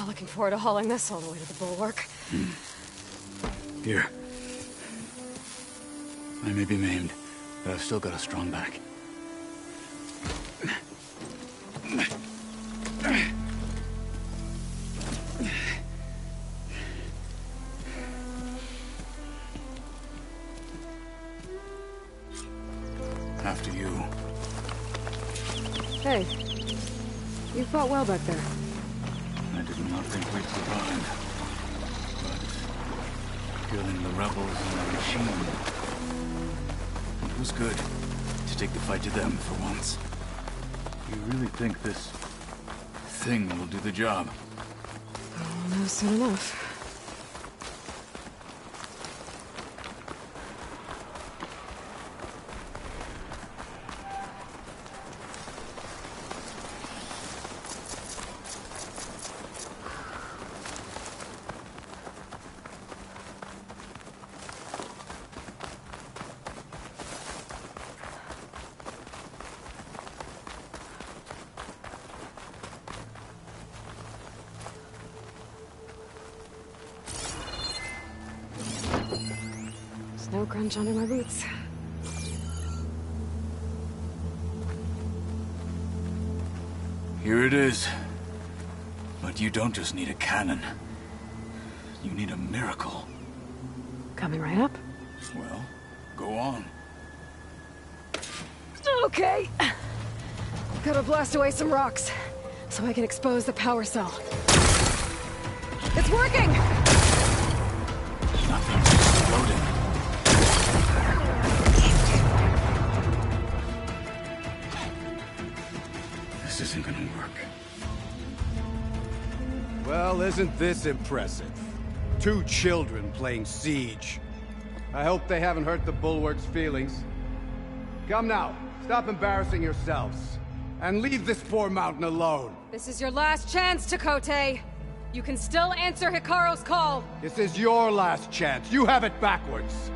looking forward to hauling this all the way to the bulwark. Here. I may be maimed, but I've still got a strong back. After you. Hey, you fought well back there. I did not think we'd survive. But killing the rebels and the machine, it was good to take the fight to them for once. You really think this thing will do the job? Oh, no, soon enough. No crunch under my boots. Here it is. But you don't just need a cannon. You need a miracle. Coming right up? Well, go on. Okay. Gotta blast away some rocks, so I can expose the power cell. It's working! Nothing's exploding. This isn't gonna work. Well, isn't this impressive? 2 children playing siege. I hope they haven't hurt the Bulwark's feelings. Come now, stop embarrassing yourselves. And leave this poor mountain alone. This is your last chance, Chakotay. You can still answer Hikaru's call. This is your last chance. You have it backwards.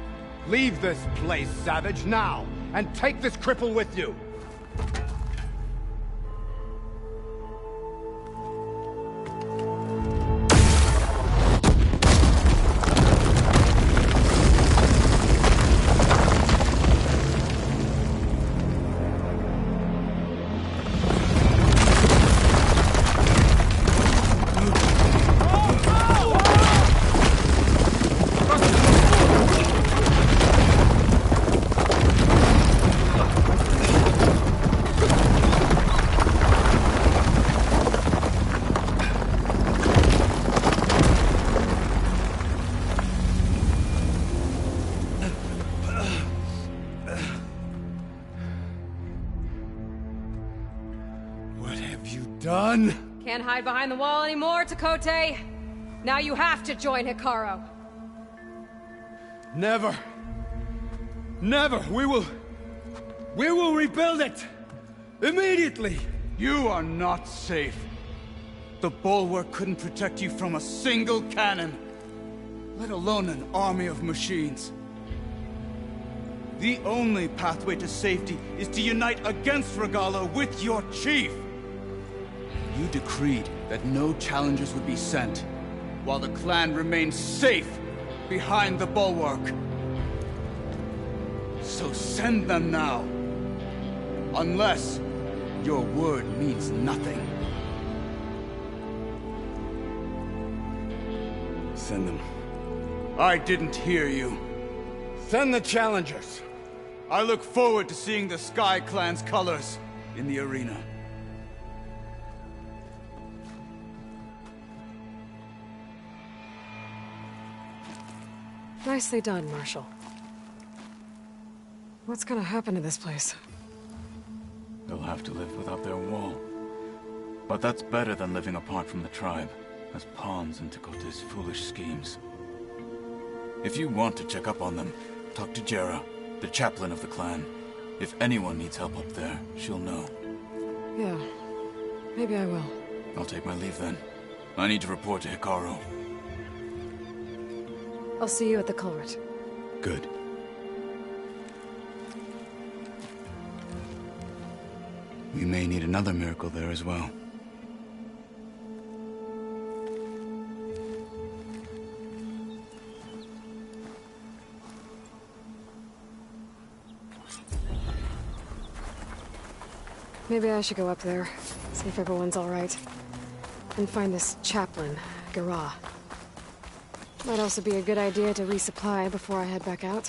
Leave this place, Savage, now. And take this cripple with you. Done? Can't hide behind the wall anymore, Chakotay. Now you have to join Hikaru. Never. Never. We will rebuild it. Immediately. You are not safe. The Bulwark couldn't protect you from a single cannon, let alone an army of machines. The only pathway to safety is to unite against Regalo with your chief. You decreed that no challengers would be sent, while the clan remains safe behind the Bulwark. So send them now. Unless your word means nothing. Send them. I didn't hear you. Send the challengers. I look forward to seeing the Sky Clan's colors in the arena. Nicely done, Marshal. What's gonna happen to this place? They'll have to live without their wall. But that's better than living apart from the tribe, as pawns in Chakotay's foolish schemes. If you want to check up on them, talk to Jera, the chaplain of the clan. If anyone needs help up there, she'll know. Yeah, maybe I will. I'll take my leave then. I need to report to Hikaru. I'll see you at the culvert. Good. We may need another miracle there as well. Maybe I should go up there, see if everyone's alright. And find this chaplain, Garah. Might also be a good idea to resupply before I head back out.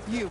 You.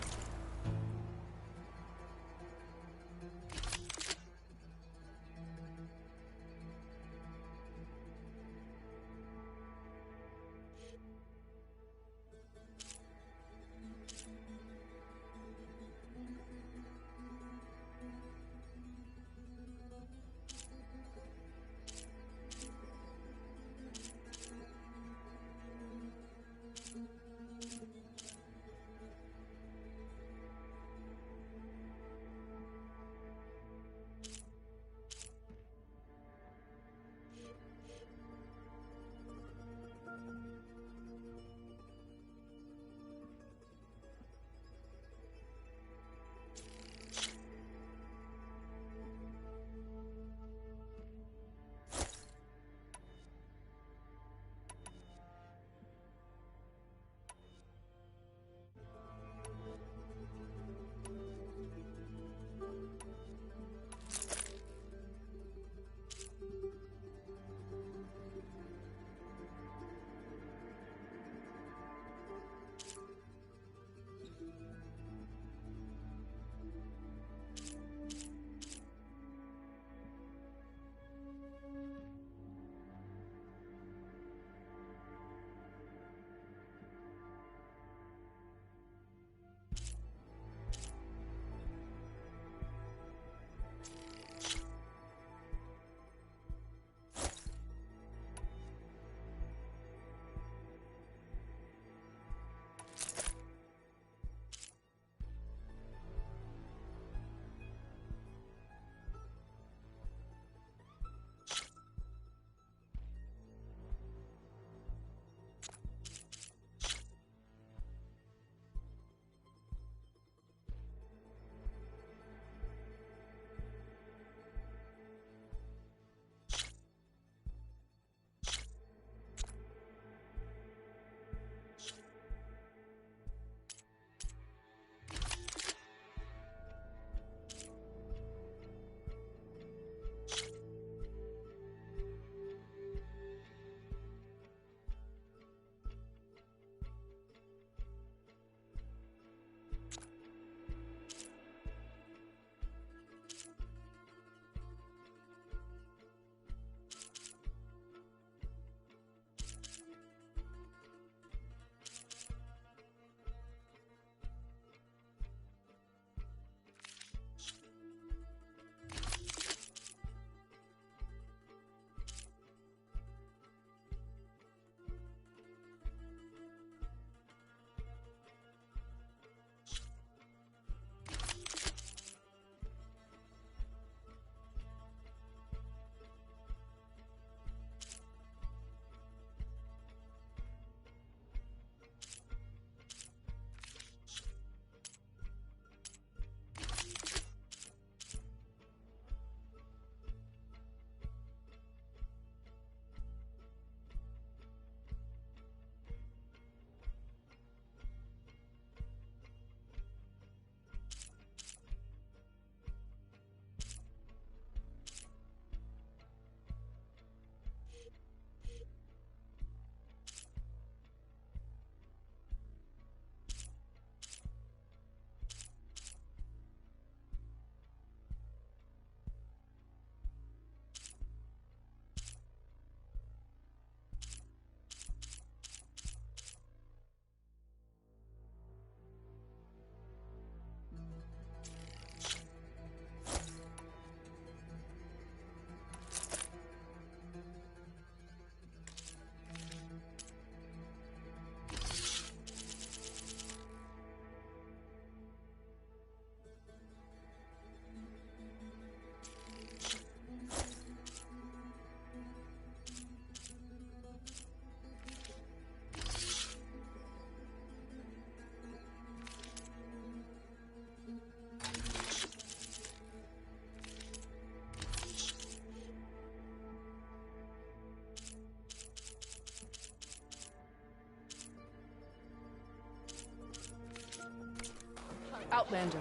Outlander.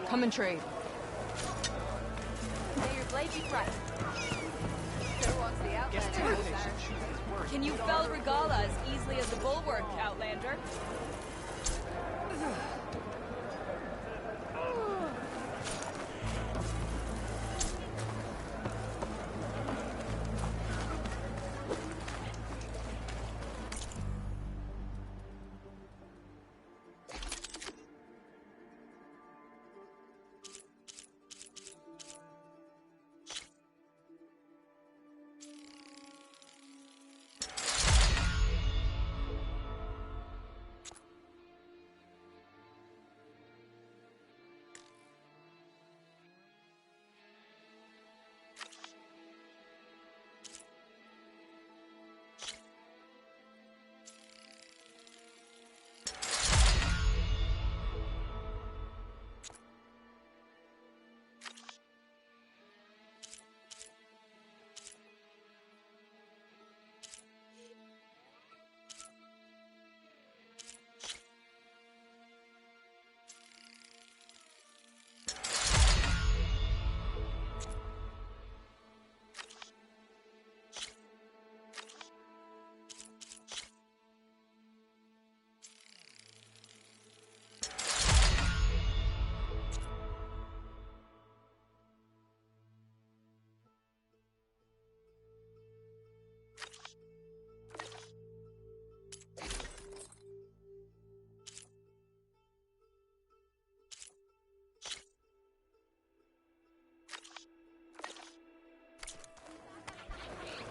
Come and trade. May your blade be bright. So wants the Outlander. Can you fell Regala as easily as the Bulwark, Outlander?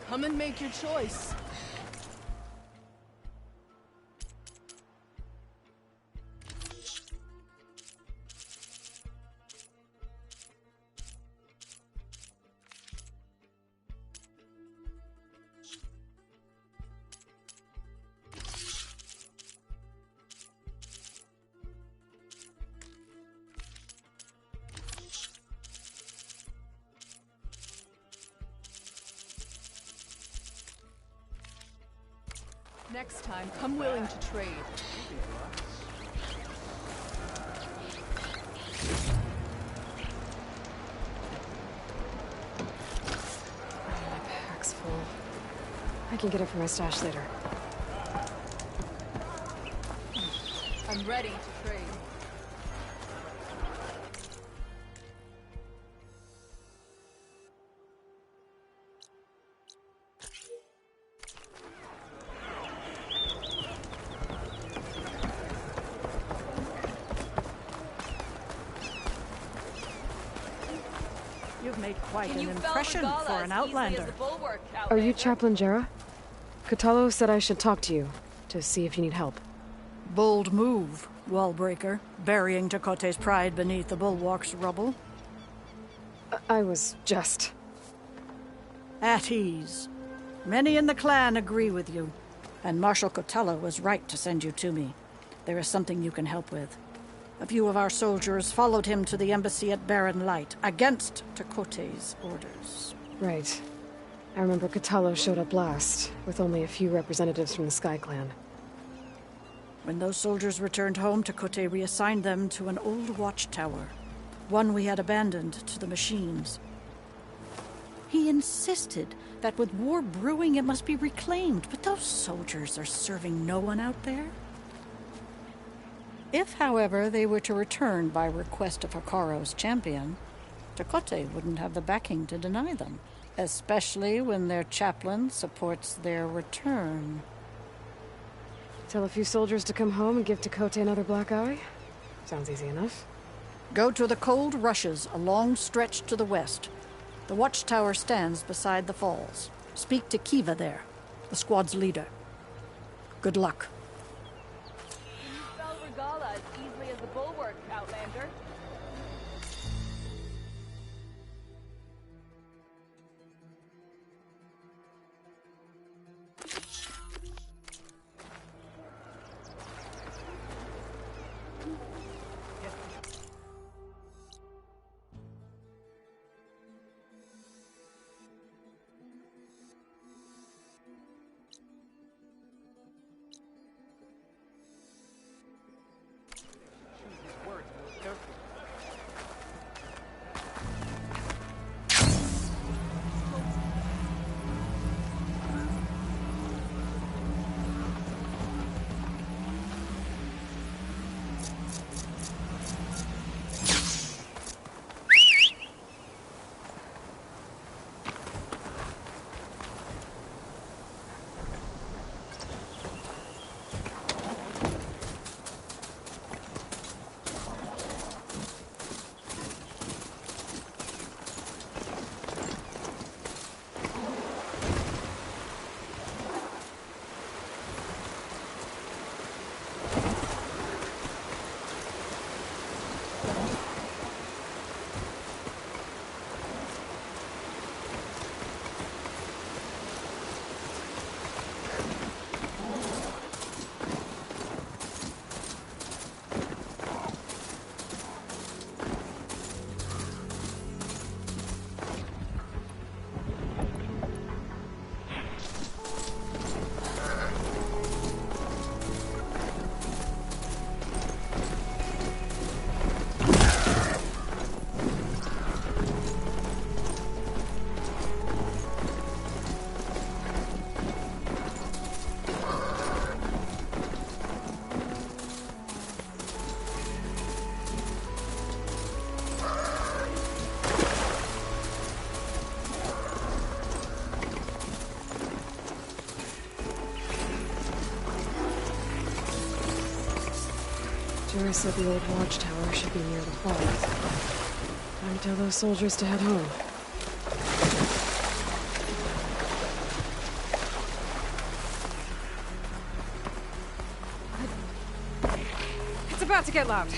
Come and make your choice. Next time, come willing to trade. My pack's full. I can get it from my stash later. I'm ready to trade. You've made quite Can an you fell impression Regala for an as easily as outlander. the Bulwark, Are you Outlander? Chaplain Jera? Katalo said I should talk to you, to see if you need help. Bold move, Wallbreaker, burying Tekote's pride beneath the bulwark's rubble. I was just... At ease. Many in the clan agree with you, and Marshal Cotello was right to send you to me. There is something you can help with. A few of our soldiers followed him to the embassy at Barren Light, against Tekote's orders. Right. I remember Katalo showed up last, with only a few representatives from the Sky Clan. When those soldiers returned home, Tekote reassigned them to an old watchtower, one we had abandoned to the machines. He insisted that with war brewing it must be reclaimed, but those soldiers are serving no one out there. If, however, they were to return by request of Hikaro's champion, Tekote wouldn't have the backing to deny them, especially when their chaplain supports their return. Tell a few soldiers to come home and give Tekote another black eye? Sounds easy enough. Go to the Cold Rushes, a long stretch to the west. The watchtower stands beside the falls. Speak to Kiva there, the squad's leader. Good luck. Can you fell Regala as easily as the Bulwark, Outlander? Azura said the old watchtower should be near the falls. Time to tell those soldiers to head home. It's about to get loud.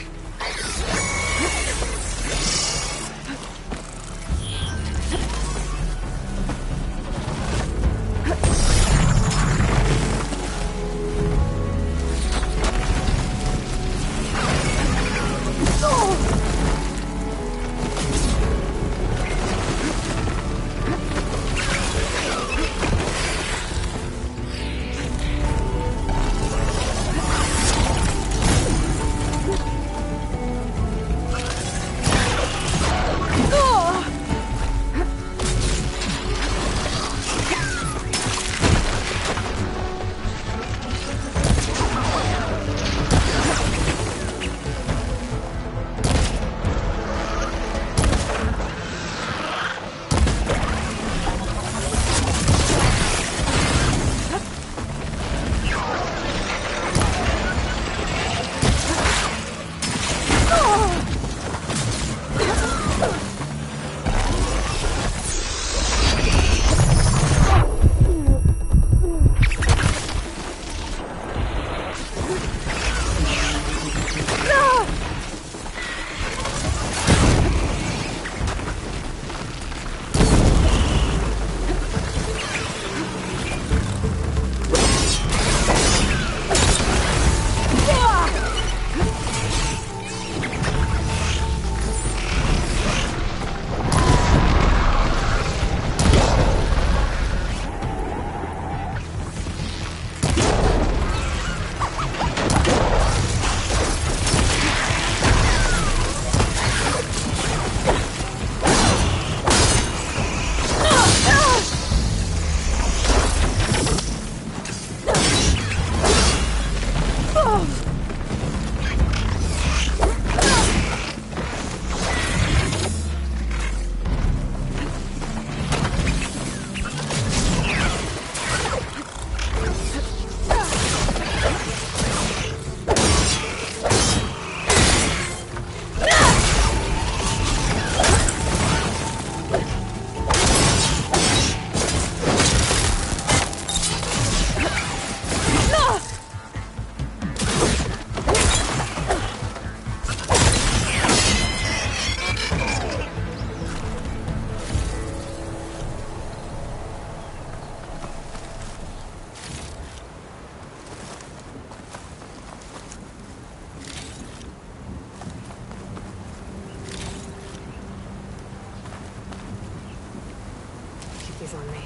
He's on me.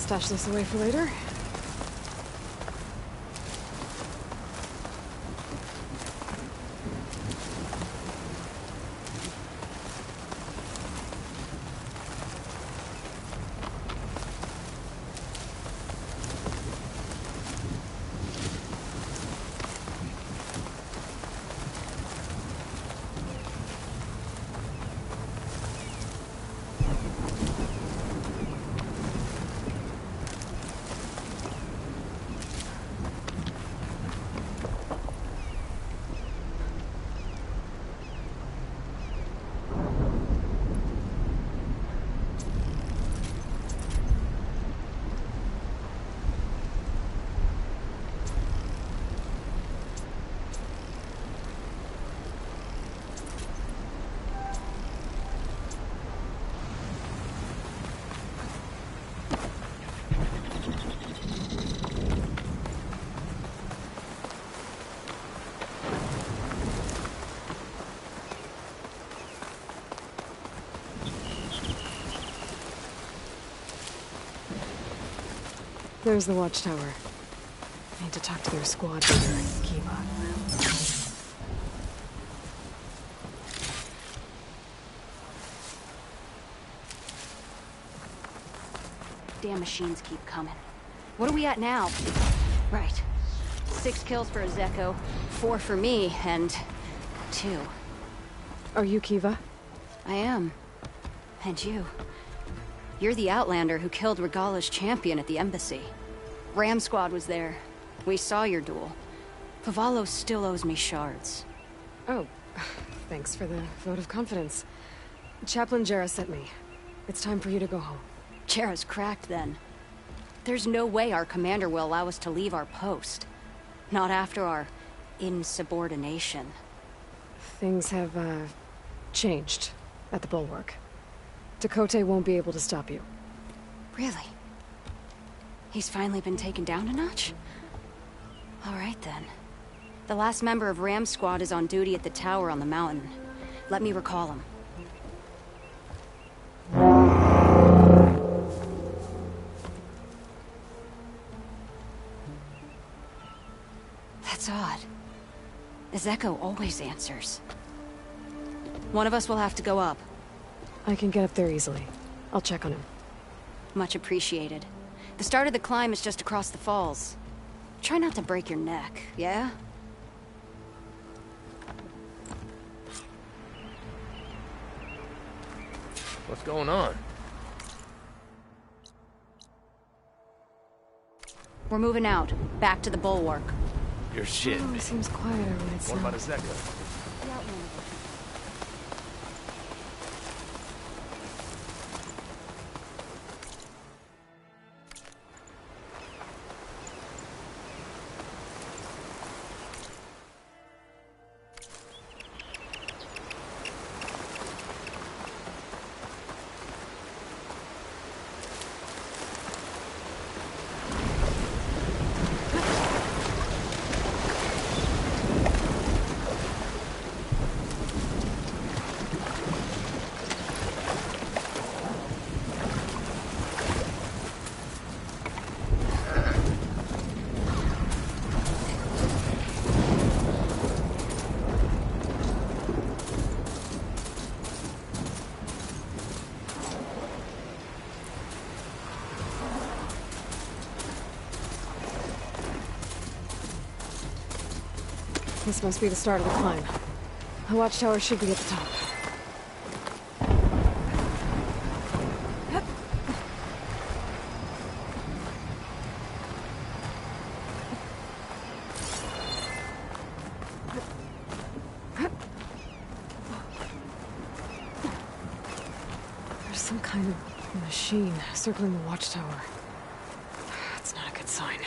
Stash this away for later. There's the watchtower. I need to talk to their squad leader, Kiva. Damn machines keep coming. What are we at now? Right. 6 kills for Ezeko, 4 for me, and 2. Are you Kiva? I am. And you. You're the Outlander who killed Regala's champion at the embassy. Ram Squad was there. We saw your duel. Pavalo still owes me shards. Oh, thanks for the vote of confidence. Chaplain Jera sent me. It's time for you to go home. Jera's cracked then. There's no way our commander will allow us to leave our post. Not after our insubordination. Things have, changed at the Bulwark. Dakota won't be able to stop you. Really? He's finally been taken down a notch? All right then. The last member of Ram Squad is on duty at the tower on the mountain. Let me recall him. That's odd. Ezeko always answers. One of us will have to go up. I can get up there easily. I'll check on him. Much appreciated. The start of the climb is just across the falls. Try not to break your neck, yeah? What's going on? We're moving out, back to the Bulwark. You're shit. Oh, it seems quieter when it's What not. about Ezeko? This must be the start of the climb. The watchtower should be at the top. There's some kind of machine circling the watchtower. That's not a good sign.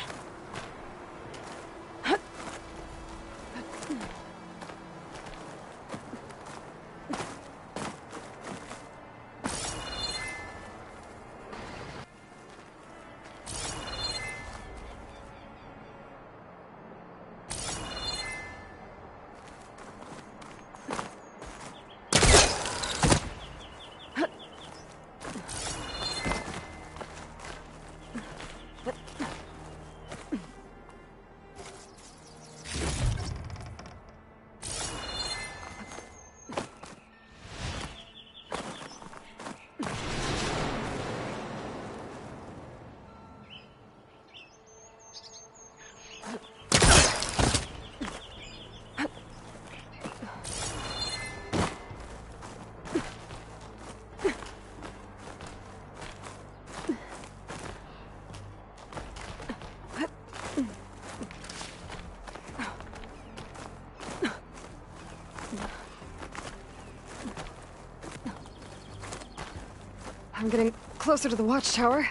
I'm getting closer to the watchtower.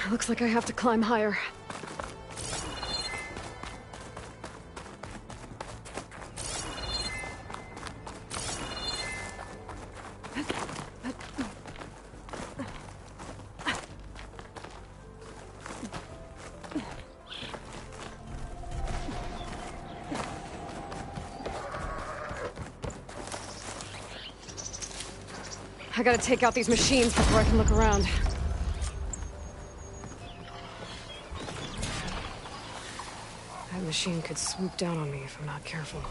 Looks like I have to climb higher. I gotta take out these machines before I can look around. machine could swoop down on me if I'm not careful.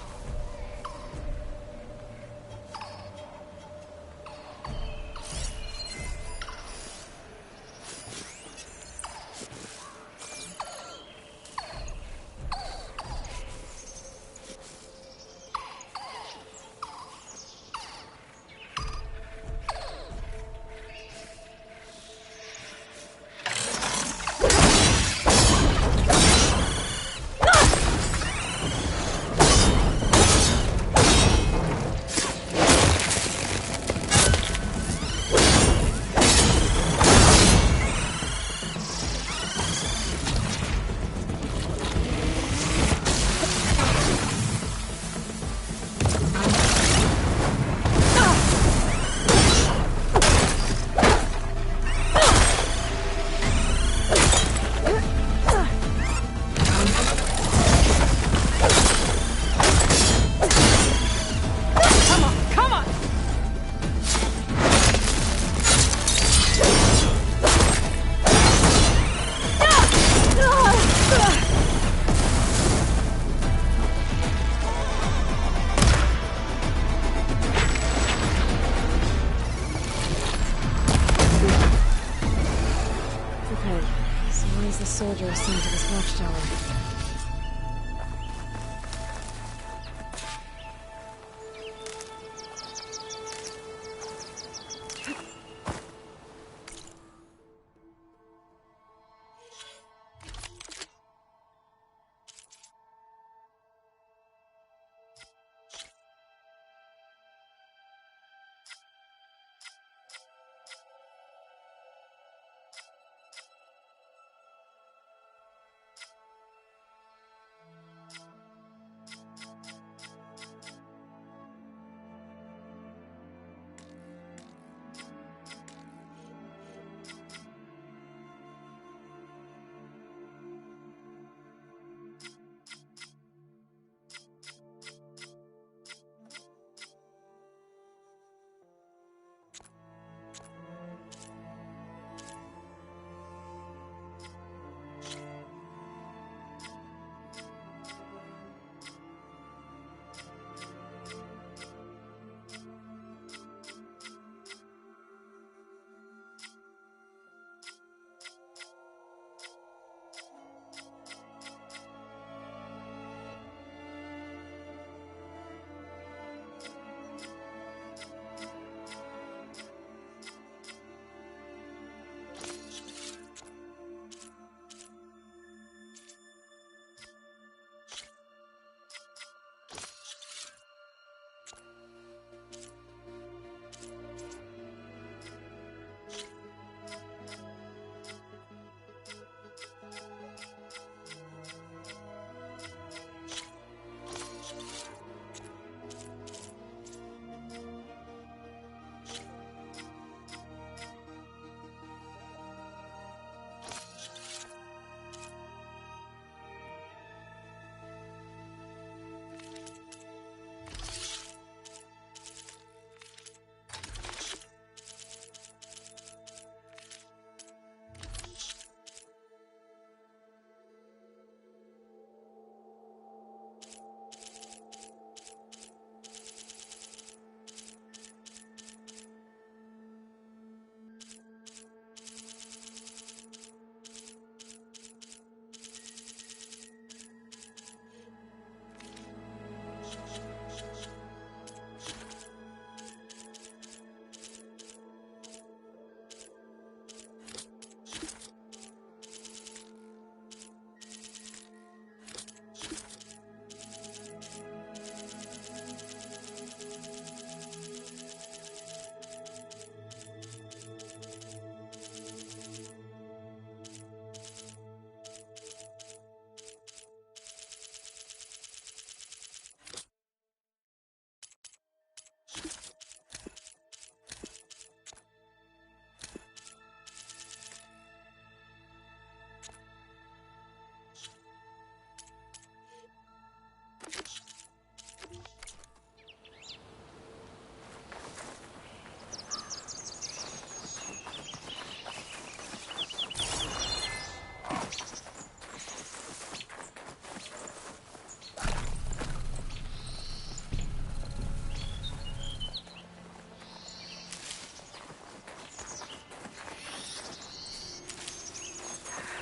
Soldier assigned to this watchtower.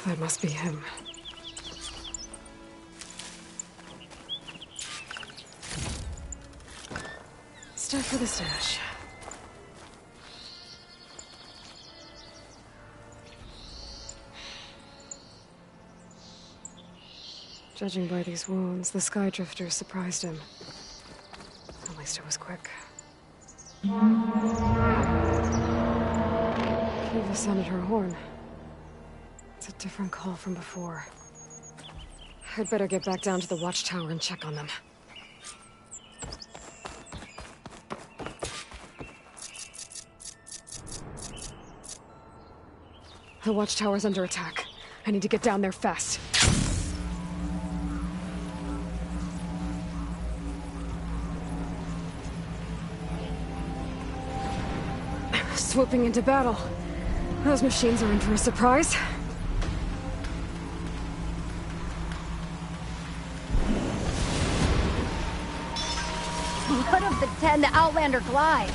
That must be him. Stuff for the stash. Judging by these wounds, the Skydrifter surprised him. At least it was quick. Kiva sounded her horn. It's a different call from before. I'd better get back down to the watchtower and check on them. The watchtower's under attack. I need to get down there fast. Swooping into battle. Those machines are in for a surprise. What of the 10 the Outlander glides?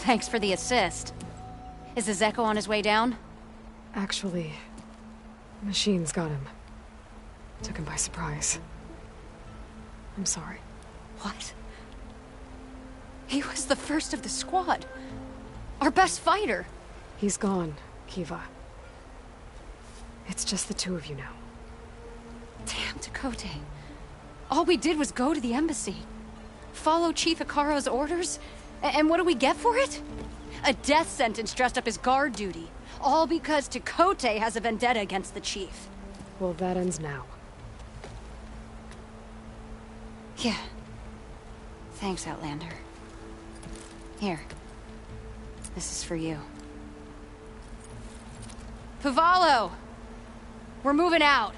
Thanks for the assist. Is the Zeko on his way down? Actually, machines got him. Took him by surprise. I'm sorry. What? He was the first of the squad. Our best fighter. He's gone, Kiva. It's just the two of you now. Damn Dakota. All we did was go to the embassy. Follow Chief Ikaro's orders? And what do we get for it? A death sentence dressed up as guard duty. All because Takote has a vendetta against the chief. Well, that ends now. Yeah. Thanks, Outlander. Here. This is for you. Pavalo! We're moving out.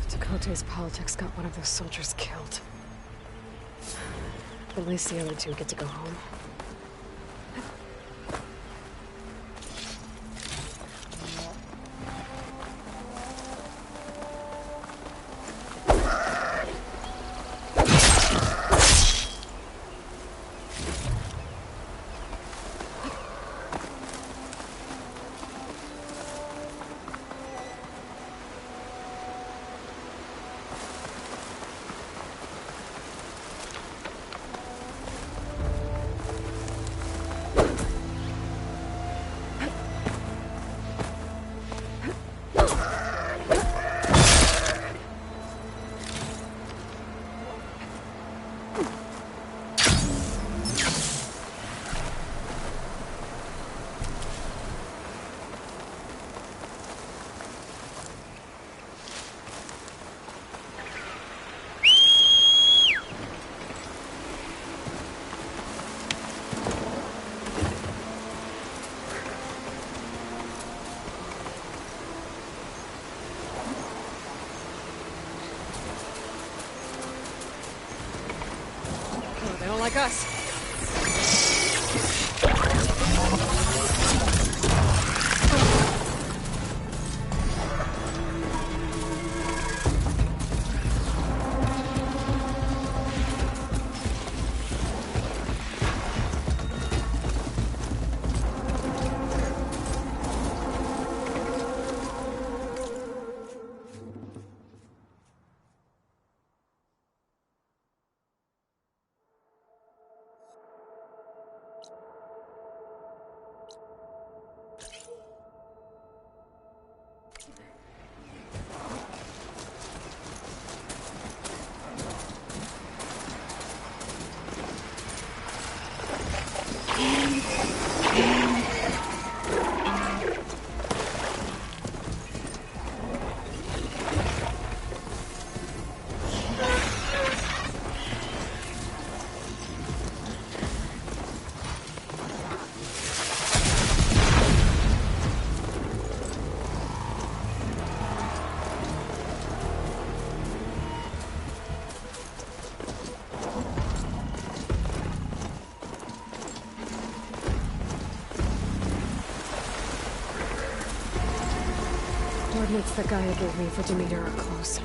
Dakota's politics got one of those soldiers killed. At least the other two get to go home. They don't like us. Coordinates that Gaia gave me for Demeter are close.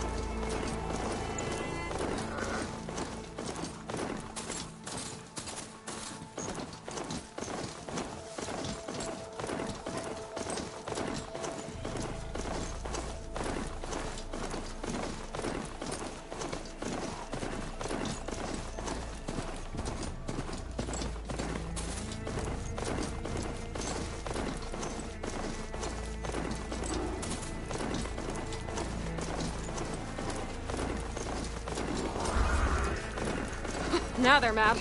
Now they're mad.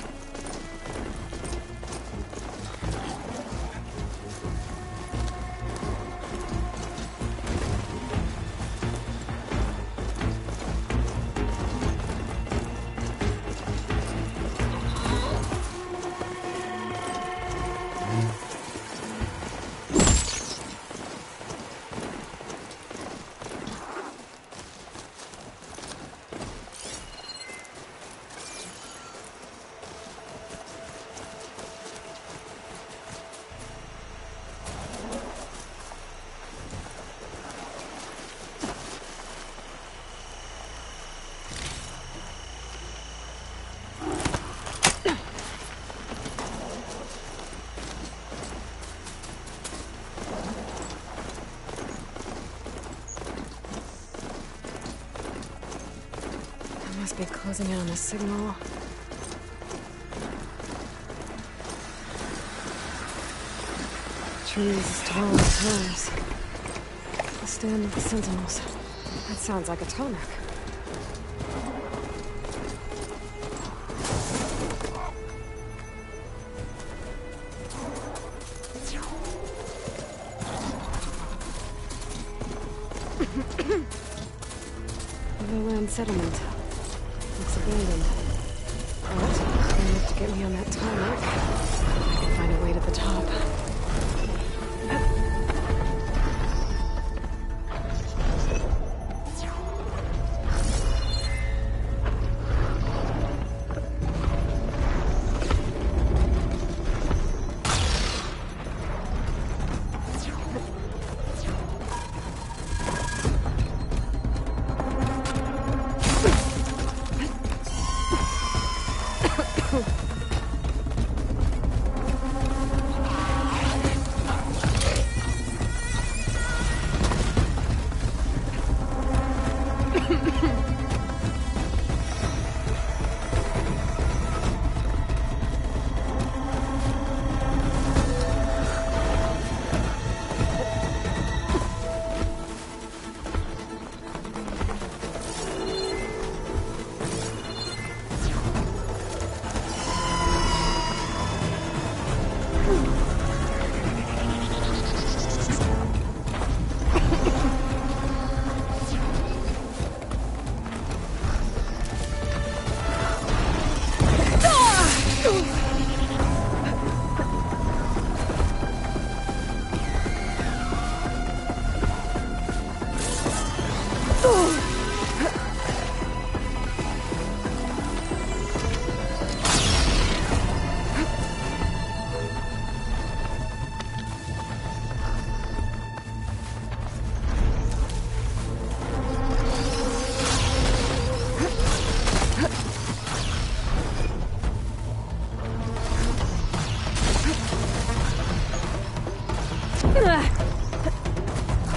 Must be closing in on the signal. Trees as tall as pillars. The stand of the sentinels. That sounds like a tarmac. Lowland settlement. Looks abandoned. But enough to get me on that tarmac. I can find a way to the top.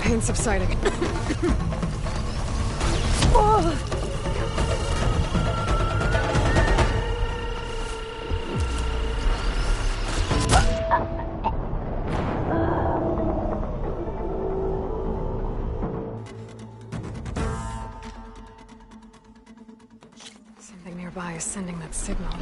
Pain subsiding. Something nearby is sending that signal.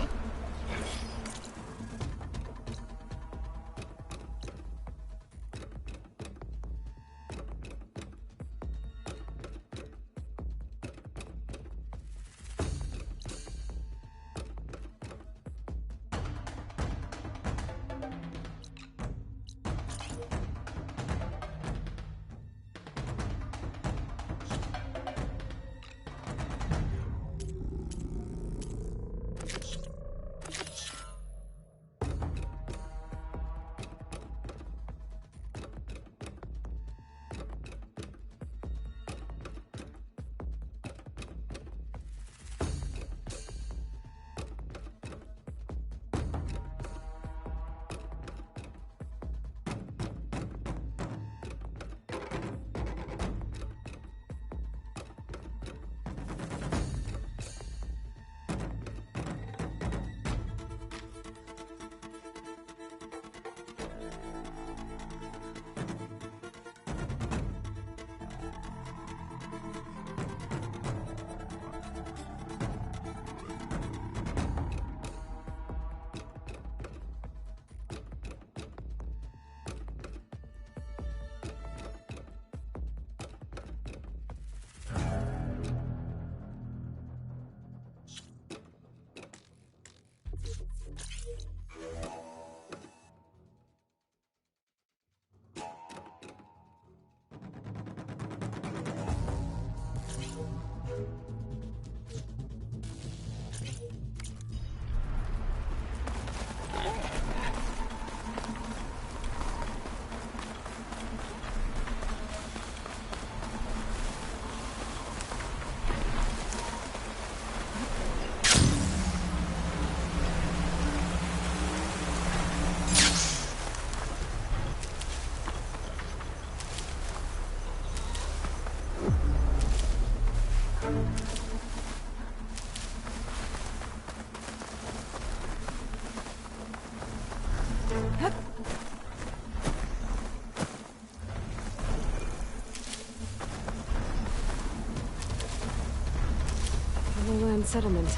lowland settlement.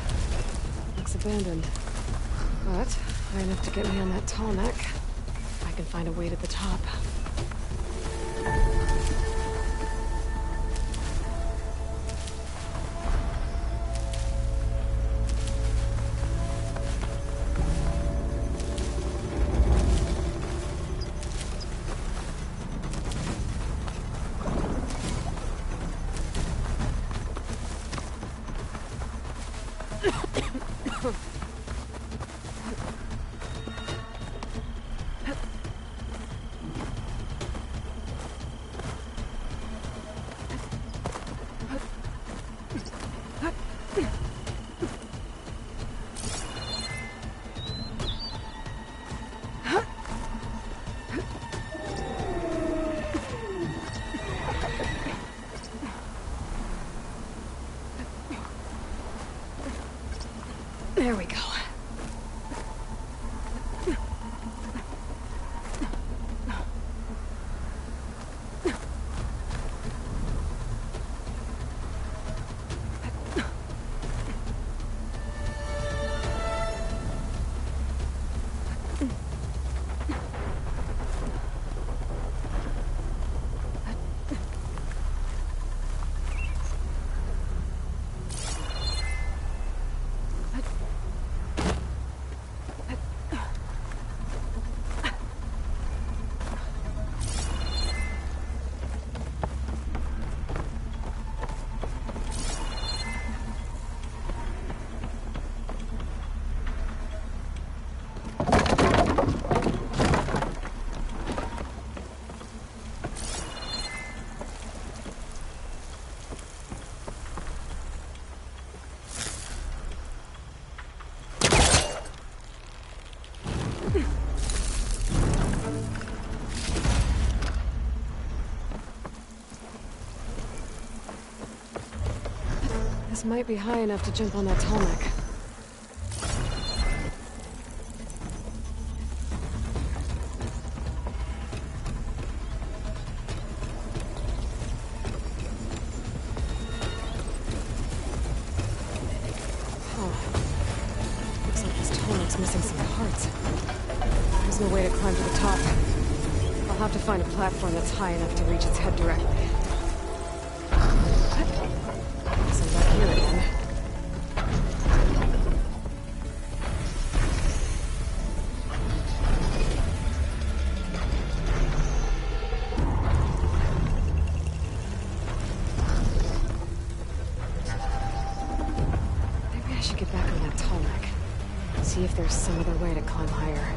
Looks abandoned. But high enough to get me on that tall neck. I can find a way to the top. There we go. This might be high enough to jump on that tall neck. Looks like this tall neck's missing some parts. There's no way to climb to the top. I'll have to find a platform that's high enough to reach its head directly. So back here again. Maybe I should get back on that tall neck. See if there's some other way to climb higher.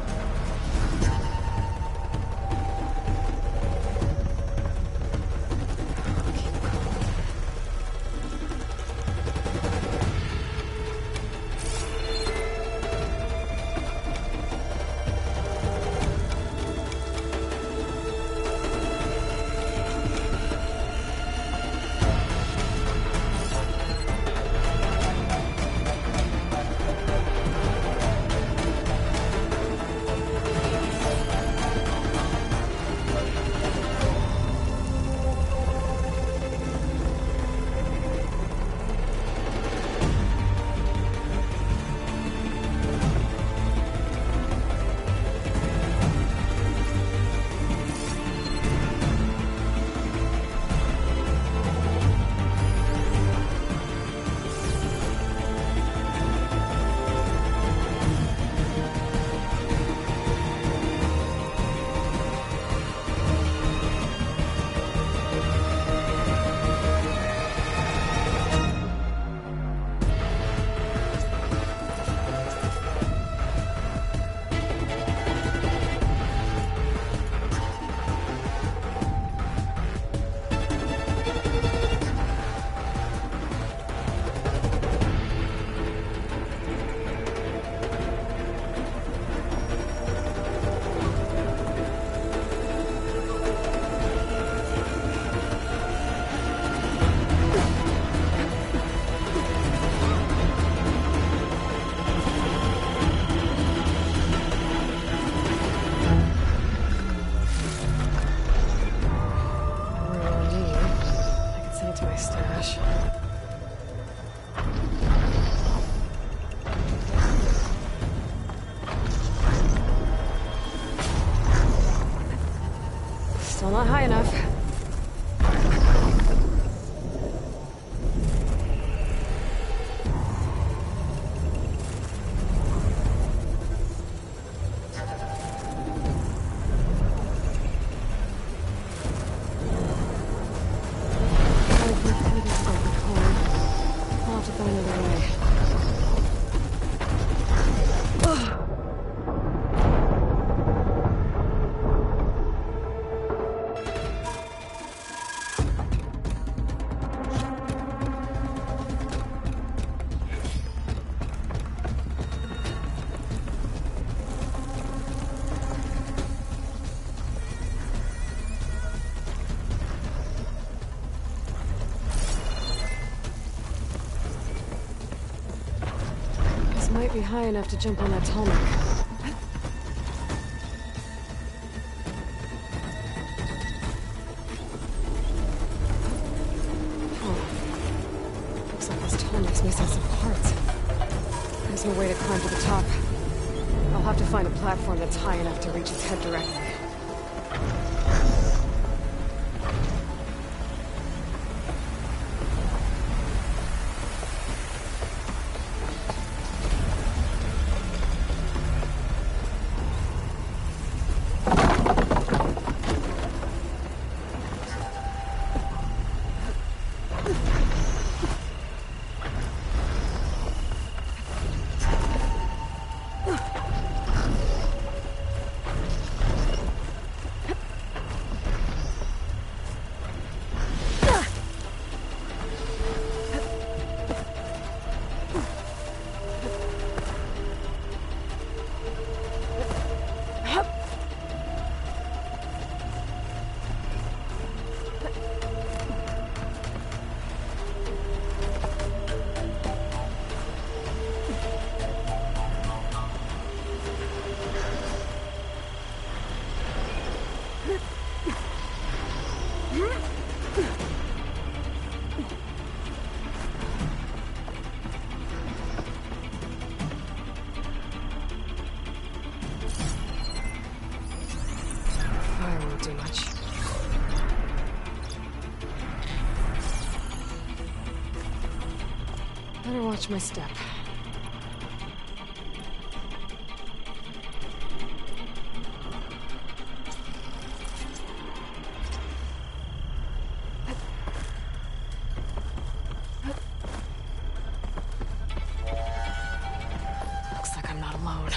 To my stash. high enough. I'll have to find another way. Might be high enough to jump on that tall neck. Oh. Looks like this tall neck's missing some parts. There's no way to climb to the top. I'll have to find a platform that's high enough to reach its head directly. Fire won't do much. Better watch my step. Looks like I'm not alone.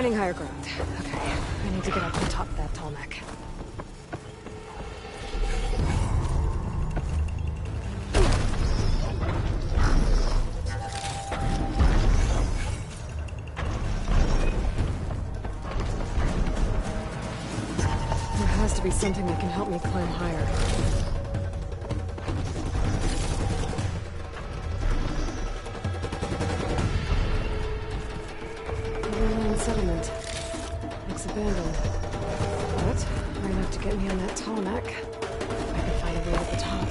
finding higher ground. Okay, I need to get up to the top of that tall neck. There has to be something that can help me climb higher. Settlement. Looks abandoned. But high enough to get me on that tall neck. I can find a way at the top.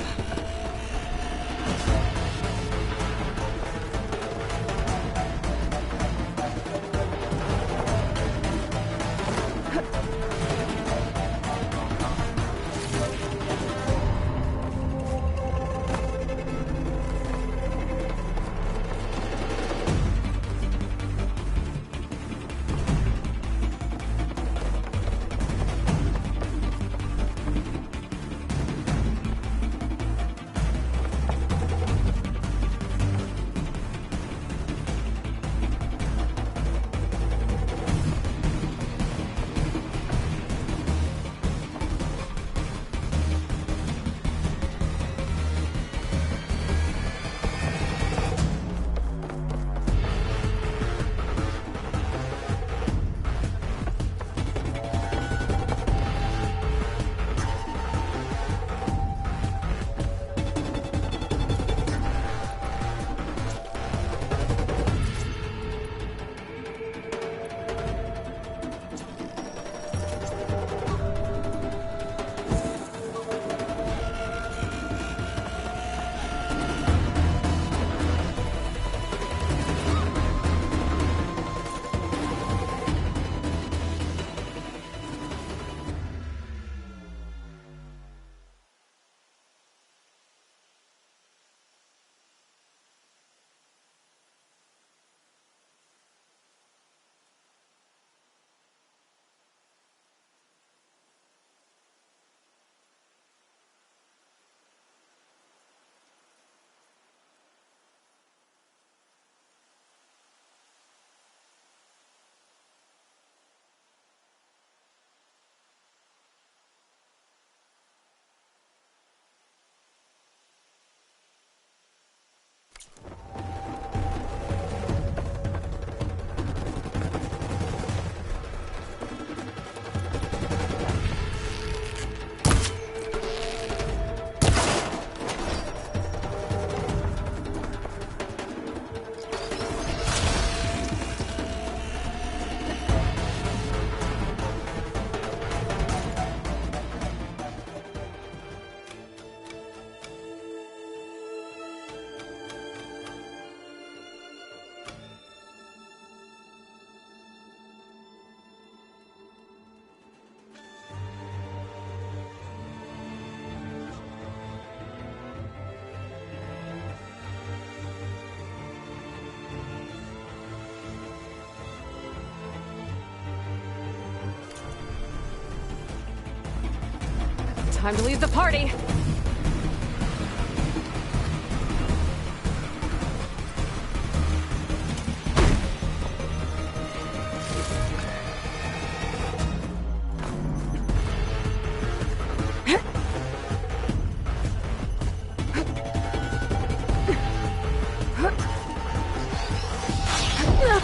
Time to leave the party!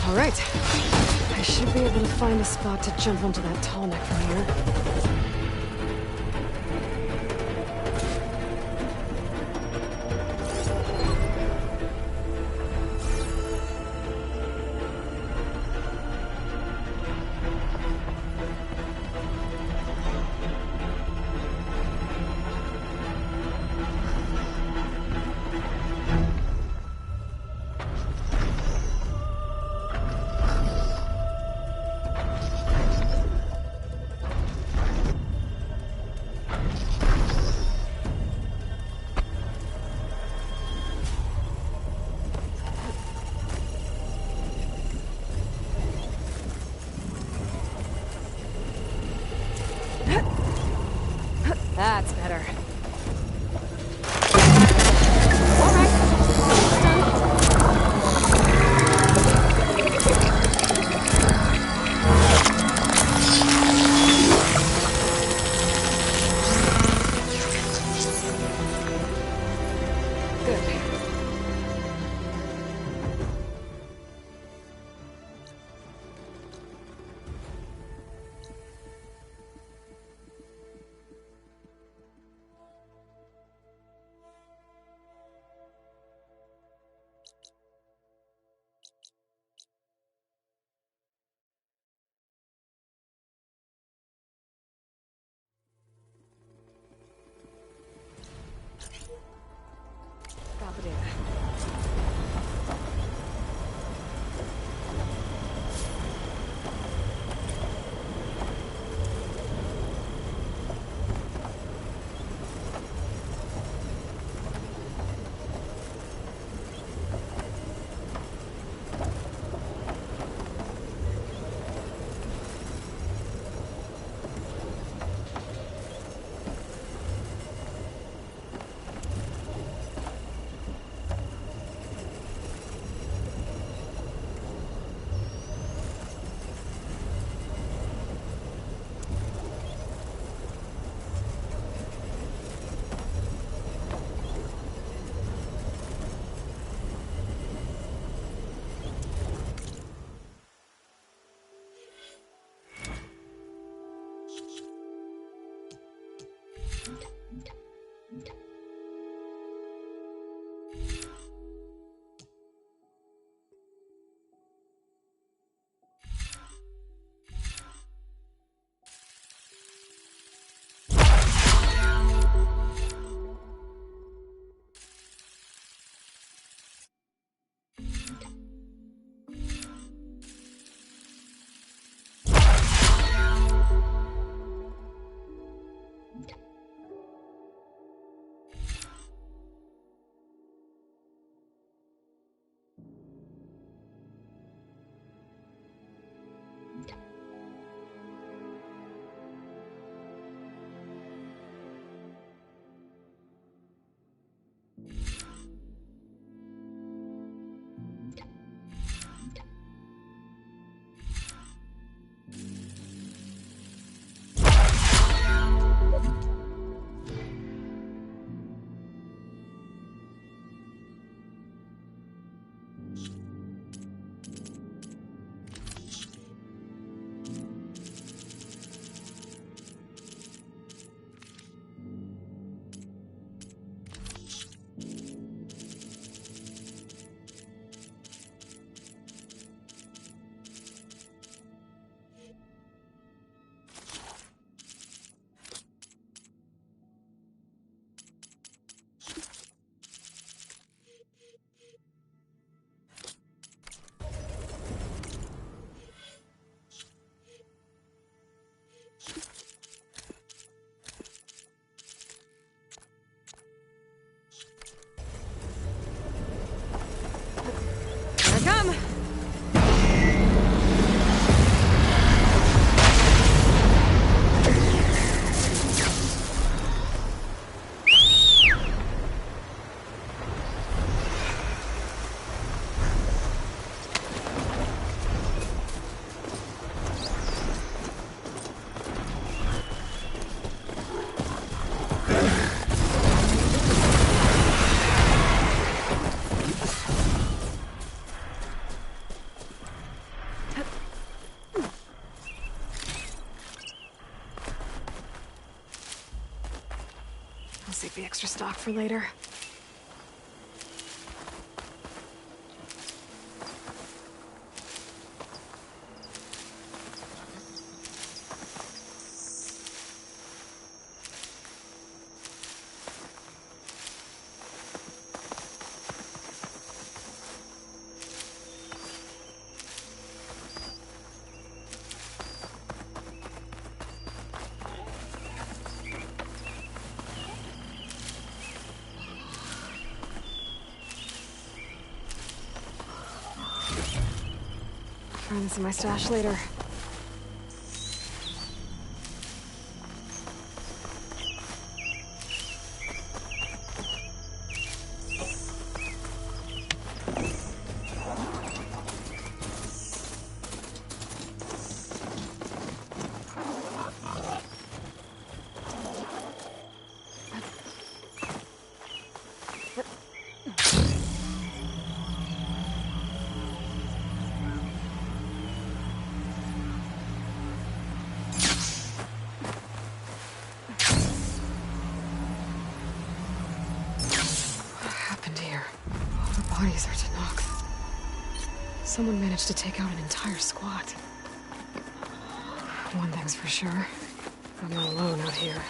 All right. I should be able to find a spot to jump onto that tall neck from here. Save the extra stock for later. Find this in my stash later. Bodies are to knock. Someone managed to take out an entire squad. One thing's for sure, I'm not alone out here.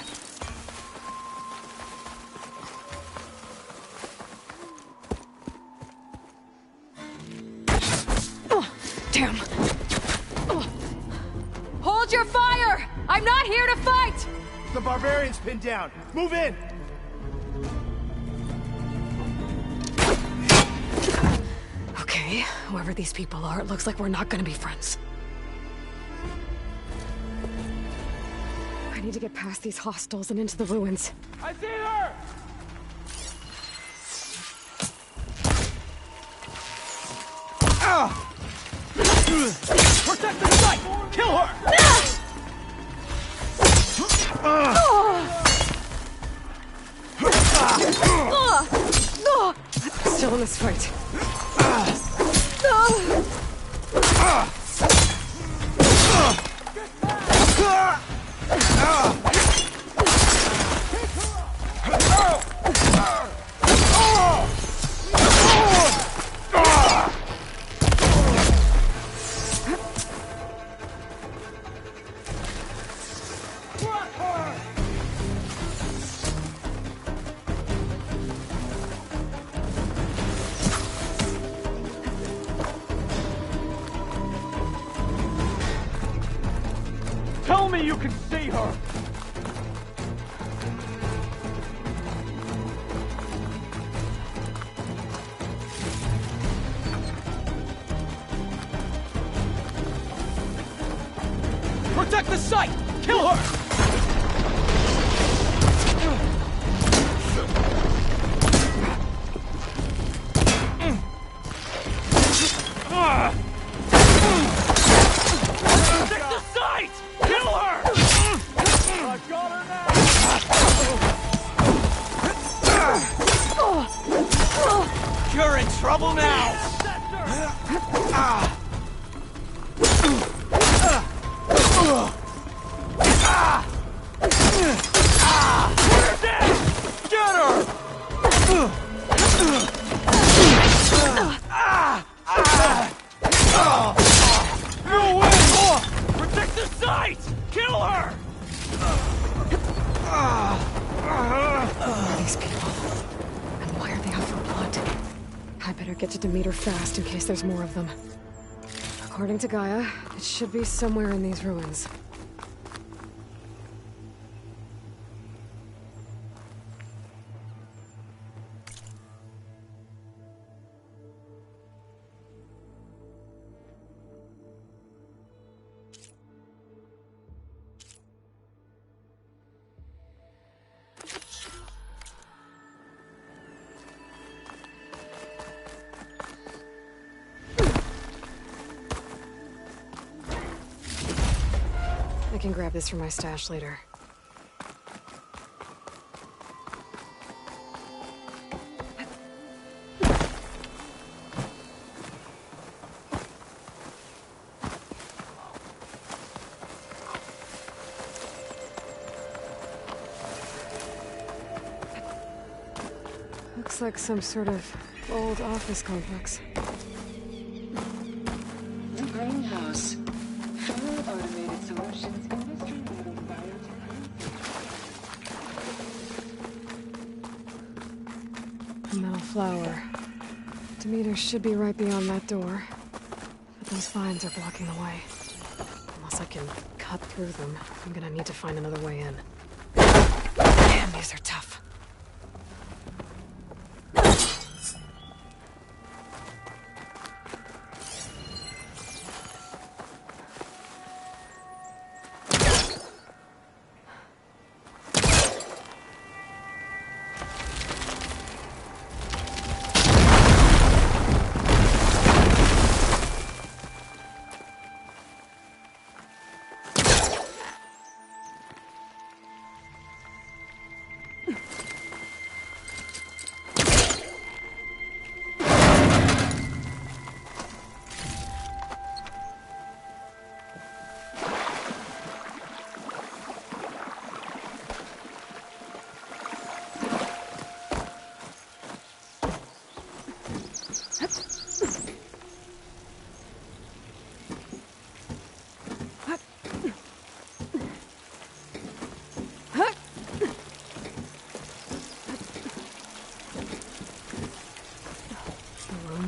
Oh, damn! Oh. Hold your fire! I'm not here to fight! The barbarian's pinned down. Move in! Okay, whoever these people are, it looks like we're not gonna be friends. I need to get past these hostiles and into the ruins. I see her! Protect the site! Kill her! Still in this fight. Tell me you can see her! Protect the site! Kill her! Protect the site! Kill her! I've got her now! You're in trouble now! elevator fast in case there's more of them. According to Gaia, it should be somewhere in these ruins. I can grab this from my stash later. Looks like some sort of old office complex. The greenhouse. Fully automated solutions, industry leading biotechnology. A metal flower. Demeter should be right beyond that door. But those vines are blocking the way. Unless I can cut through them, I'm gonna need to find another way in. Damn, these are tough.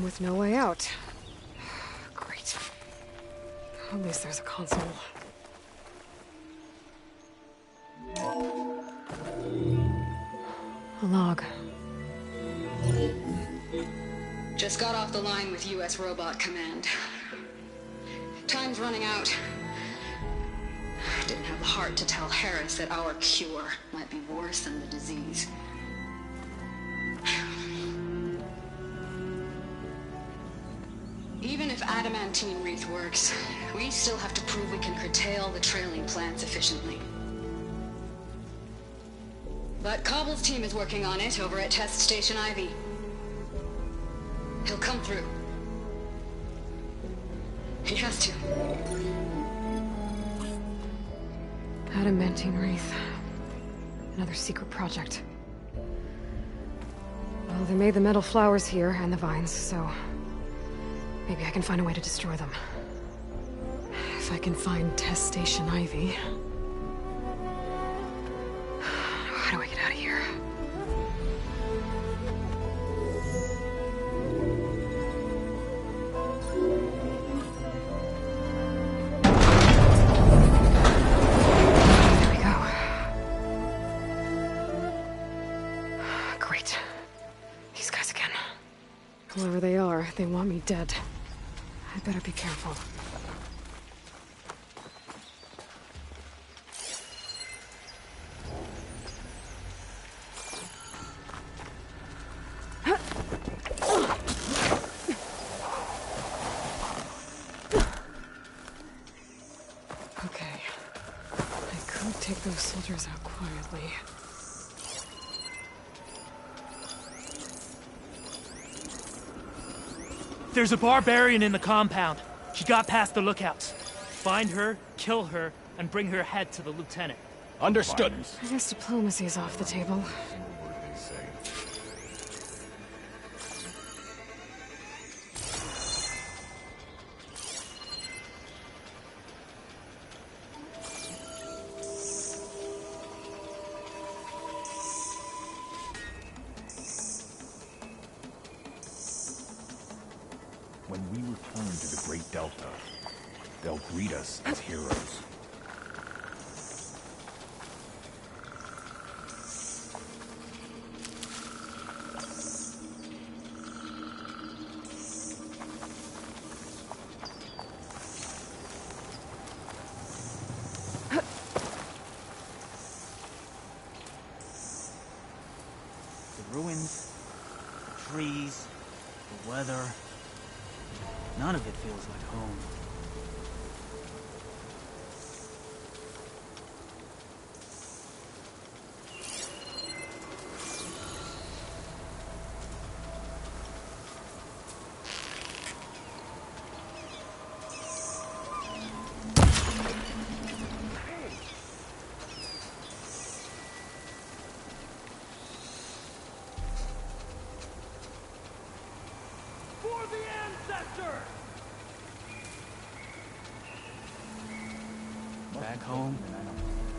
With no way out. Great. At least there's a console. A log. Just got off the line with US Robot Command. Time's running out. Didn't have the heart to tell Harris that our cure might be worse than the disease. Even if adamantine wreath works, we still have to prove we can curtail the trailing plants efficiently. But Cobble's team is working on it over at Test Station Ivy. He'll come through. He has to. Adamantine wreath. Another secret project. Well, they made the metal flowers here and the vines, so maybe I can find a way to destroy them. If I can find Test Station Ivy. How do I get out of here? There we go. Great. These guys again. Whoever they are, they want me dead. I better be careful. Okay. I could take those soldiers out quietly. There's a barbarian in the compound. She got past the lookouts. Find her, kill her, and bring her head to the lieutenant. Understood. I guess diplomacy's off the table. When we return to the Great Delta, they'll greet us as heroes. The ruins, the trees, the weather. None of it feels like home. Back home,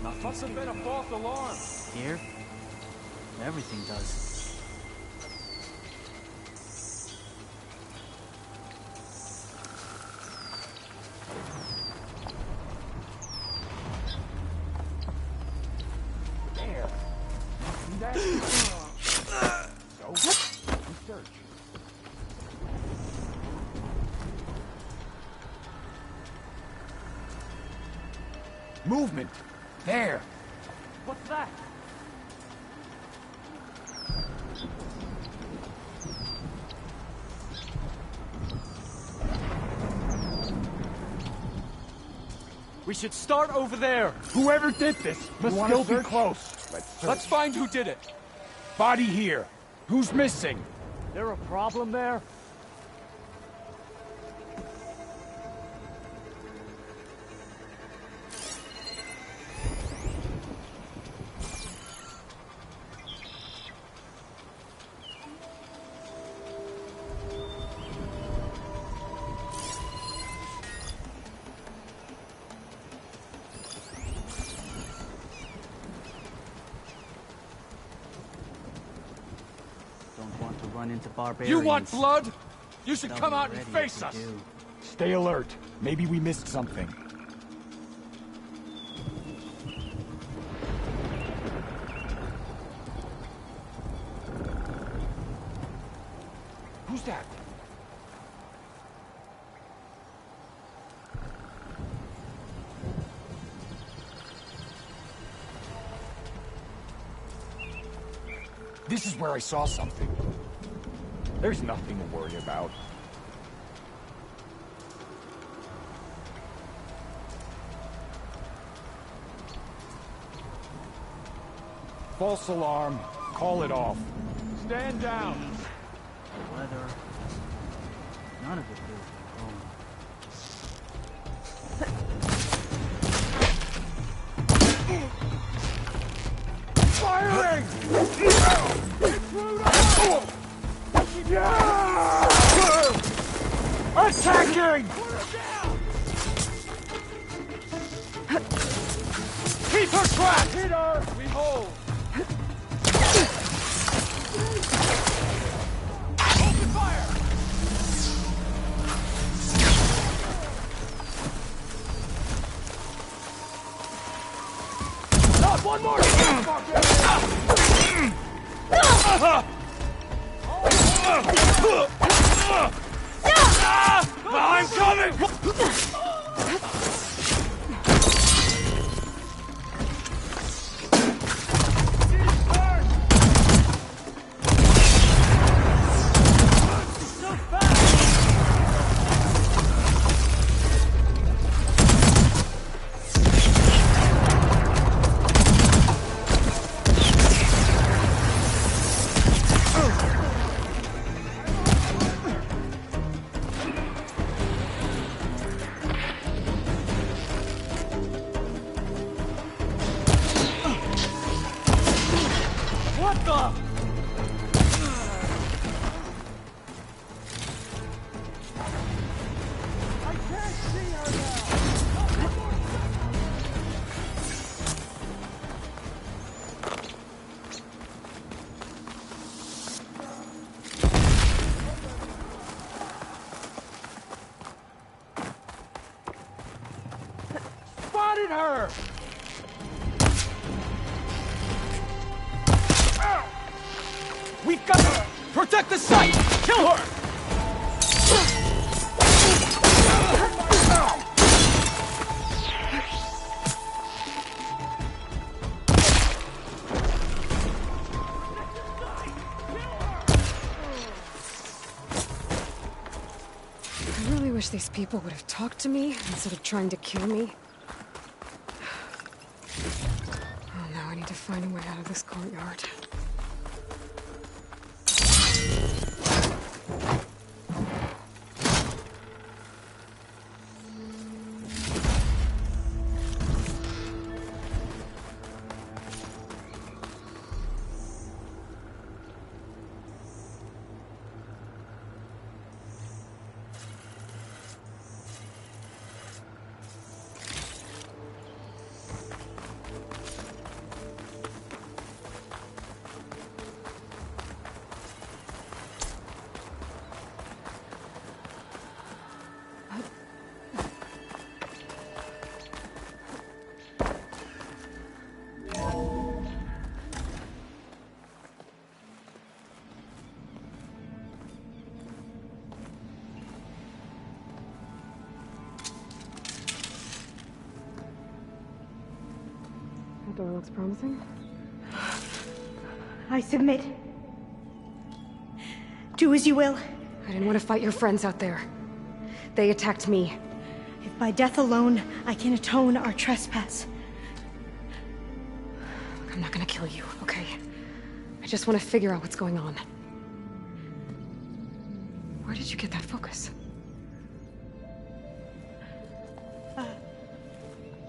nothing. Must have been a false alarm. Here, everything does. There. See that? So, we search. Movement! There! What's that? We should start over there. Whoever did this must still be close. Let's find who did it. Body here. Who's missing? There a problem there? Don't want to run into barbarians. You want blood? You should They'll come be out and ready face if you us. do. Stay alert. Maybe we missed something. Who's that? This is where I saw something. There's nothing to worry about. False alarm. Call it off. Stand down. The weather. None of it feels like home. Firing! Attacking! Keep her trapped! Hit her! We hold. Open fire! Not one more! I'm coming! What the? I can't see her now! need her! We've got to protect the site! Kill her! I really wish these people would have talked to me instead of trying to kill me. Oh, now I need to find a way out of this courtyard. That door looks promising. I submit. Do as you will. I didn't want to fight your friends out there. They attacked me. If by death alone I can atone our trespass. I'm not gonna kill you, okay? I just want to figure out what's going on. Where did you get that focus?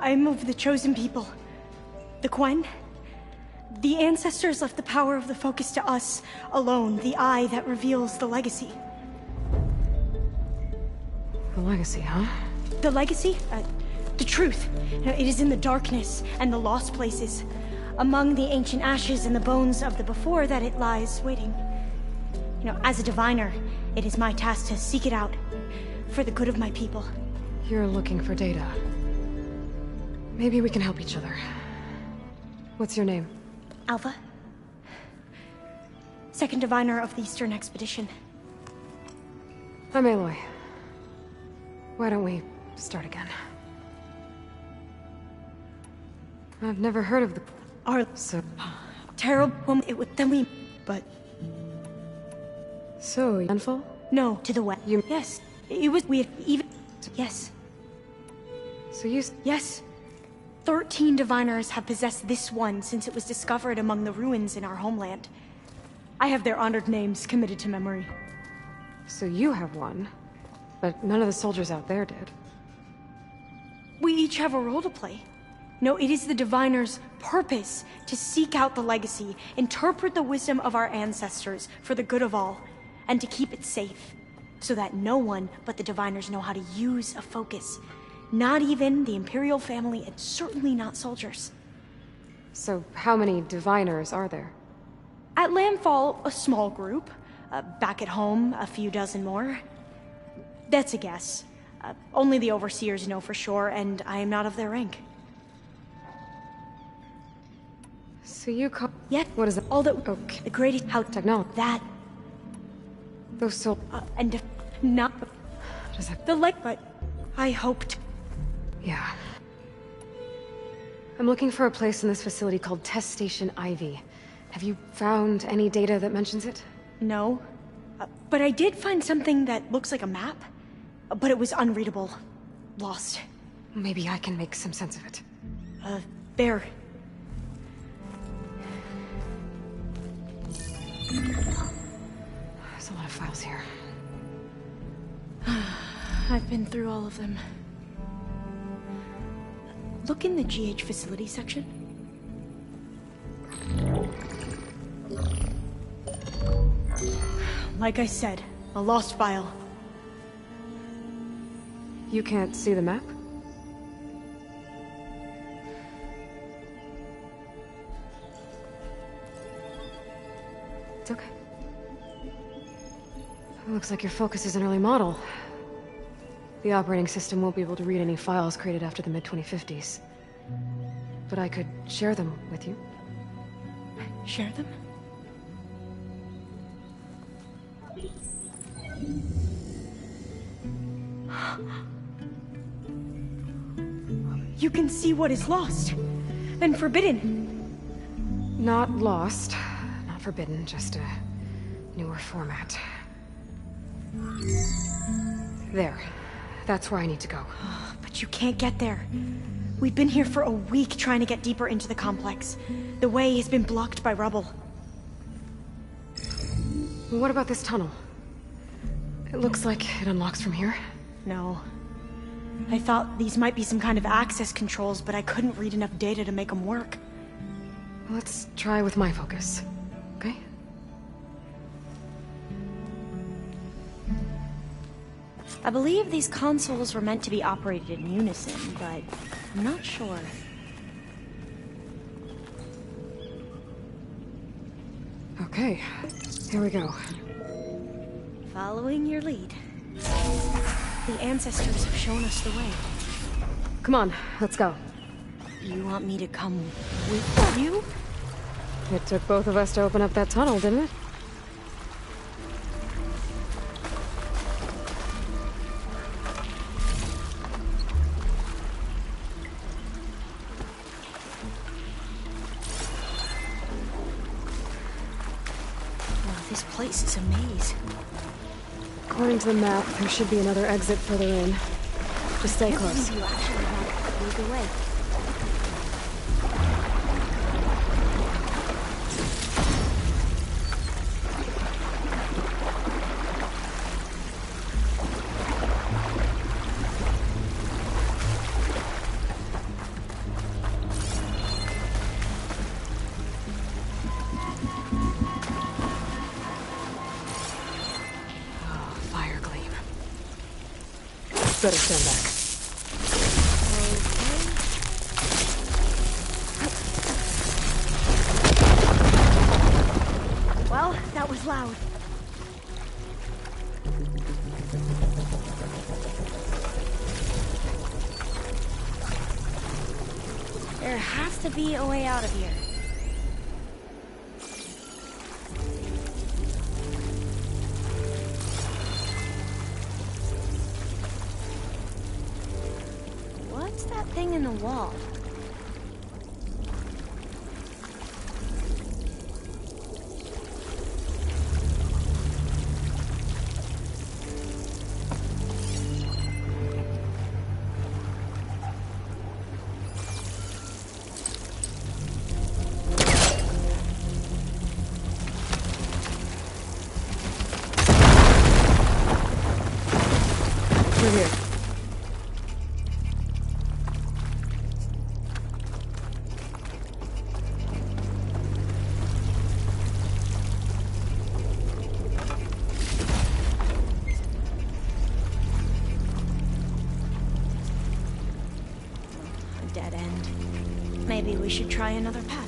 I am of the chosen people. The Quen. The ancestors left the power of the focus to us alone, the eye that reveals the legacy. The legacy, huh? The legacy? The truth. It is in the darkness and the lost places. Among the ancient ashes and the bones of the before that it lies waiting. As a diviner, it is my task to seek it out for the good of my people. You're looking for data. Maybe we can help each other. What's your name? Alva. Second diviner of the Eastern Expedition. I'm Aloy. Why don't we start again? I've never heard of the... So... Terrible woman, but... So, handful? No, to the west. Yes. It was... We had even... Yes. So you... Yes. 13 diviners have possessed this one since it was discovered among the ruins in our homeland. I have their honored names committed to memory. So you have one, but none of the soldiers out there did. We each have a role to play. No, it is the diviner's purpose to seek out the legacy, interpret the wisdom of our ancestors for the good of all, and to keep it safe, so that no one but the diviners know how to use a focus. Not even the Imperial family, and certainly not soldiers. So how many diviners are there? At Landfall, a small group. Back at home, a few dozen more. That's a guess. Only the overseers know for sure, and I am not of their rank. So you call... Yeah. What is it? All that... Okay. The greatest... How... Technology. That... Those so... and... Not... Does that... The but... I hoped... Yeah. I'm looking for a place in this facility called Test Station Ivy. Have you found any data that mentions it? No. But I did find something that looks like a map. But it was unreadable. Lost. Maybe I can make some sense of it. There. There's a lot of files here. I've been through all of them. Look in the GH facility section. Like I said, a lost file. You can't see the map? It's okay. It looks like your focus is an early model. The operating system won't be able to read any files created after the mid-2050s. but I could share them with you. Share them? You can see what is lost and forbidden. Not lost, not forbidden, just a newer format. There. That's where I need to go. But you can't get there. We've been here for a week trying to get deeper into the complex. The way has been blocked by rubble. What about this tunnel? It looks like it unlocks from here. No. I thought these might be some kind of access controls, but I couldn't read enough data to make them work. Let's try with my focus, okay? I believe these consoles were meant to be operated in unison, but I'm not sure. Okay, here we go. Following your lead. The ancestors have shown us the way. Come on, let's go. You want me to come with you? It took both of us to open up that tunnel, didn't it? This place is a maze. According to the map, there should be another exit further in. Just stay close. You actually want to lead the way. Better stand back. Okay. Well, that was loud. There has to be a way out of here. What's that thing in the wall? We're here. A dead end. Maybe we should try another path.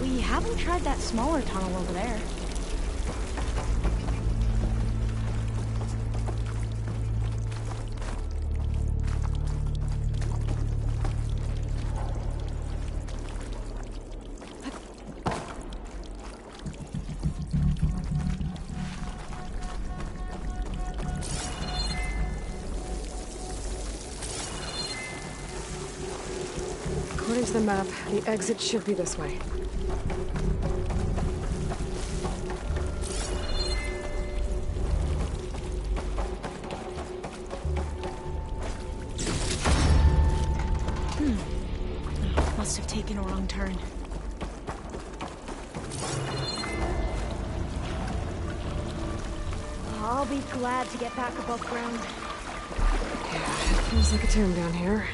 We haven't tried that smaller tunnel over there. According to the map, the exit should be this way. Must have taken a wrong turn. I'll be glad to get back above ground. Yeah, it feels like a tomb down here.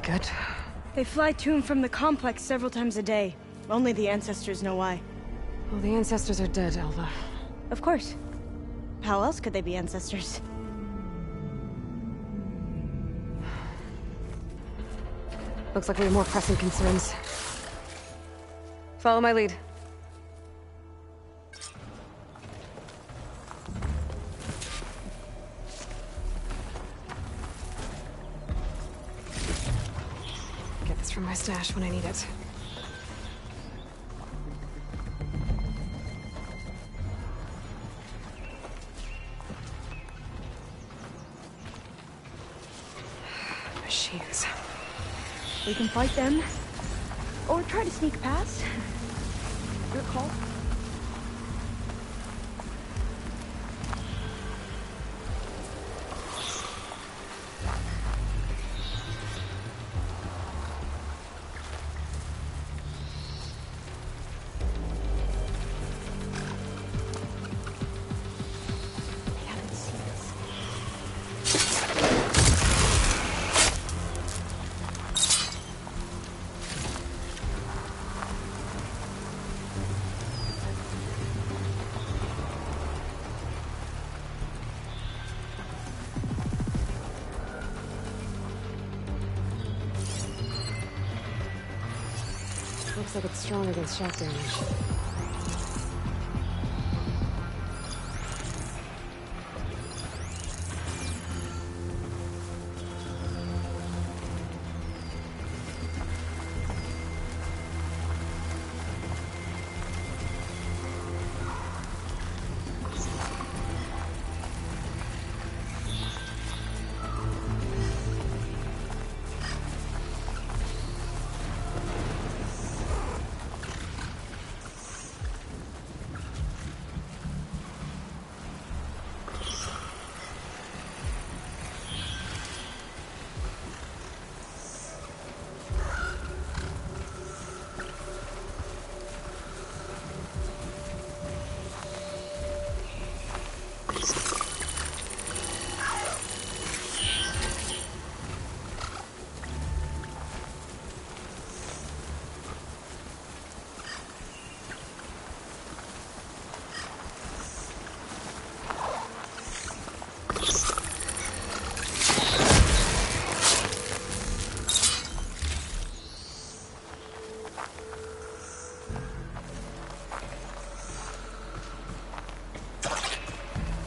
good? They fly to and from the complex several times a day. Only the ancestors know why. Well, the ancestors are dead, Elva. Of course. How else could they be ancestors? Looks like we have more pressing concerns. Follow my lead. Get this from my stash when I need it. Machines. We can fight them, or try to sneak past. Your call. Looks like it's strong against shock damage.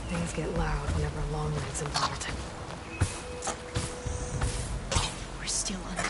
Things get loud whenever Longleg's involved. We're still under.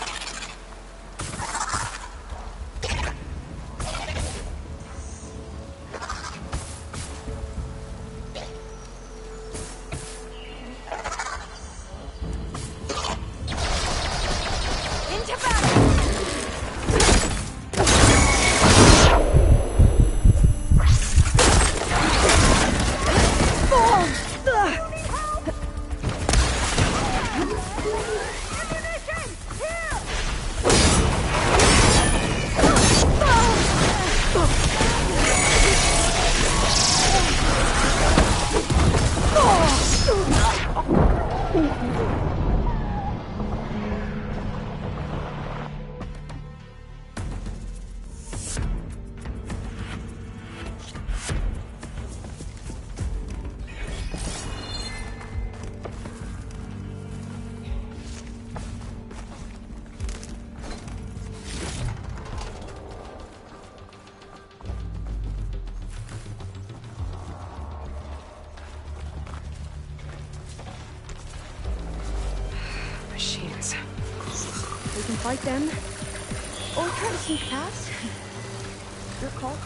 Machines. We can fight them, or try to sneak past. Your call.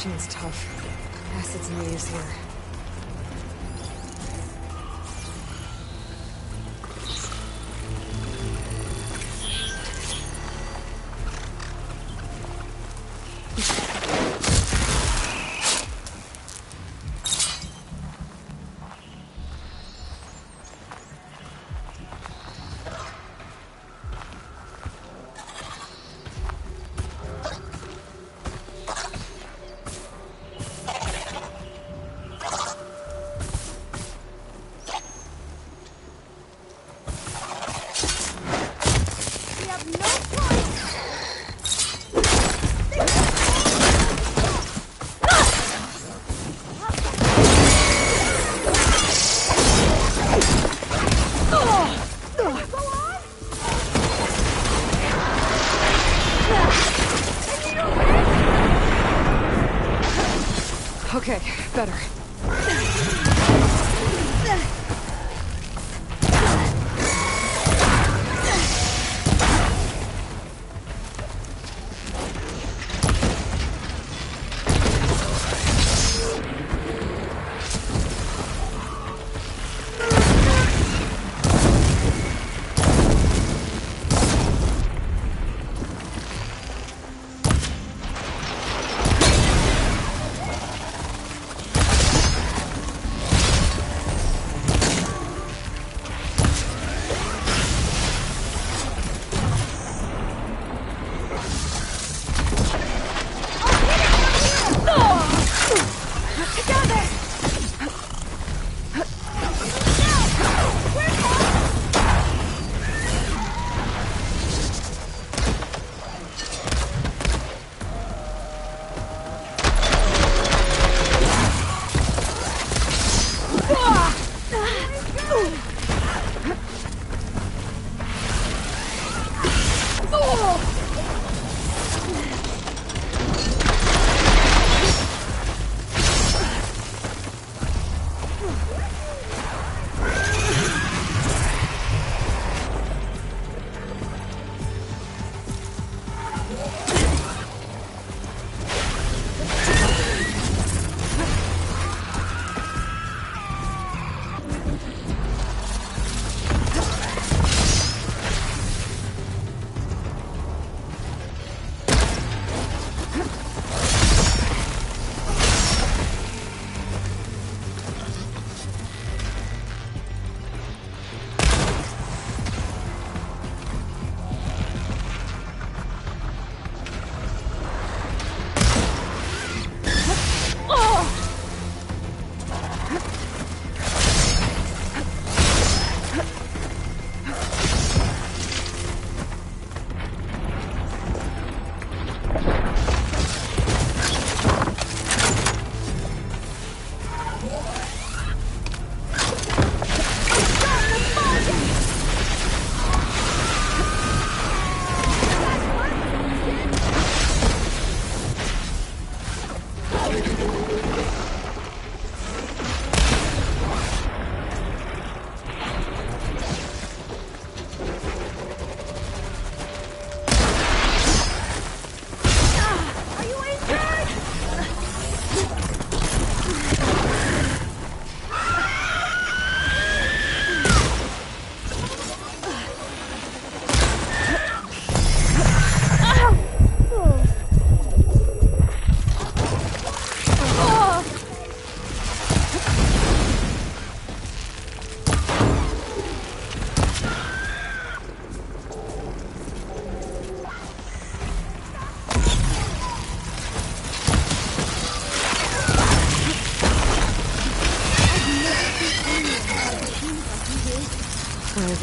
Machine's tough. Acid's no use here. Okay, better. I've,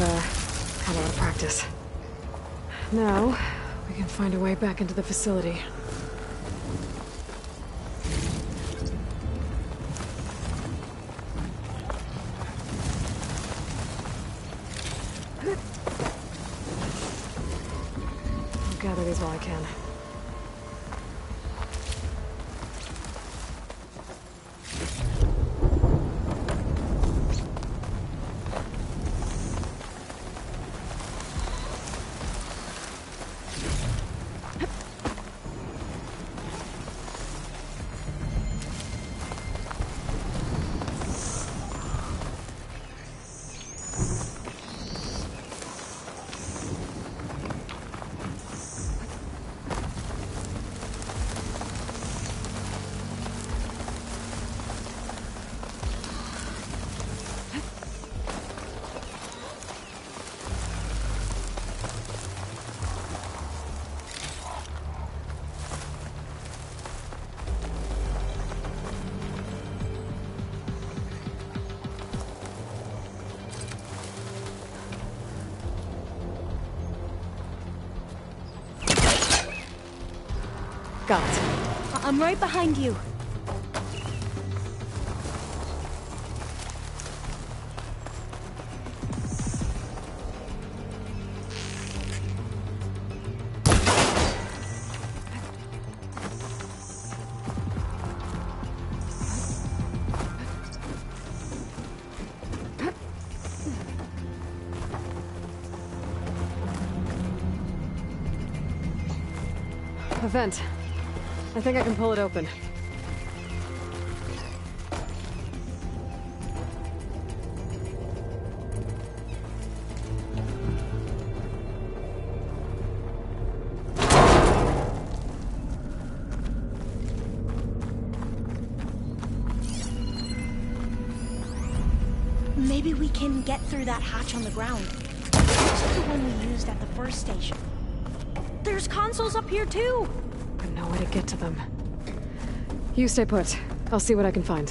had a lot of practice. Now, we can find a way back into the facility. I'll gather these while I can. Got it. I'm right behind you. A vent. I think I can pull it open. Maybe we can get through that hatch on the ground. It's the one we used at the first station. There's consoles up here too! But no way to get to them. You stay put. I'll see what I can find.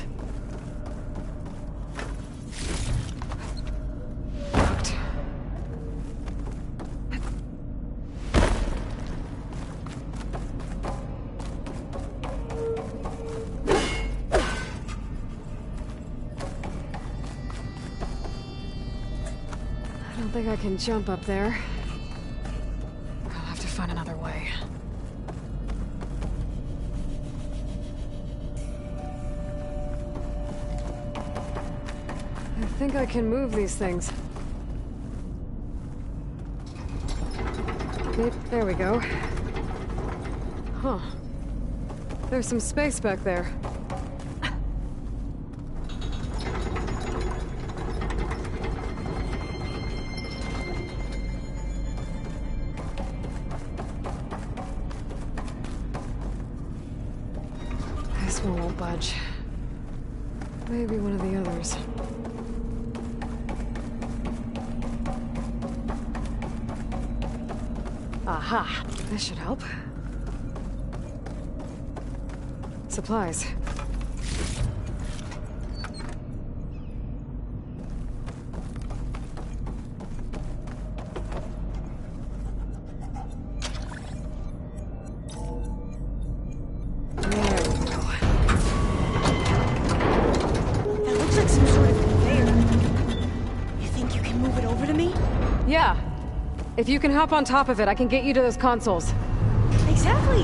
Locked. I don't think I can jump up there. I'll have to find another way. I think I can move these things. Yep, there we go. Huh. There's some space back there. This one won't budge. Maybe one of the others. Aha! This should help. Supplies. Yeah. If you can hop on top of it, I can get you to those consoles. Exactly!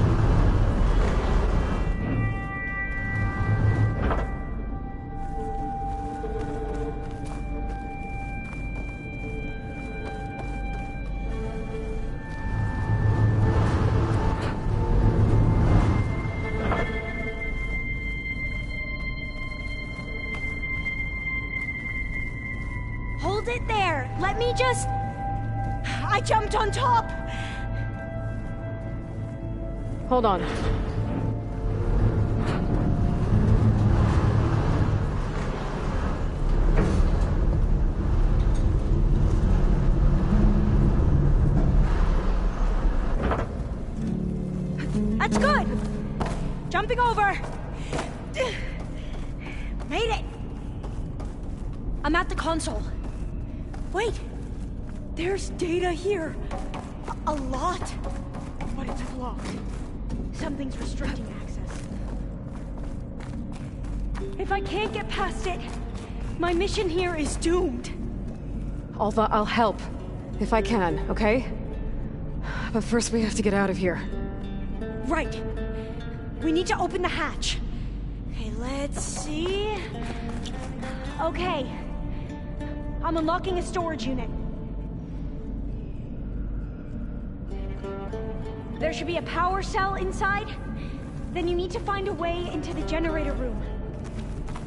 Hold it there! Let me just... I jumped on top! Hold on. That's good! Jumping over! Made it! I'm at the console. Wait! There's data here. A lot. But it's blocked. Something's restricting access. If I can't get past it, my mission here is doomed. Alva, I'll help. If I can, okay? But first we have to get out of here. Right. We need to open the hatch. Okay, let's see... Okay. I'm unlocking a storage unit. There should be a power cell inside. Then you need to find a way into the generator room.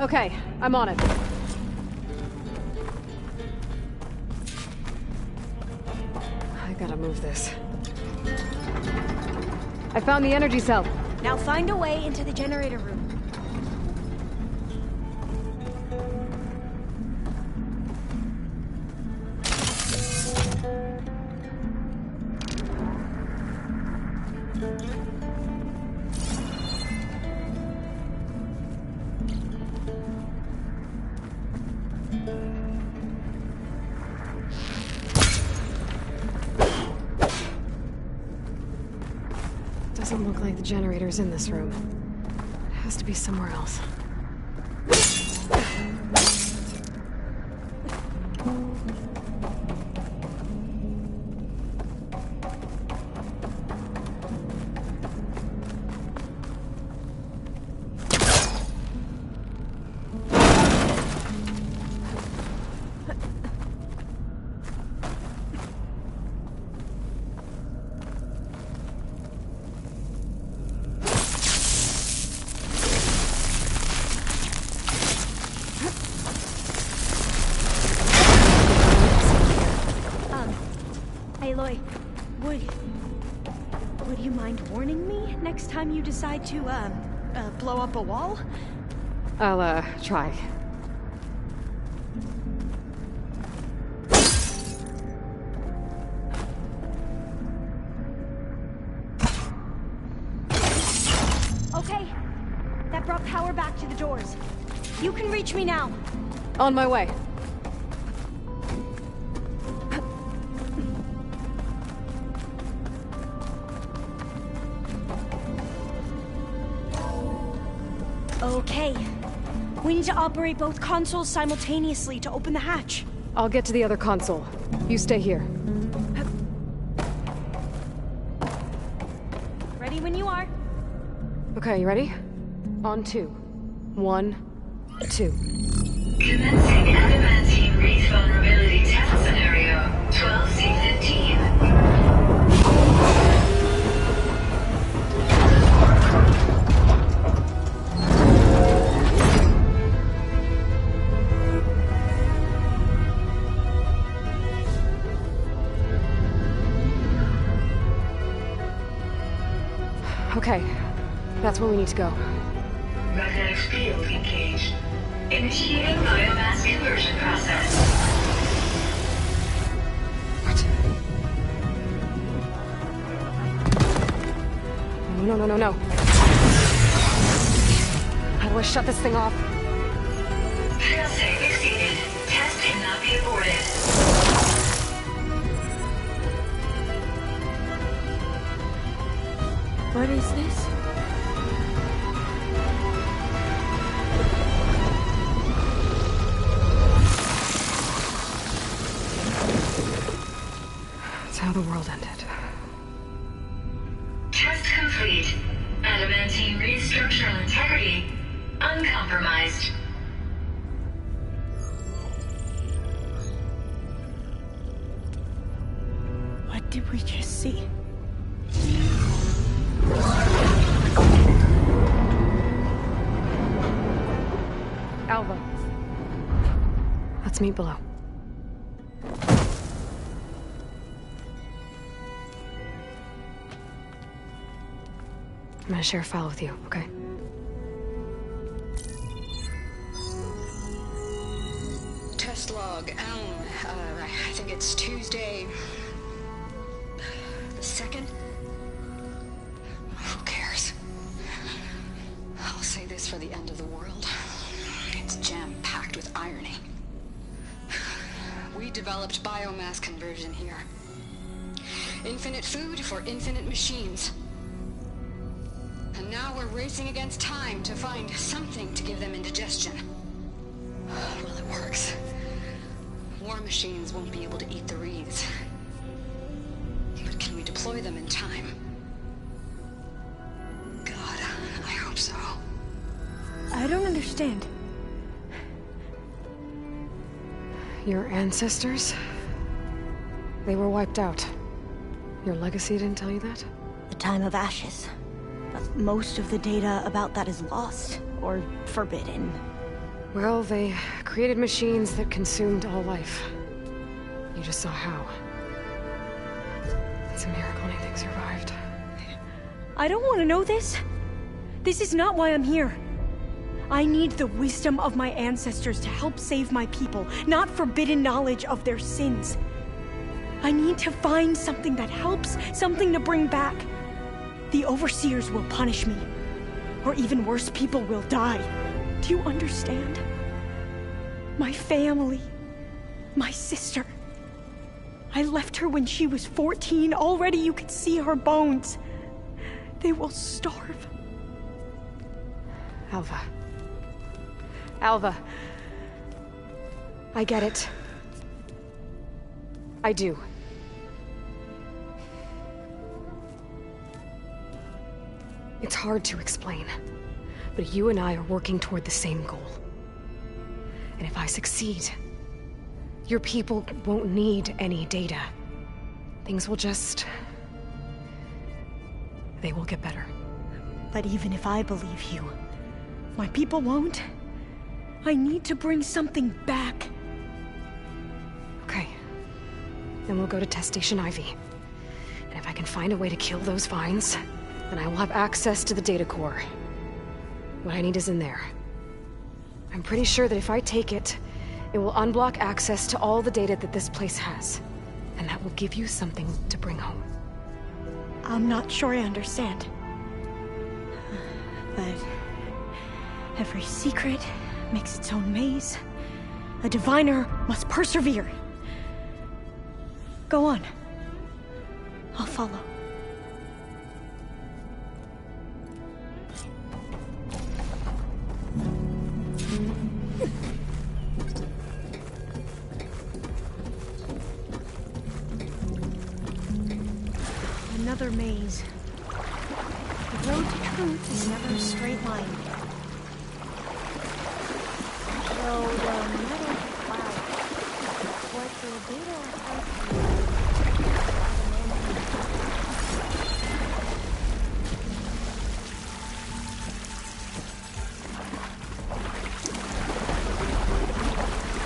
Okay, I'm on it. I gotta move this. I found the energy cell. Now find a way into the generator room. Doesn't look like the generator's in this room. It has to be somewhere else. next time you decide to, blow up a wall? I'll, try. Okay. That brought power back to the doors. You can reach me now. On my way. Okay. We need to operate both consoles simultaneously to open the hatch. I'll get to the other console. You stay here. Ready when you are. Okay, you ready? On 2. 1, 2. Commencing adamantine wreath vulnerability test scenario 12C15. Okay, that's where we need to go. Magnetic field engaged. Initiating biomass conversion process. What? No. How do I shut this thing off? Failsafe exceeded. Test cannot be aborted. What is this? That's how the world ended. Test complete. Adamantine wreath structural integrity uncompromised. What did we just see? Alva. Let's meet below. I'm gonna share a file with you, okay? Test log, I think it's Tuesday the 2nd? Who cares? I'll say this for the end of the world. It's jam-packed with irony. We developed biomass conversion here. Infinite food for infinite machines. And now we're racing against time to find something to give them indigestion. Well, it works. War machines won't be able to eat the wreaths. But can we deploy them in time? God, I hope so. I don't understand. Your ancestors? They were wiped out. Your legacy didn't tell you that? The time of ashes. But most of the data about that is lost, or forbidden. Well, they created machines that consumed all life. You just saw how. It's a miracle anything survived. I don't want to know this. This is not why I'm here. I need the wisdom of my ancestors to help save my people, not forbidden knowledge of their sins. I need to find something that helps, something to bring back. The overseers will punish me. Or even worse, people will die. Do you understand? My family. My sister. I left her when she was 14. Already you could see her bones. They will starve. Alva. Alva. I get it. I do. It's hard to explain, but you and I are working toward the same goal. And if I succeed, your people won't need any data. Things will just... they will get better. But even if I believe you, my people won't. I need to bring something back. Okay. Then we'll go to Test Station Ivy. And if I can find a way to kill those vines, then I will have access to the data core. What I need is in there. I'm pretty sure that if I take it, it will unblock access to all the data that this place has. And that will give you something to bring home. I'm not sure I understand. But every secret makes its own maze. A diviner must persevere. Go on. I'll follow. Another maze. The road to truth is never a straight line. So the metal cloud. What the data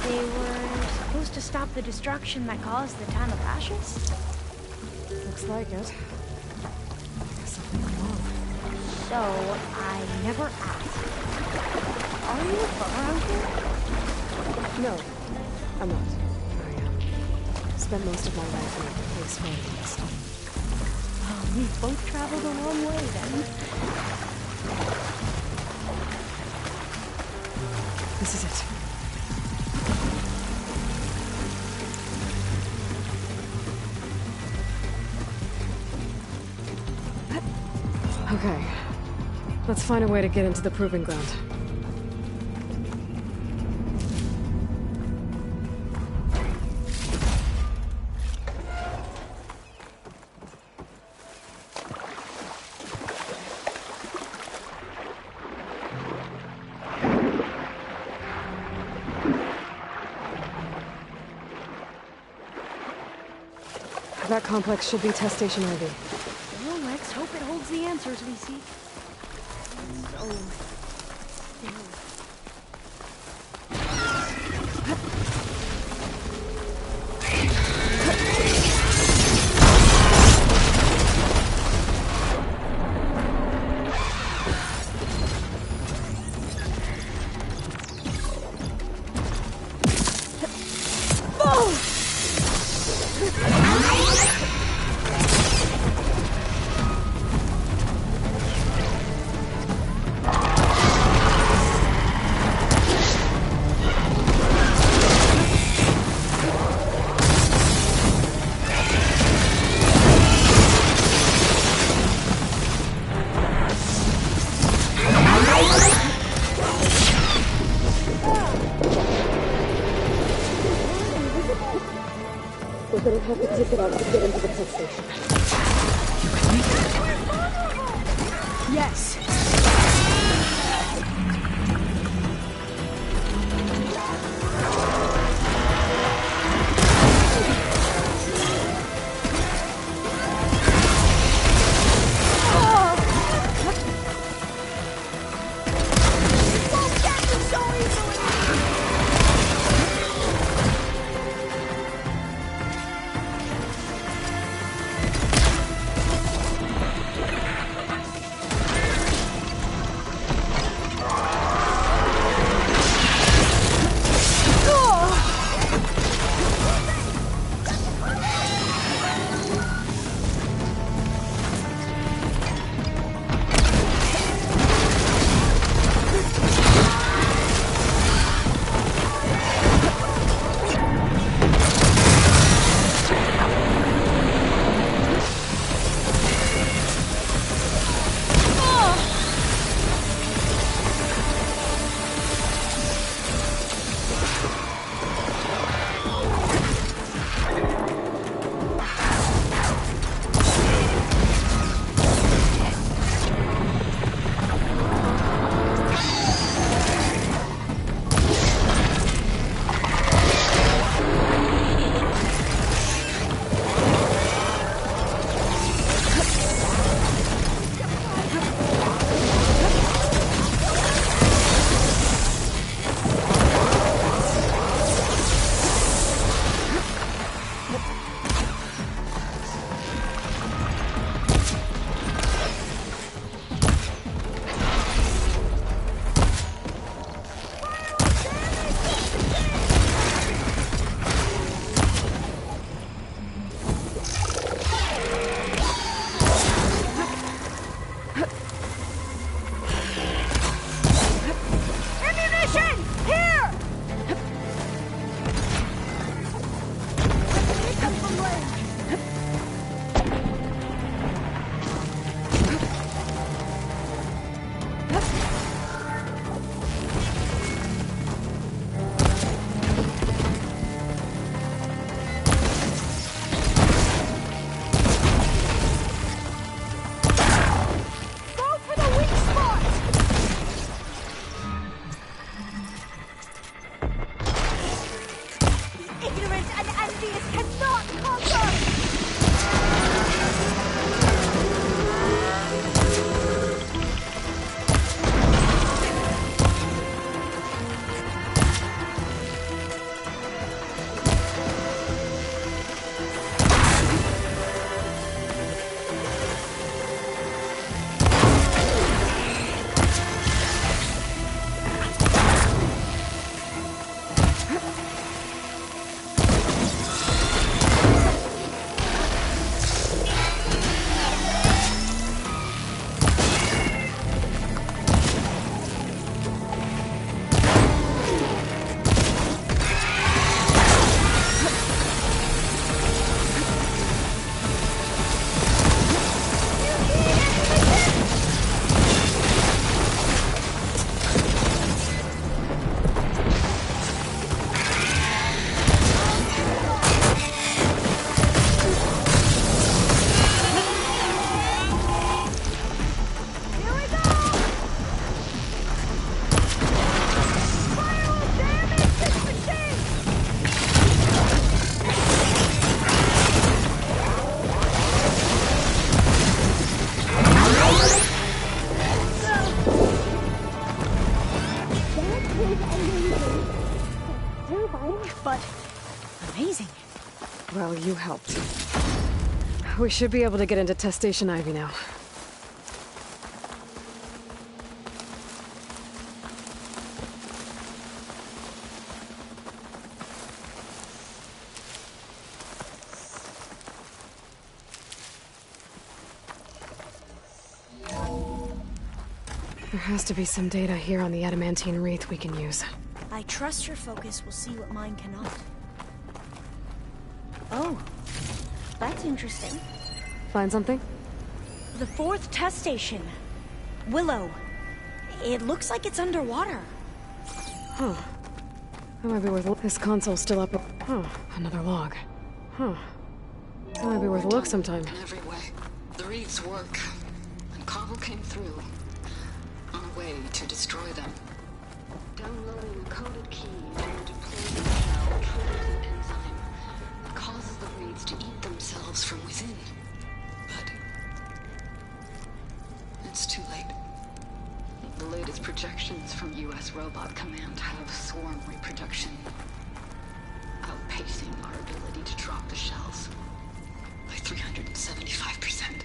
They were supposed to stop the destruction that caused the Time of Ashes? Looks like it. So, I never asked. Are you from around here? No, I'm not. I spent most of my life in a place far east. Oh, we both traveled a long way then. This is it. Okay. Let's find a way to get into the proving ground. That complex should be test station ready. Well, let's hope it holds the answers we seek. So still. We're gonna have to take it out to get into the test station. Yes. but amazing. Well, you helped. We should be able to get into Test Station Ivy now. There has to be some data here on the adamantine wreath we can use. I trust your focus will see what mine cannot. Oh, that's interesting. Find something? The 4th test station. Willow. It looks like it's underwater. Huh. That might be worth this console's still up. Huh. Another log. Huh. That might be worth a look sometime. In every way. The wreaths work. And Carvel came through. On a way to destroy them. Downloading a coded key and deploying a shell triggers an enzyme that causes the wreaths to eat themselves from within. But it's too late. The latest projections from U.S. Robot Command have swarm reproduction, outpacing our ability to drop the shells by 375%.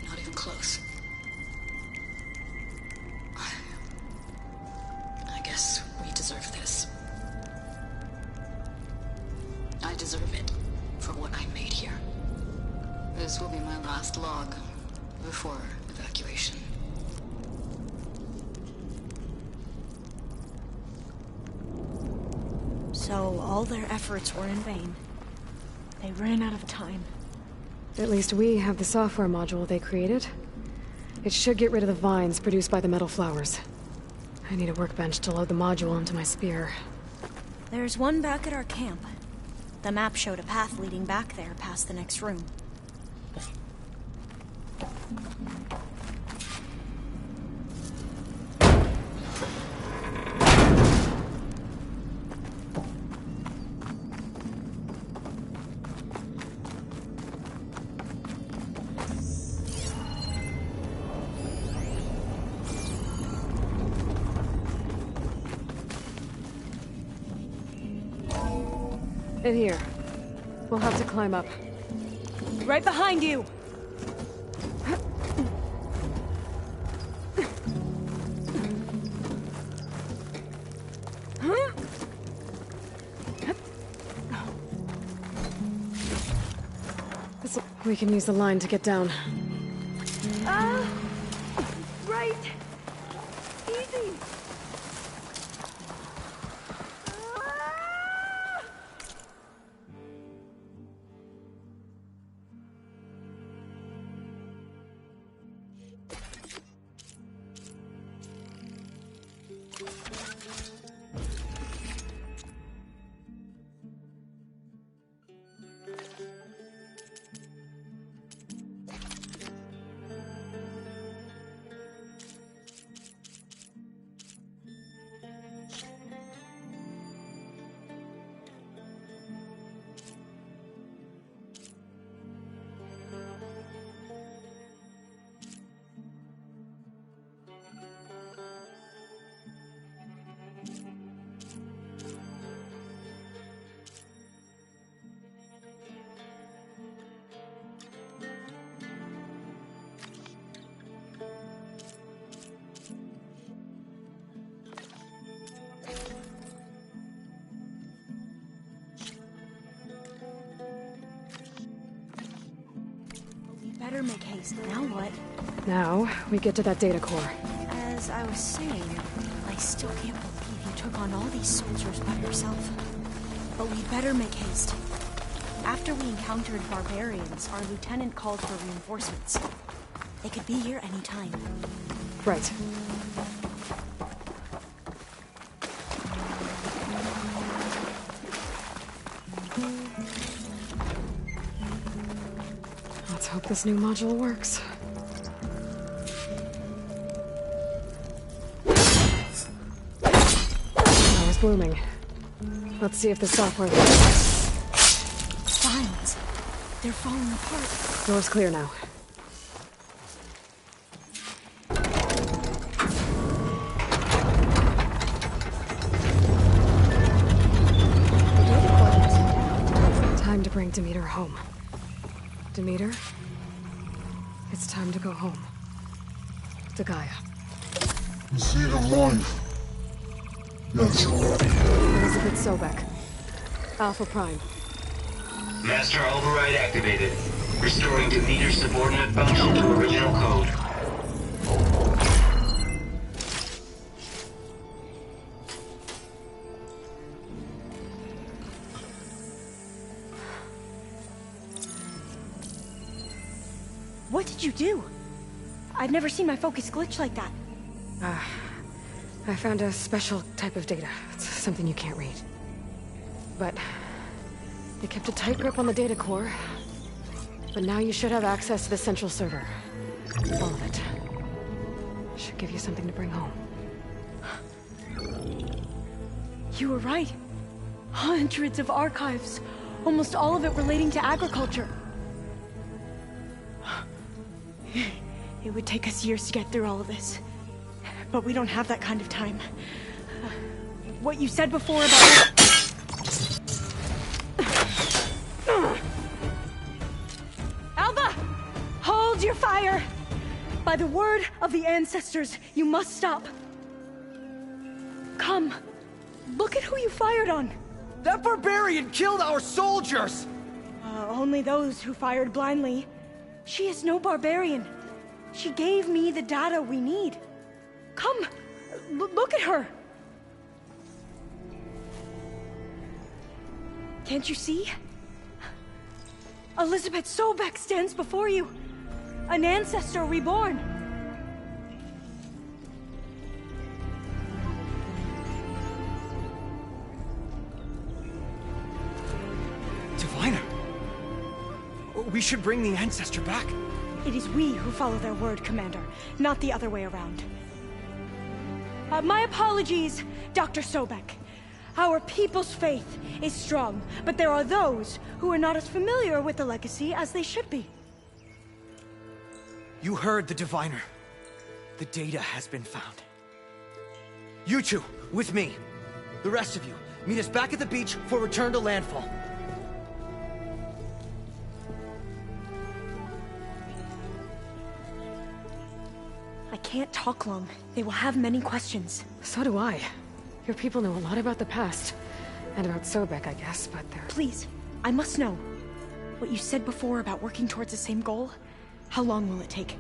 Not even close. I guess we deserve this. I deserve it for what I made here. This will be my last log before evacuation. So all their efforts were in vain. They ran out of time. At least we have the software module they created. It should get rid of the vines produced by the metal flowers. I need a workbench to load the module into my spear. There's one back at our camp. The map showed a path leading back there past the next room. In here. We'll have to climb up. Right behind you! We can use the line to get down. Right! Easy! Better make haste. Now what? Now, we get to that data core. As I was saying, I still can't believe you took on all these soldiers by yourself. But we better make haste. After we encountered barbarians, our lieutenant called for reinforcements. They could be here any time. Right. Let's hope this new module works. Now it's blooming. Let's see if the software works. Vines. They're falling apart. Door's clear now. bring Demeter home. Demeter, it's time to go home. To Gaia. The seed of life. Yes. Elizabeth Sobek. Alpha Prime. Master override activated. Restoring Demeter's subordinate function to original code. What did you do? I've never seen my focus glitch like that. I found a special type of data. It's something you can't read. But they kept a tight grip on the data core. But now you should have access to the central server. All of it. Should give you something to bring home. You were right. Hundreds of archives. Almost all of it relating to agriculture. It would take us years to get through all of this. But we don't have that kind of time. What you said before about... Alva! Hold your fire! By the word of the ancestors, you must stop. Come. Look at who you fired on. That barbarian killed our soldiers! Only those who fired blindly. She is no barbarian. She gave me the data we need. Come, look at her. Can't you see? Elizabeth Sobek stands before you. An ancestor reborn. Diviner! We should bring the ancestor back. It is we who follow their word, Commander, not the other way around. My apologies, Dr. Sobek. Our people's faith is strong, but there are those who are not as familiar with the legacy as they should be. You heard the Diviner. The data has been found. You two, with me. The rest of you, meet us back at the beach for return to landfall. I can't talk long. They will have many questions. So do I. Your people know a lot about the past. And about Sobek, I guess, but they're... Please, I must know. What you said before about working towards the same goal, how long will it take?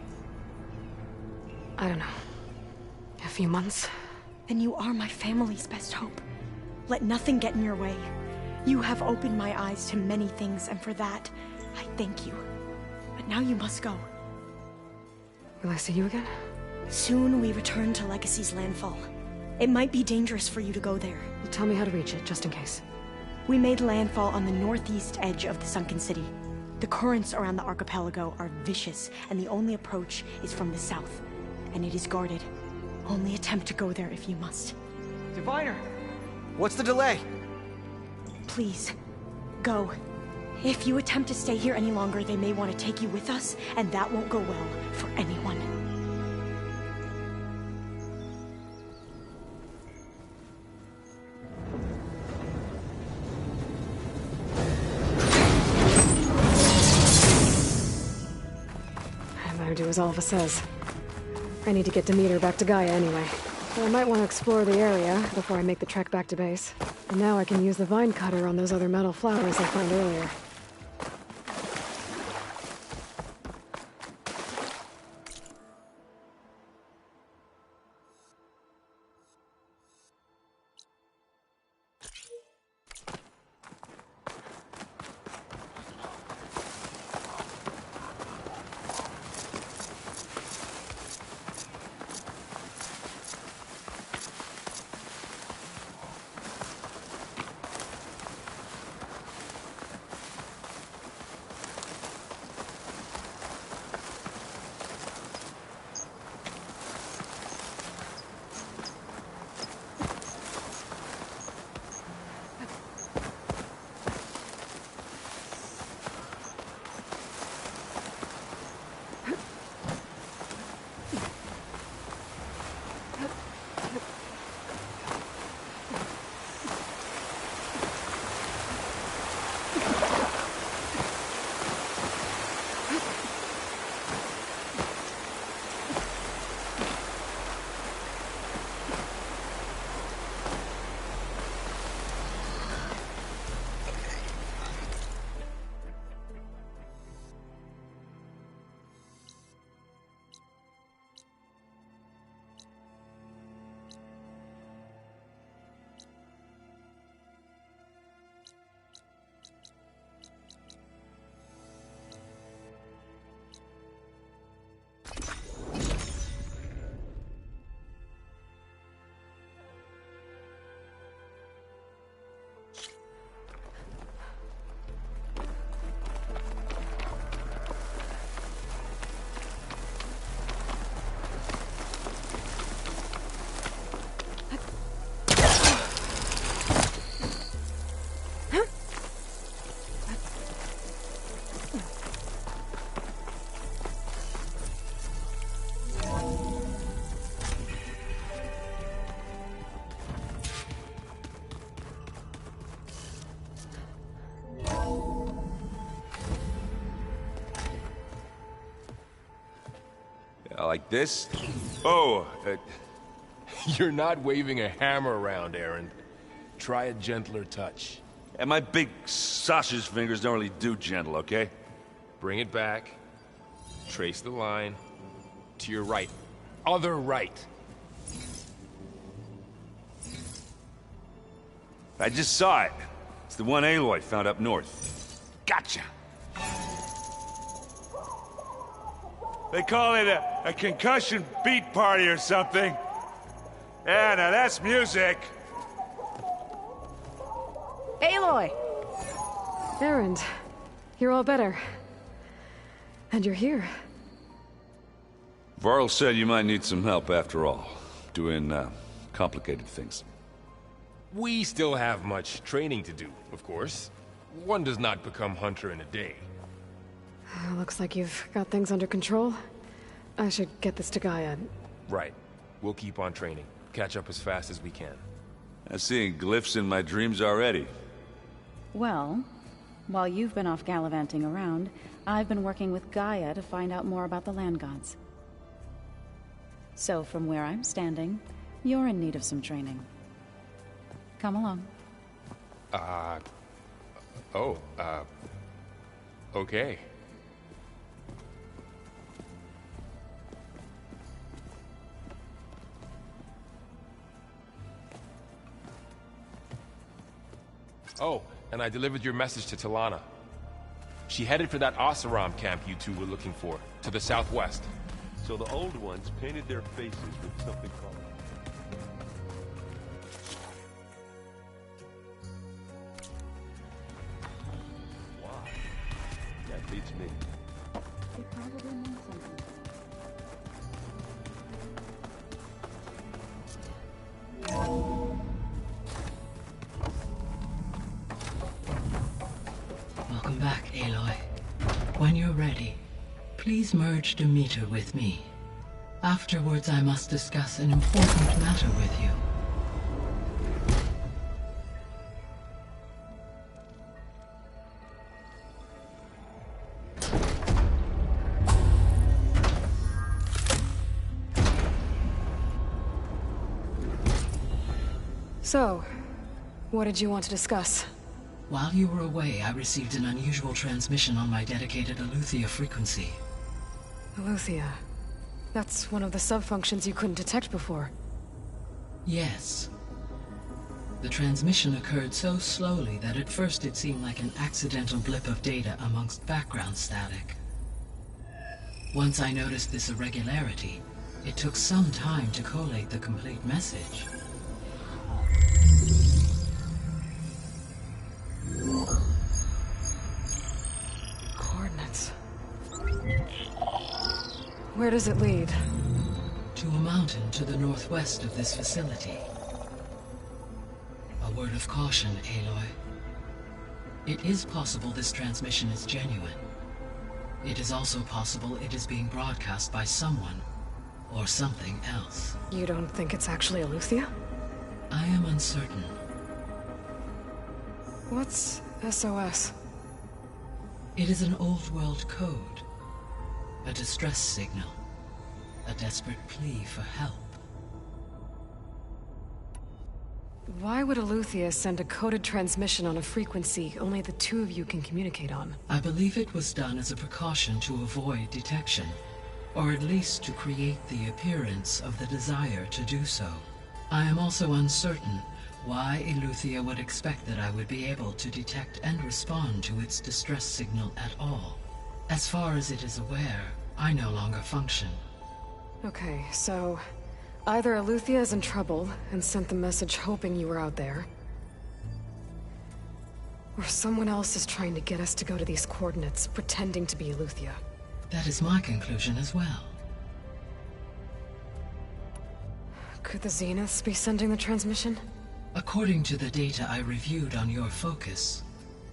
I don't know. A few months? Then you are my family's best hope. Let nothing get in your way. You have opened my eyes to many things, and for that, I thank you. But now you must go. Will I see you again? Soon we return to Legacy's landfall. It might be dangerous for you to go there. Well, tell me how to reach it, just in case. We made landfall on the northeast edge of the sunken city. The currents around the archipelago are vicious, and the only approach is from the south. And it is guarded. Only attempt to go there if you must. Diviner! What's the delay? Please, go. If you attempt to stay here any longer, they may want to take you with us, and that won't go well for anyone. I better do as Alva says. I need to get Demeter back to Gaia anyway. But I might want to explore the area before I make the trek back to base. And now I can use the vine cutter on those other metal flowers I found earlier. Like this? Oh, You're not waving a hammer around, Aaron. Try a gentler touch. and my big sausage fingers don't really do gentle, okay? Bring it back. Trace the line. To your right. Other right. I just saw it. It's the one Aloy found up north. Gotcha! They call it a concussion beat party or something. Yeah, now that's music. Aloy! Erend, you're all better. And you're here. Varl said you might need some help after all. Doing, complicated things. We still have much training to do, of course. One does not become hunter in a day. Looks like you've got things under control. I should get this to Gaia. Right. We'll keep on training. Catch up as fast as we can. I'm seeing glyphs in my dreams already. Well, while you've been off gallivanting around, I've been working with Gaia to find out more about the land gods. So from where I'm standing, you're in need of some training. Come along. Okay. Oh, and I delivered your message to Talana. She headed for that Oseram camp you two were looking for, to the southwest. So the old ones painted their faces with something called... Wow. That beats me. It probably means something. Welcome back, Aloy. When you're ready, please merge Demeter with me. Afterwards, I must discuss an important matter with you. So, what did you want to discuss? While you were away, I received an unusual transmission on my dedicated Aletheia frequency. Aletheia. That's one of the sub-functions you couldn't detect before. Yes. The transmission occurred so slowly that at first it seemed like an accidental blip of data amongst background static. Once I noticed this irregularity, it took some time to collate the complete message. Coordinates. Where does it lead? To a mountain to the northwest of this facility. A word of caution, Aloy. It is possible this transmission is genuine. It is also possible it is being broadcast by someone, or something else. You don't think it's actually Aletheia? I am uncertain. What's SOS? It is an old-world code. A distress signal. A desperate plea for help. Why would Aletheia send a coded transmission on a frequency only the two of you can communicate on? I believe it was done as a precaution to avoid detection, or at least to create the appearance of the desire to do so. I am also uncertain why Aletheia would expect that I would be able to detect and respond to its distress signal at all. As far as it is aware, I no longer function. Okay, so... either Aletheia is in trouble and sent the message hoping you were out there, or someone else is trying to get us to go to these coordinates, pretending to be Aletheia. That is my conclusion as well. Could the Zeniths be sending the transmission? According to the data I reviewed on your focus,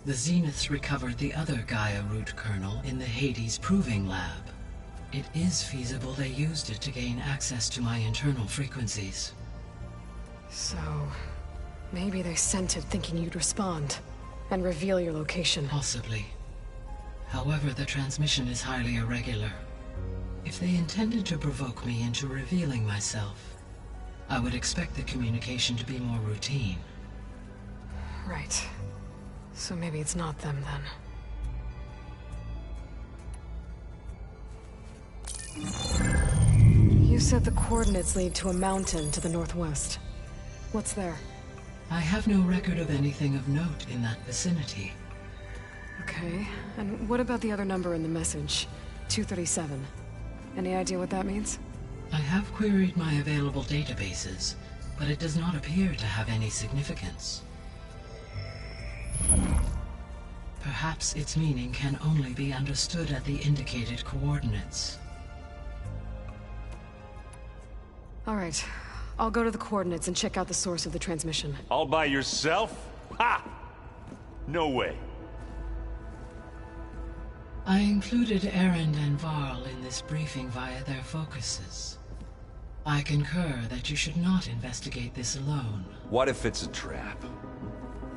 the Zeniths recovered the other Gaia root kernel in the Hades Proving Lab. It is feasible they used it to gain access to my internal frequencies. So... maybe they sent it thinking you'd respond, and reveal your location. Possibly. However, the transmission is highly irregular. If they intended to provoke me into revealing myself, I would expect the communication to be more routine. Right. So maybe it's not them then. You said the coordinates lead to a mountain to the northwest. What's there? I have no record of anything of note in that vicinity. Okay, and what about the other number in the message? 237. Any idea what that means? I have queried my available databases, but it does not appear to have any significance. Perhaps its meaning can only be understood at the indicated coordinates. All right. I'll go to the coordinates and check out the source of the transmission. All by yourself? Ha! No way. I included Erend and Varl in this briefing via their focuses. I concur that you should not investigate this alone. What if it's a trap?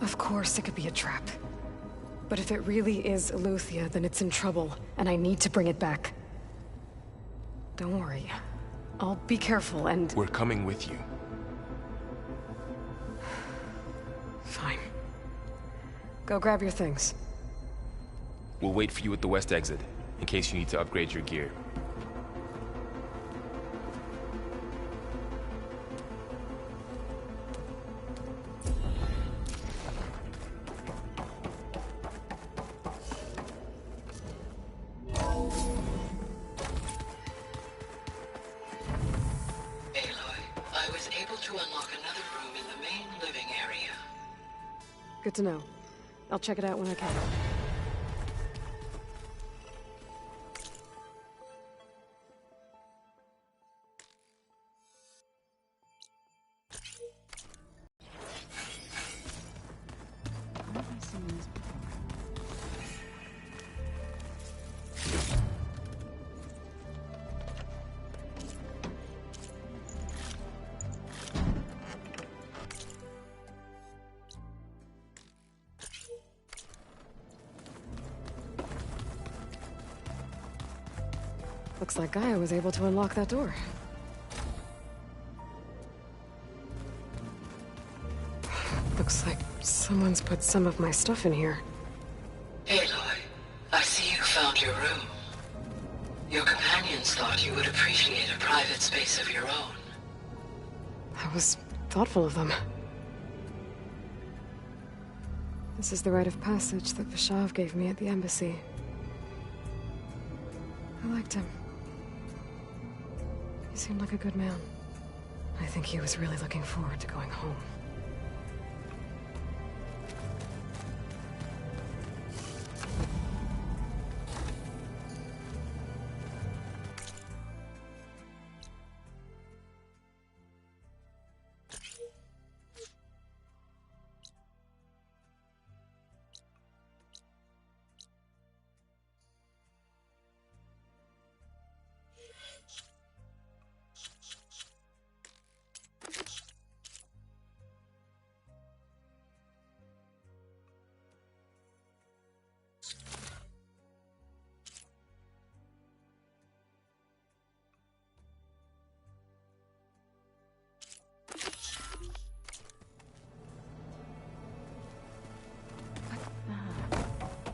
Of course it could be a trap. But if it really is Eleuthia, then it's in trouble, and I need to bring it back. Don't worry. I'll be careful and... We're coming with you. Fine. Go grab your things. We'll wait for you at the west exit, in case you need to upgrade your gear. Good to know. I'll check it out when I can. Looks like Gaia was able to unlock that door. Looks like someone's put some of my stuff in here. Aloy, I see you found your room. Your companions thought you would appreciate a private space of your own. That was thoughtful of them. This is the rite of passage that Vishav gave me at the embassy. I liked him. He seemed like a good man. I think he was really looking forward to going home.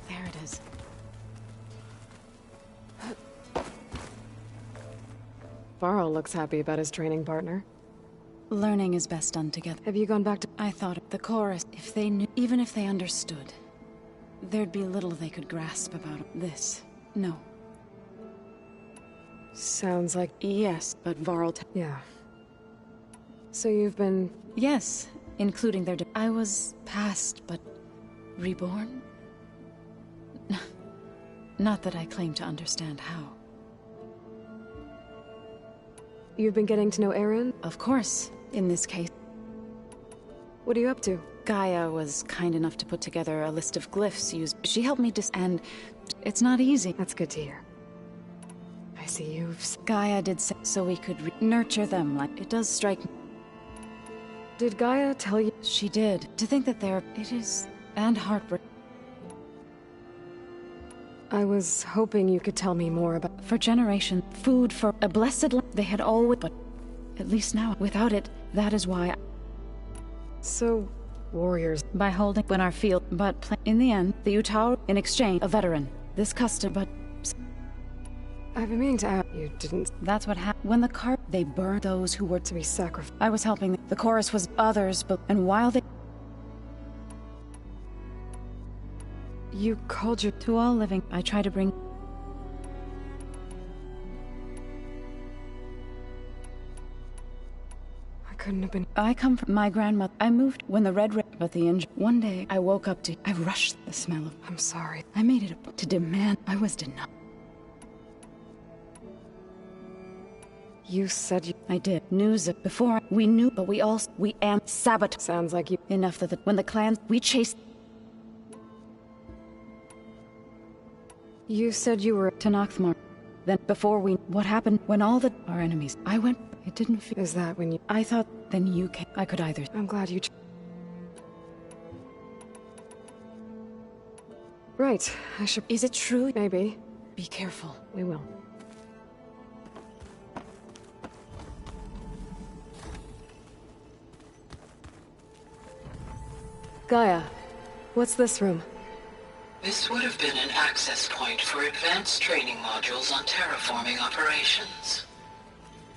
There it is. Varl looks happy about his training partner. Learning is best done together. Have you gone back to... I thought the chorus, if they knew, even if they understood, there'd be little they could grasp about this. No. Sounds like... Yes, but Varl... Yeah. So you've been... Yes, including their... I was past, but reborn? Not that I claim to understand how. You've been getting to know Aaron? Of course, in this case. What are you up to? Gaia was kind enough to put together a list of glyphs used. She helped me and it's not easy. That's good to hear. I see you've... Gaia did so we could nurture them. Like, it does strike me. Did Gaia tell you? She did. To think that it is... and heartbreak. I was hoping you could tell me more about... For generations, food for a blessed land. They had always... But at least now, without it, that is why... So, warriors... By holding when our field, but in the end, the Utah, in exchange, a veteran. This custom, but... I've been meaning to ask... You didn't... That's what happened. When the cart, they burned those who were to be sacrificed. I was helping them. The chorus was others, but... And while they... You called your... To all living, I try to bring... I couldn't have been... I come from my grandmother. I moved when the red... But the injury... One day, I woke up to... I rushed the smell of... I'm sorry. I made it to demand... I was denied. You said you... I did. News of... Before we knew, but we all... We am... Sabotage. Sounds like you... Enough that when the clans... We chased... You said you were... To Noxmar. Then, before we... What happened when all the... Our enemies... I went... It didn't feel... Is that when you... I thought... Then you came... I could either... I'm glad you... Right. I should... Is it true? Maybe. Be careful. We will. Gaia, what's this room? This would have been an access point for advanced training modules on terraforming operations.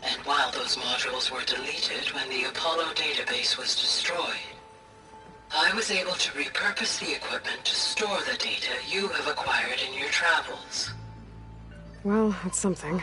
And while those modules were deleted when the Apollo database was destroyed, I was able to repurpose the equipment to store the data you have acquired in your travels. Well, that's something.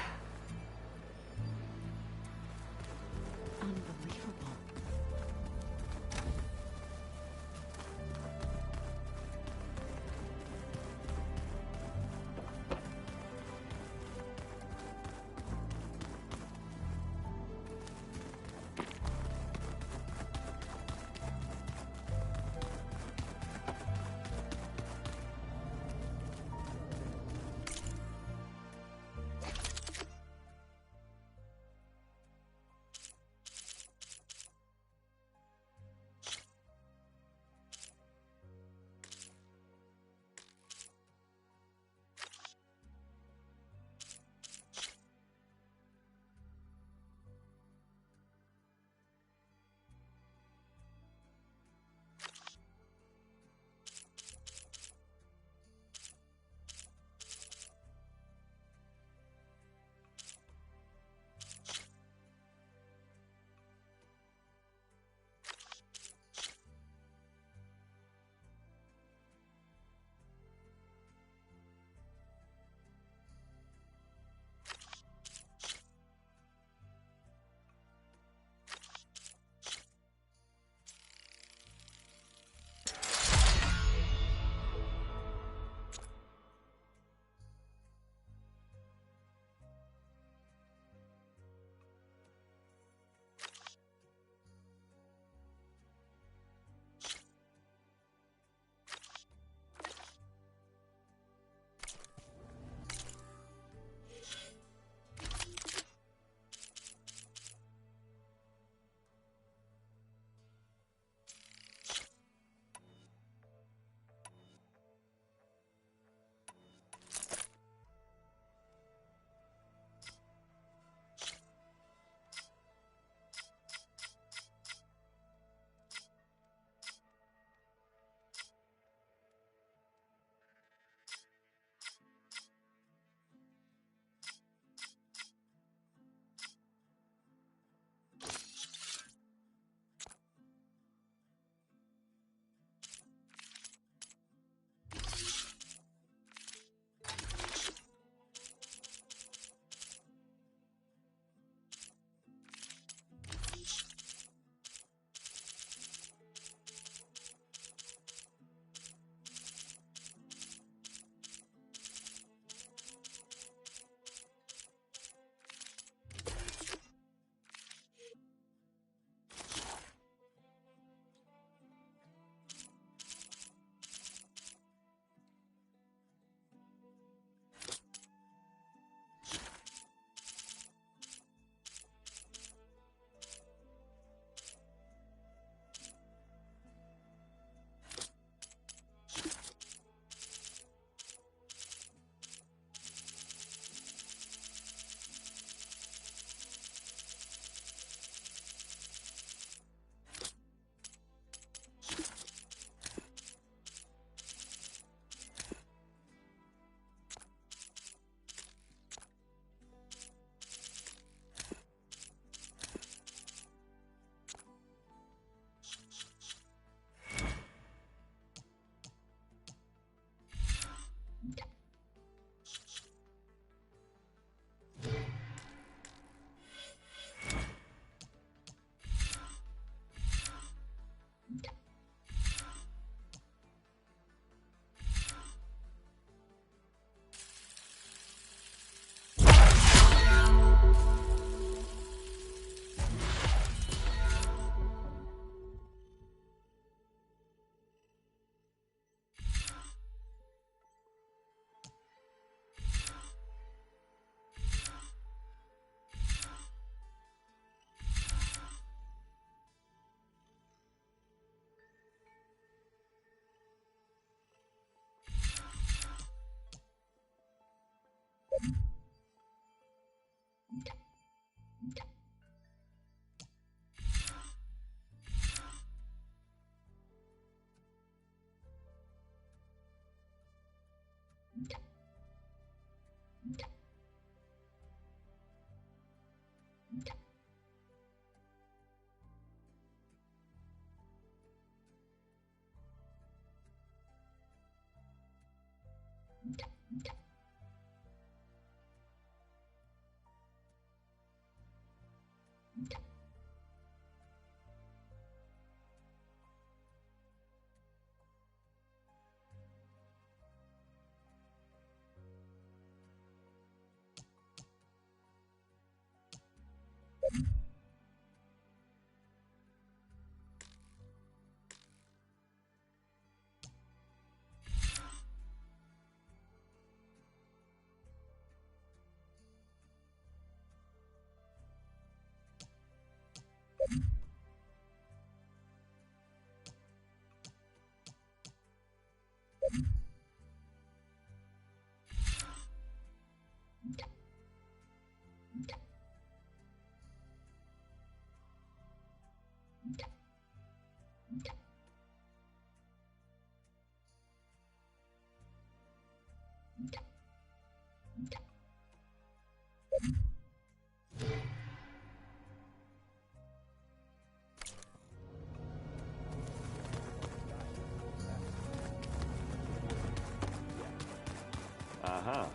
Uh-huh.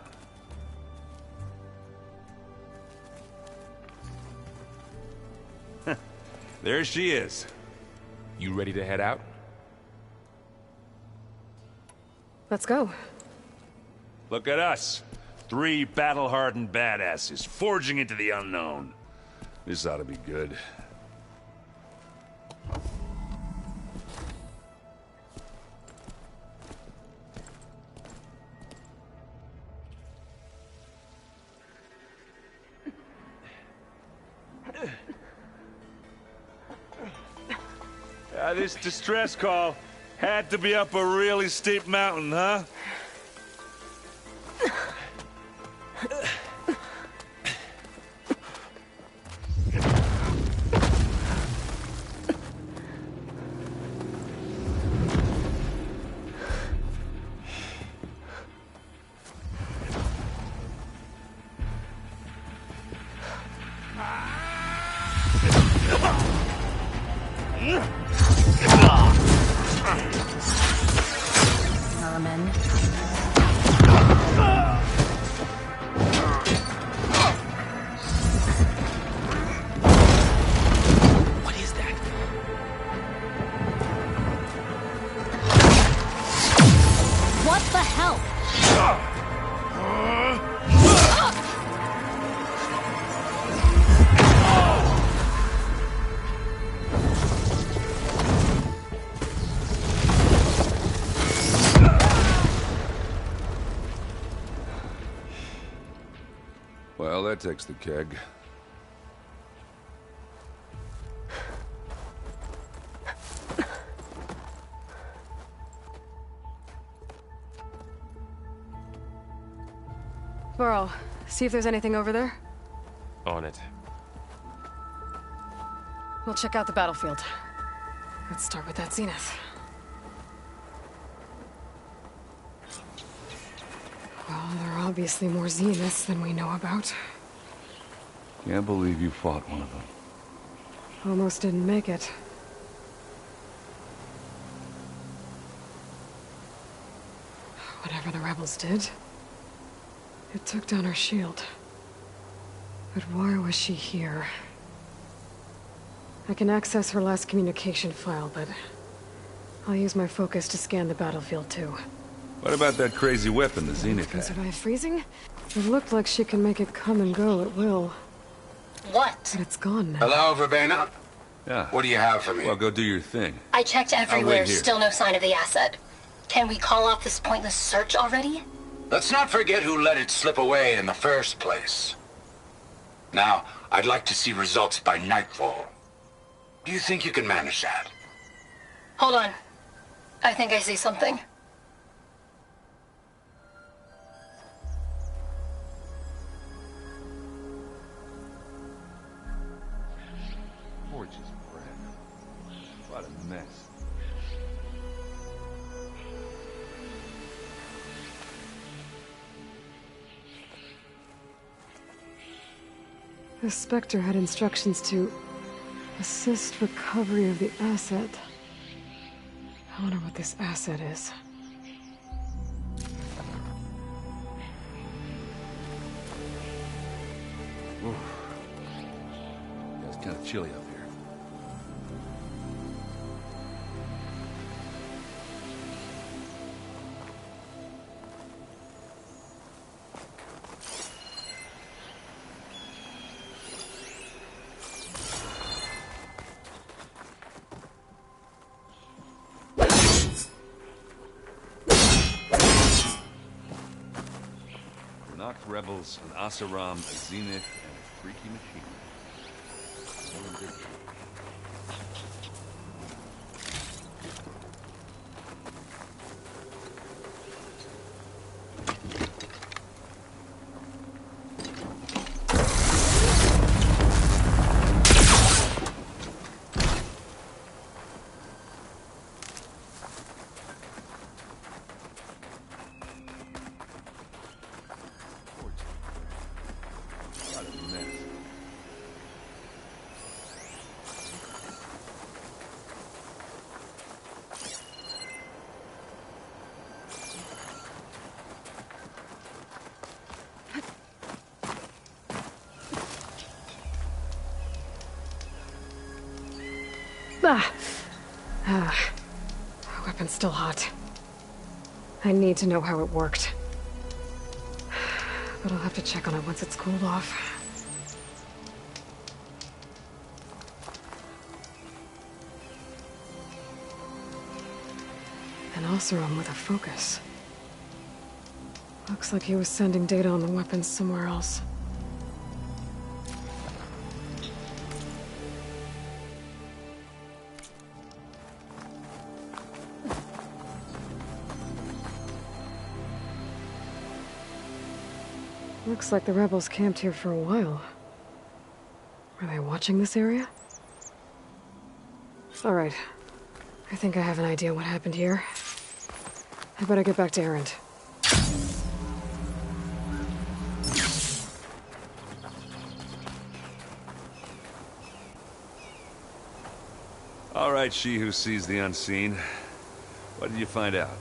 There she is. You ready to head out? Let's go. Look at us. 3 battle-hardened badasses forging into the unknown. This ought to be good. This distress call had to be up a really steep mountain, huh? Vermin. What is that? What the hell? Well, that takes the keg. Burrow, see if there's anything over there. On it. We'll check out the battlefield. Let's start with that zenith. Well, there are obviously more zeniths than we know about. Can't believe you fought one of them. Almost didn't make it. Whatever the rebels did, it took down our shield. But why was she here? I can access her last communication file, but I'll use my focus to scan the battlefield too. What about that crazy weapon the Zenith Can had? survive freezing? It looked like she can make it come and go at will. What? But it's gone now. Hello, Verbena? Yeah. What do you have for me? Well, go do your thing. I checked everywhere, here. still no sign of the asset. Can we call off this pointless search already? Let's not forget who let it slip away in the first place. Now, I'd like to see results by nightfall. Do you think you can manage that? Hold on. I think I see something. Gorgeous breath. What a mess. The Spectre had instructions to assist recovery of the asset. I wonder what this asset is. Ooh. Yeah, it's kind of chilly up here. Knocked rebels, an Asaram, a Zenith, and a freaky machine. Weapon's still hot. I need to know how it worked. But I'll have to check on it once it's cooled off. An Oseram with a focus. Looks like he was sending data on the weapons somewhere else. Looks like the rebels camped here for a while. Were they watching this area? Alright. I think I have an idea what happened here. I better get back to Erend. All right, she who sees the unseen. What did you find out?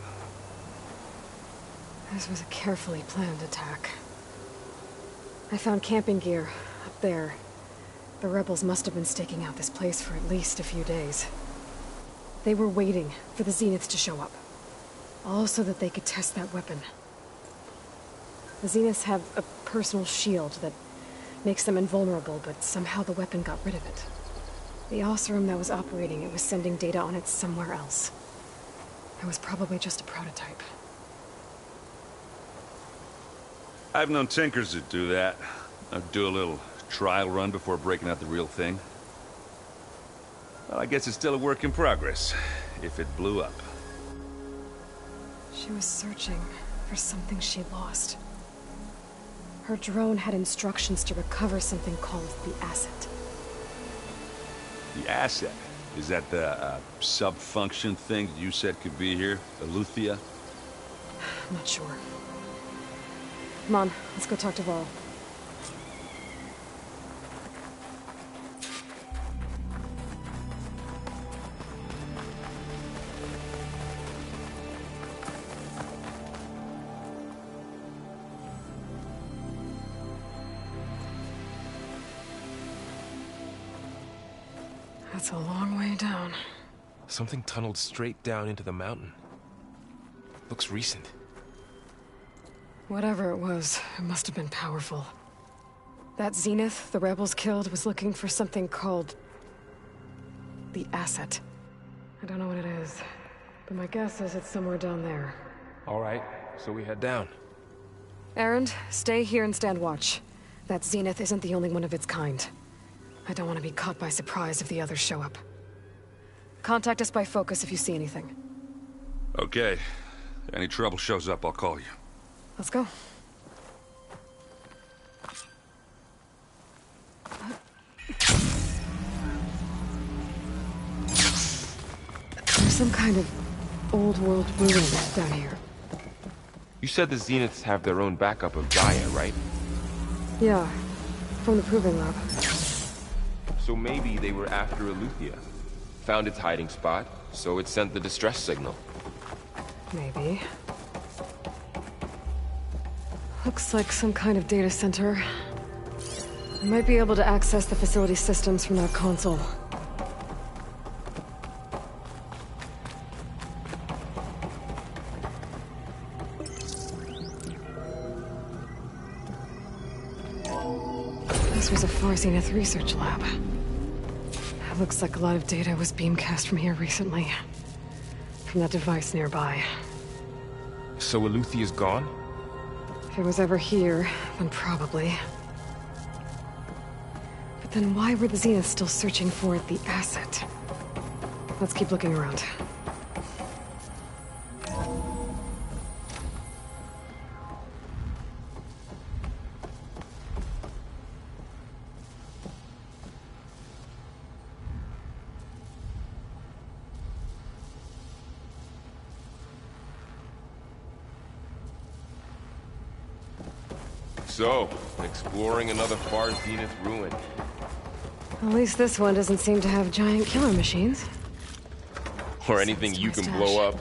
This was a carefully planned attack. I found camping gear up there. The rebels must have been staking out this place for at least a few days. They were waiting for the Zeniths to show up. All so that they could test that weapon. The Zeniths have a personal shield that makes them invulnerable, but somehow the weapon got rid of it. The Oseram that was operating it was sending data on it somewhere else. It was probably just a prototype. I've known tinkers that do that. I'd do a little trial run before breaking out the real thing. Well, I guess it's still a work in progress, if it blew up. She was searching for something she lost. Her drone had instructions to recover something called the asset. The asset? Is that the sub-function thing that you said could be here? Eleuthia? I'm not sure. Come on, let's go talk to Vol. That's a long way down. Something tunneled straight down into the mountain. Looks recent. Whatever it was, it must have been powerful. That Zenith the rebels killed was looking for something called the asset. I don't know what it is, but my guess is it's somewhere down there. All right, so we head down. Erend, stay here and stand watch. That Zenith isn't the only one of its kind. I don't want to be caught by surprise if the others show up. Contact us by focus if you see anything. Okay. Any trouble shows up, I'll call you. Let's go. There's some kind of old-world ruin down here. You said the Zeniths have their own backup of Gaia, right? Yeah. from the proving lab. So maybe they were after Eleuthia. Found its hiding spot, so it sent the distress signal. Maybe. Looks like some kind of data center. I might be able to access the facility systems from that console. This was a Far Zenith research lab. It looks like a lot of data was beamcast from here recently. From that device nearby. So Eleuthia's gone? If it was ever here, then probably. But then why were the Zeniths still searching for the asset? Let's keep looking around. So, exploring another Far Zenith ruin. At least this one doesn't seem to have giant killer machines. Or anything you can blow up.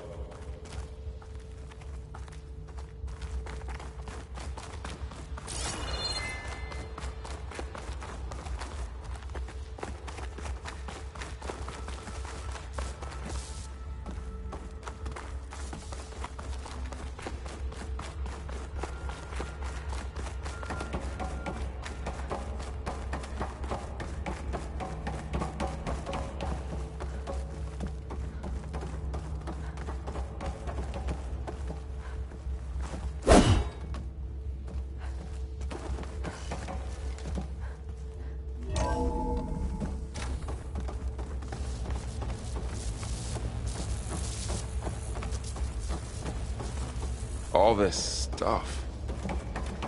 All this stuff.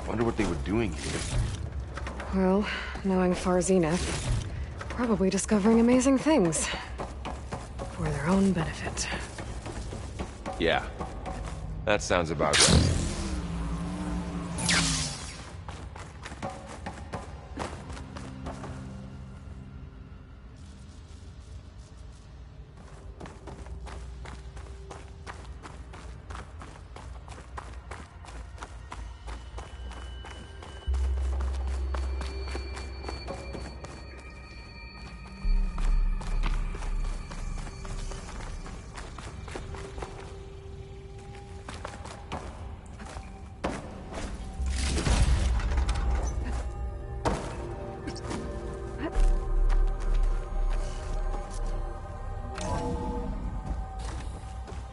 Wonder what they were doing here. Well, knowing Far Zenith, probably discovering amazing things. For their own benefit. Yeah. That sounds about right.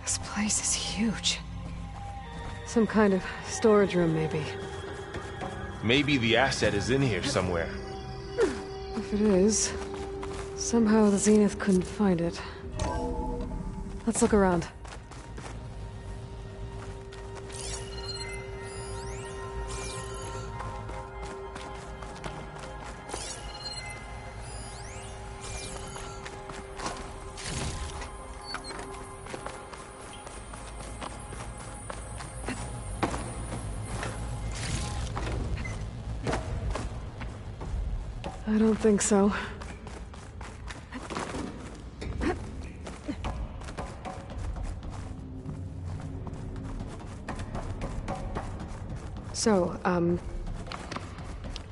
This place is huge. Some kind of storage room, maybe. Maybe the asset is in here somewhere. If it is, somehow the Zenith couldn't find it. Let's look around. I don't think so. So,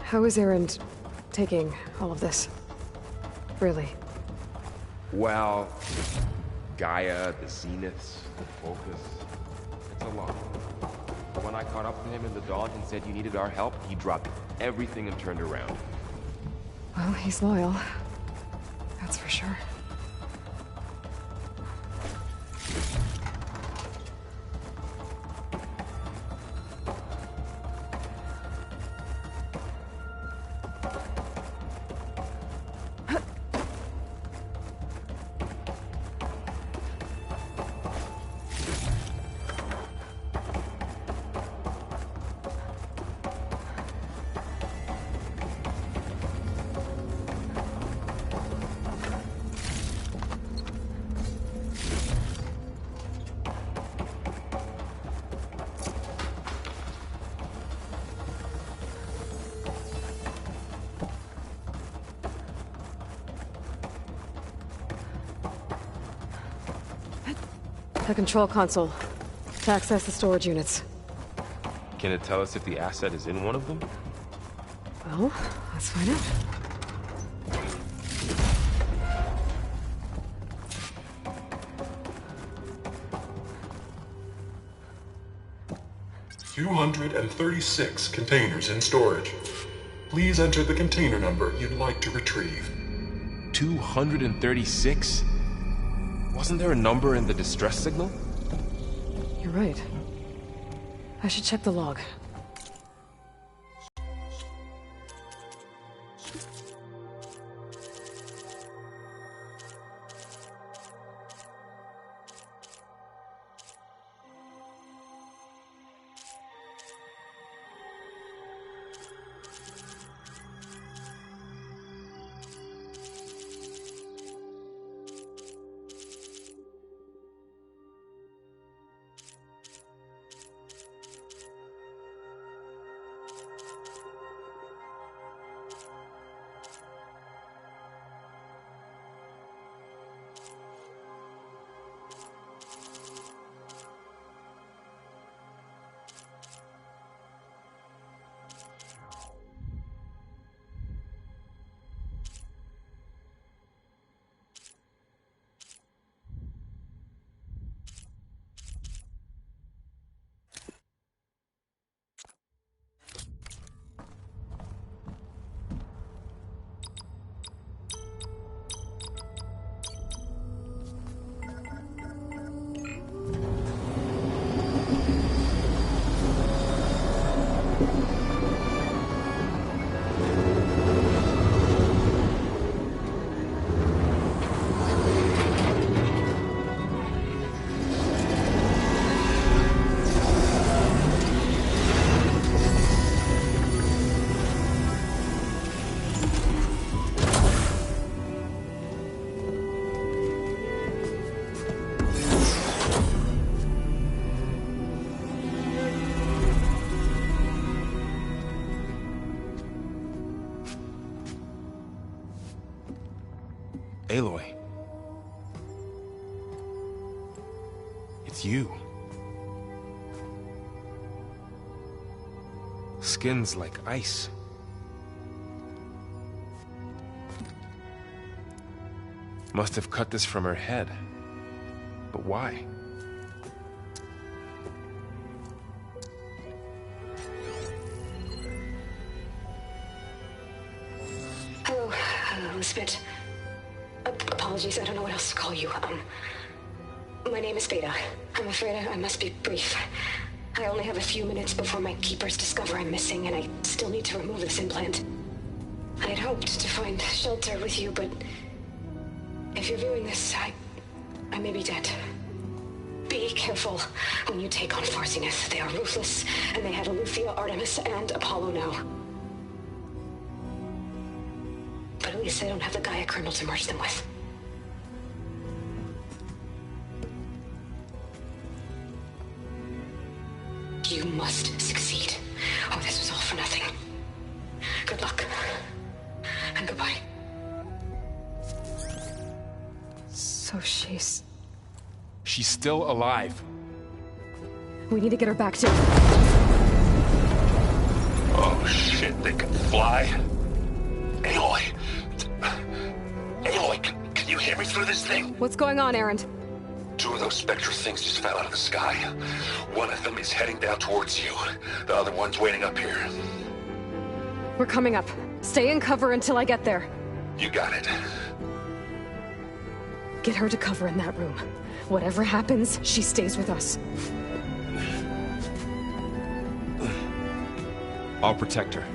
how is Erend taking all of this? Really? Well, Gaia, the Zeniths, the Focus. It's a lot. When I caught up with him in the dawn and said you needed our help, he dropped everything and turned around. Well, he's loyal. That's for sure. The control console. To access the storage units. Can it tell us if the asset is in one of them? Well, let's find out. $236 containers in storage. Please enter the container number you'd like to retrieve. 236? Wasn't there a number in the distress signal? You're right. I should check the log. Aloy. It's you. Skin's like ice. Must have cut this from her head. But why? Hello, Elizabeth. Apologies, I don't know what else to call you. My name is Beta. I'm afraid I must be brief. I only have a few minutes before my keepers discover I'm missing, and I still need to remove this implant. I had hoped to find shelter with you, but if you're viewing this, I may be dead. Be careful when you take on Far Zenith. They are ruthless, and they have Eleuthia, Artemis, and Apollo now. But at least they don't have the Gaia kernel to merge them with. You must succeed. Oh, this was all for nothing. Good luck. And goodbye. So she's still alive. We need to get her back to... Oh shit, they can fly? Aloy! Aloy, can you hear me through this thing? What's going on, Erend? Two of those spectral things just fell out of the sky. One of them is heading down towards you. The other one's waiting up here. We're coming up. Stay in cover until I get there. You got it. Get her to cover in that room. Whatever happens, she stays with us. I'll protect her.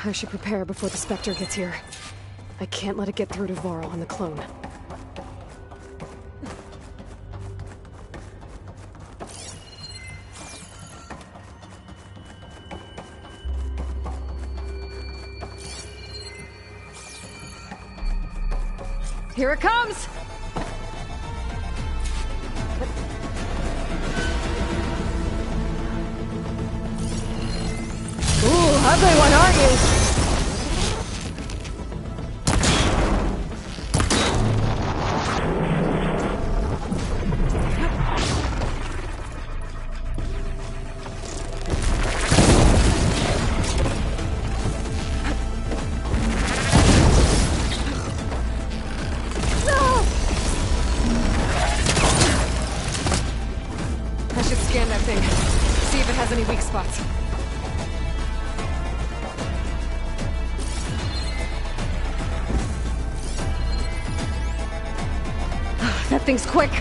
I should prepare before the Spectre gets here. I can't let it get through to Varl and the clone. Here it comes! Ooh, ugly one, aren't you? spots. That thing's quick.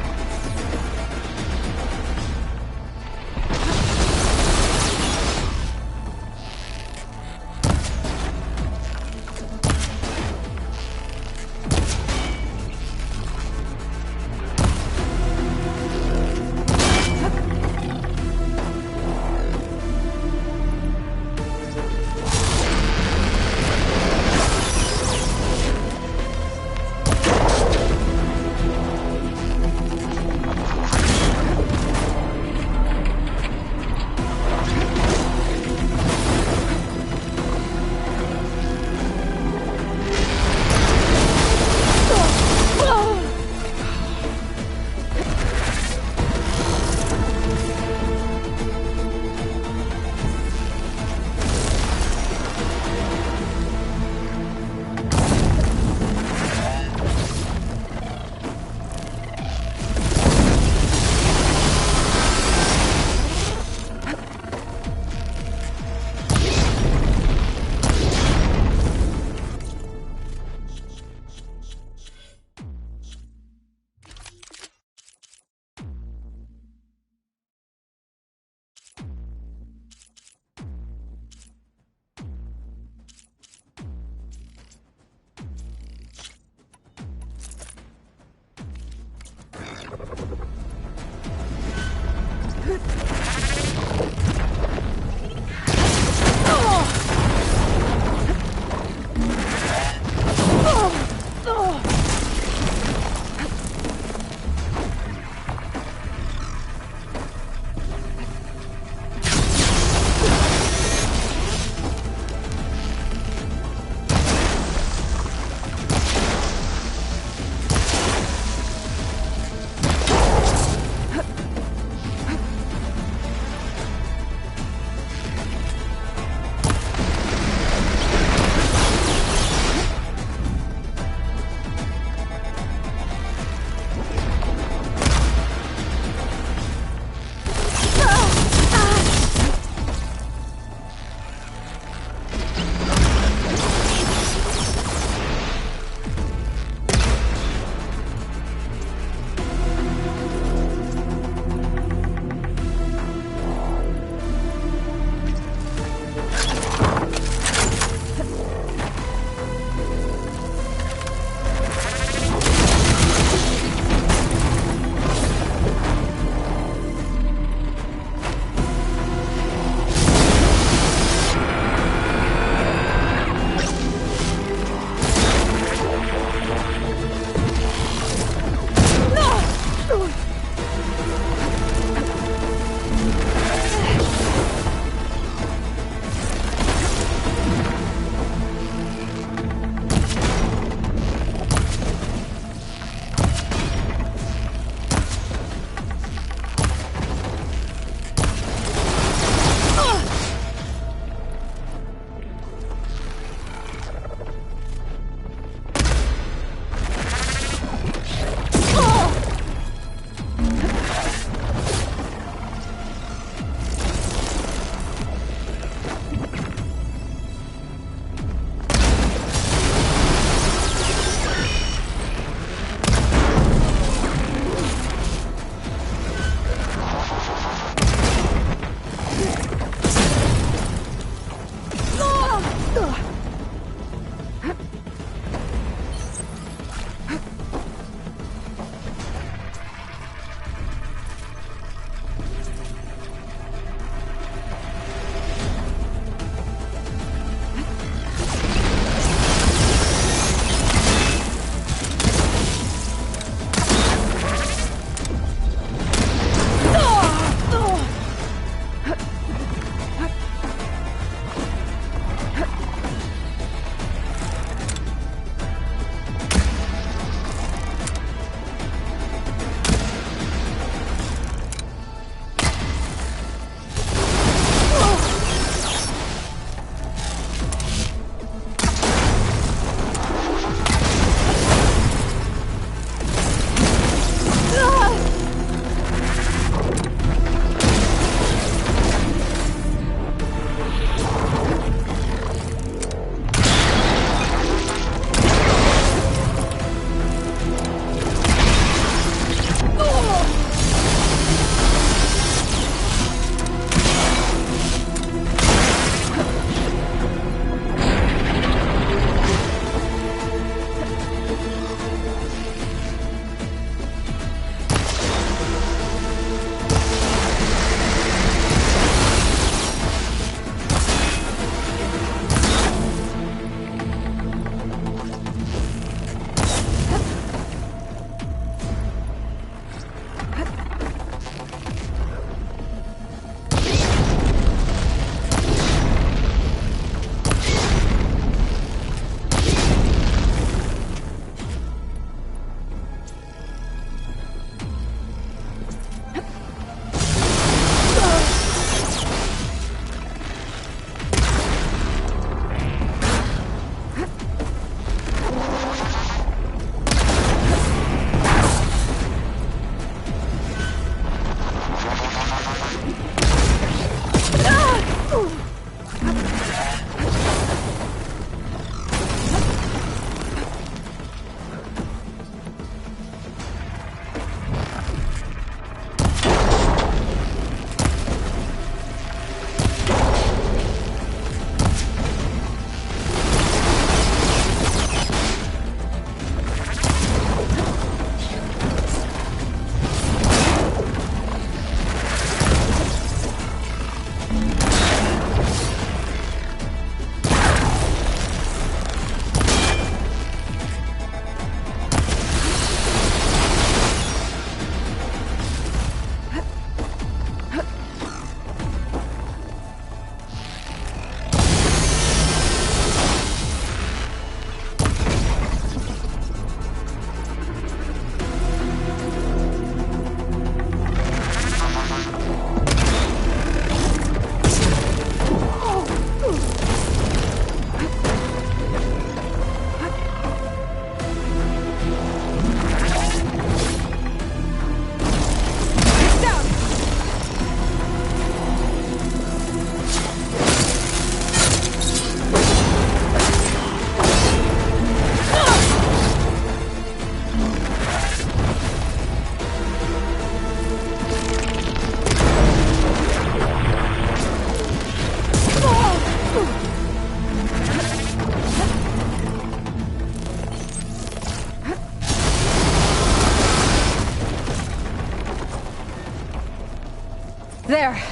There.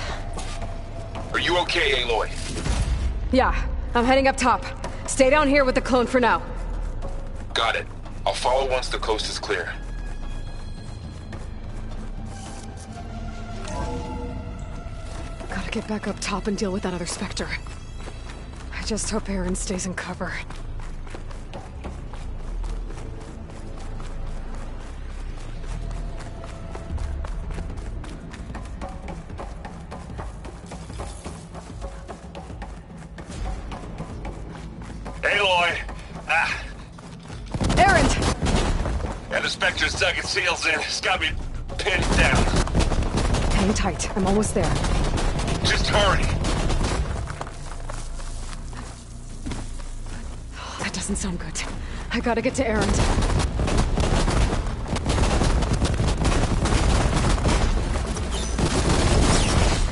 Are you okay, Aloy? Yeah, I'm heading up top. Stay down here with the clone for now. Got it. I'll follow once the coast is clear. Gotta get back up top and deal with that other Spectre. I just hope Aaron stays in cover. Aloy! Aaron! Yeah, the Spectre's dug its heels in. It's got me pinned down. Hang tight. I'm almost there. Just hurry. That doesn't sound good. I gotta get to Aaron.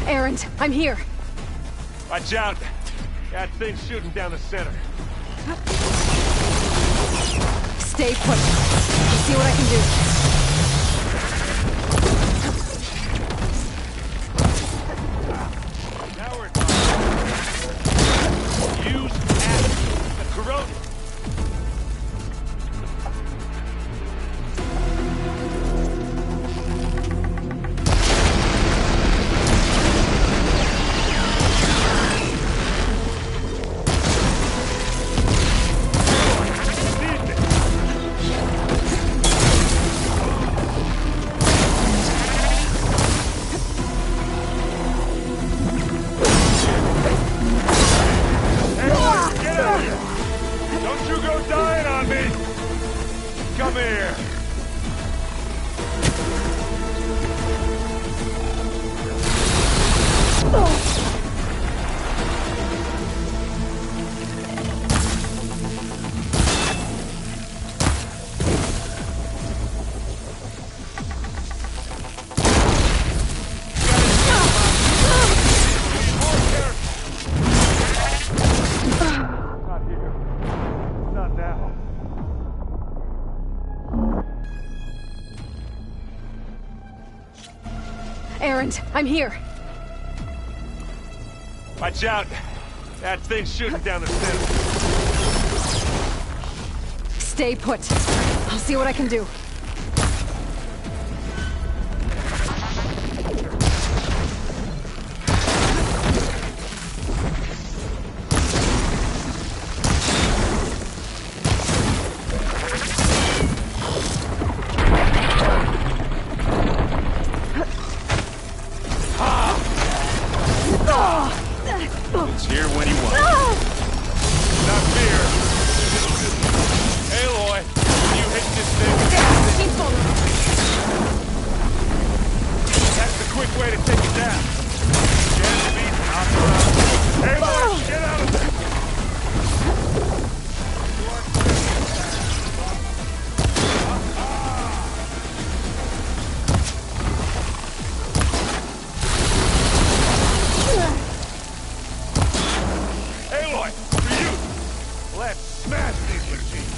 Aaron, I'm here. Watch out. That thing's shooting down the center. Stay put. Let's see what I can do. Now we're talking. Use acid. The corroded. Come here! Not here. Not now. Aaron, I'm here. Watch out. That thing's shooting down the center. Stay put. I'll see what I can do. It's here when you want it. Not fear. Aloy, when you hit this thing... That's the quick way to take it down. Jam the beat, knock her out. Aloy, get out of there! Aloy, for you! Let's smash these machines!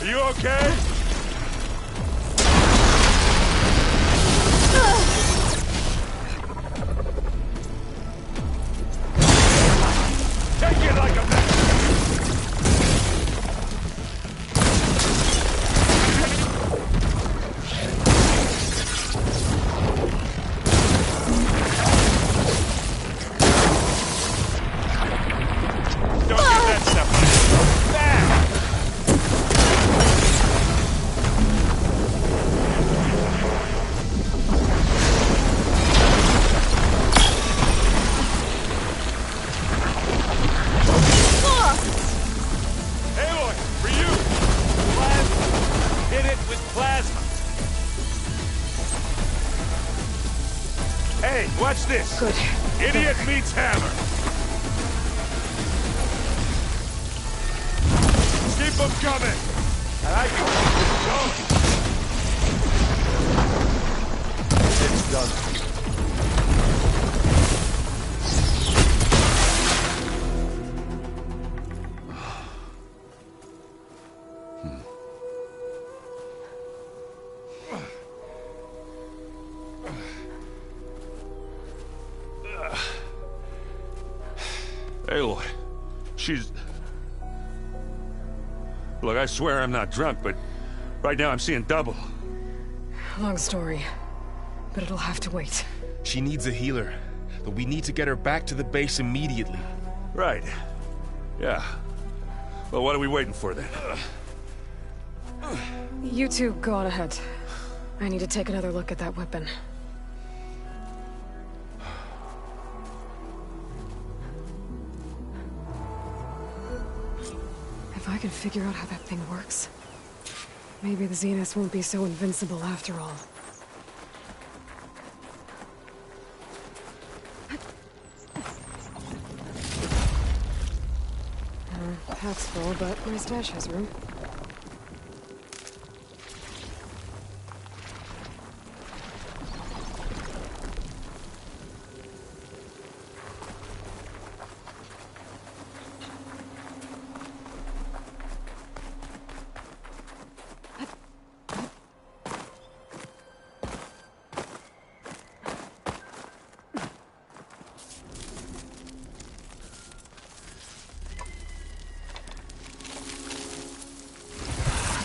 Are you okay? Take it like a man! Good. Idiot meets hammer. Keep them coming. And I can keep this going. It's done. Aloy, she's... Look, I swear I'm not drunk, but right now I'm seeing double. Long story, but it'll have to wait. She needs a healer, but we need to get her back to the base immediately. Right. Yeah. Well, what are we waiting for then? You two go on ahead. I need to take another look at that weapon. If I can figure out how that thing works, maybe the Zeniths won't be so invincible after all. Pack's full, but my stash has room.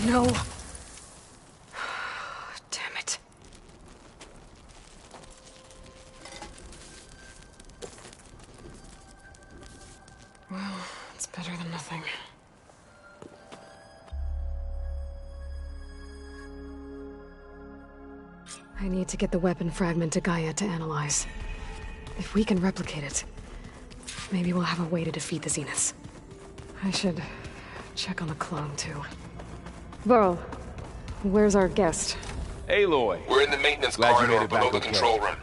No. Damn it. Well, it's better than nothing. I need to get the weapon fragment to Gaia to analyze. If we can replicate it, maybe we'll have a way to defeat the Zeniths. I should check on the clone, too. Varl, where's our guest? Aloy! We're in the maintenance Glad you corridor made it below back the okay. control room.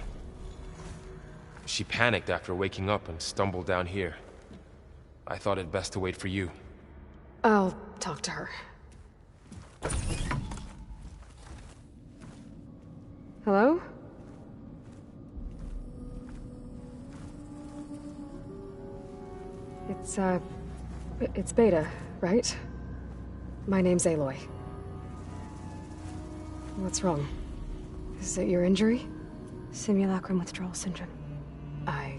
She panicked after waking up and stumbled down here. I thought it best to wait for you. I'll talk to her. Hello? It's Beta, right? My name's Aloy. What's wrong? Is it your injury? Simulacrum withdrawal syndrome. I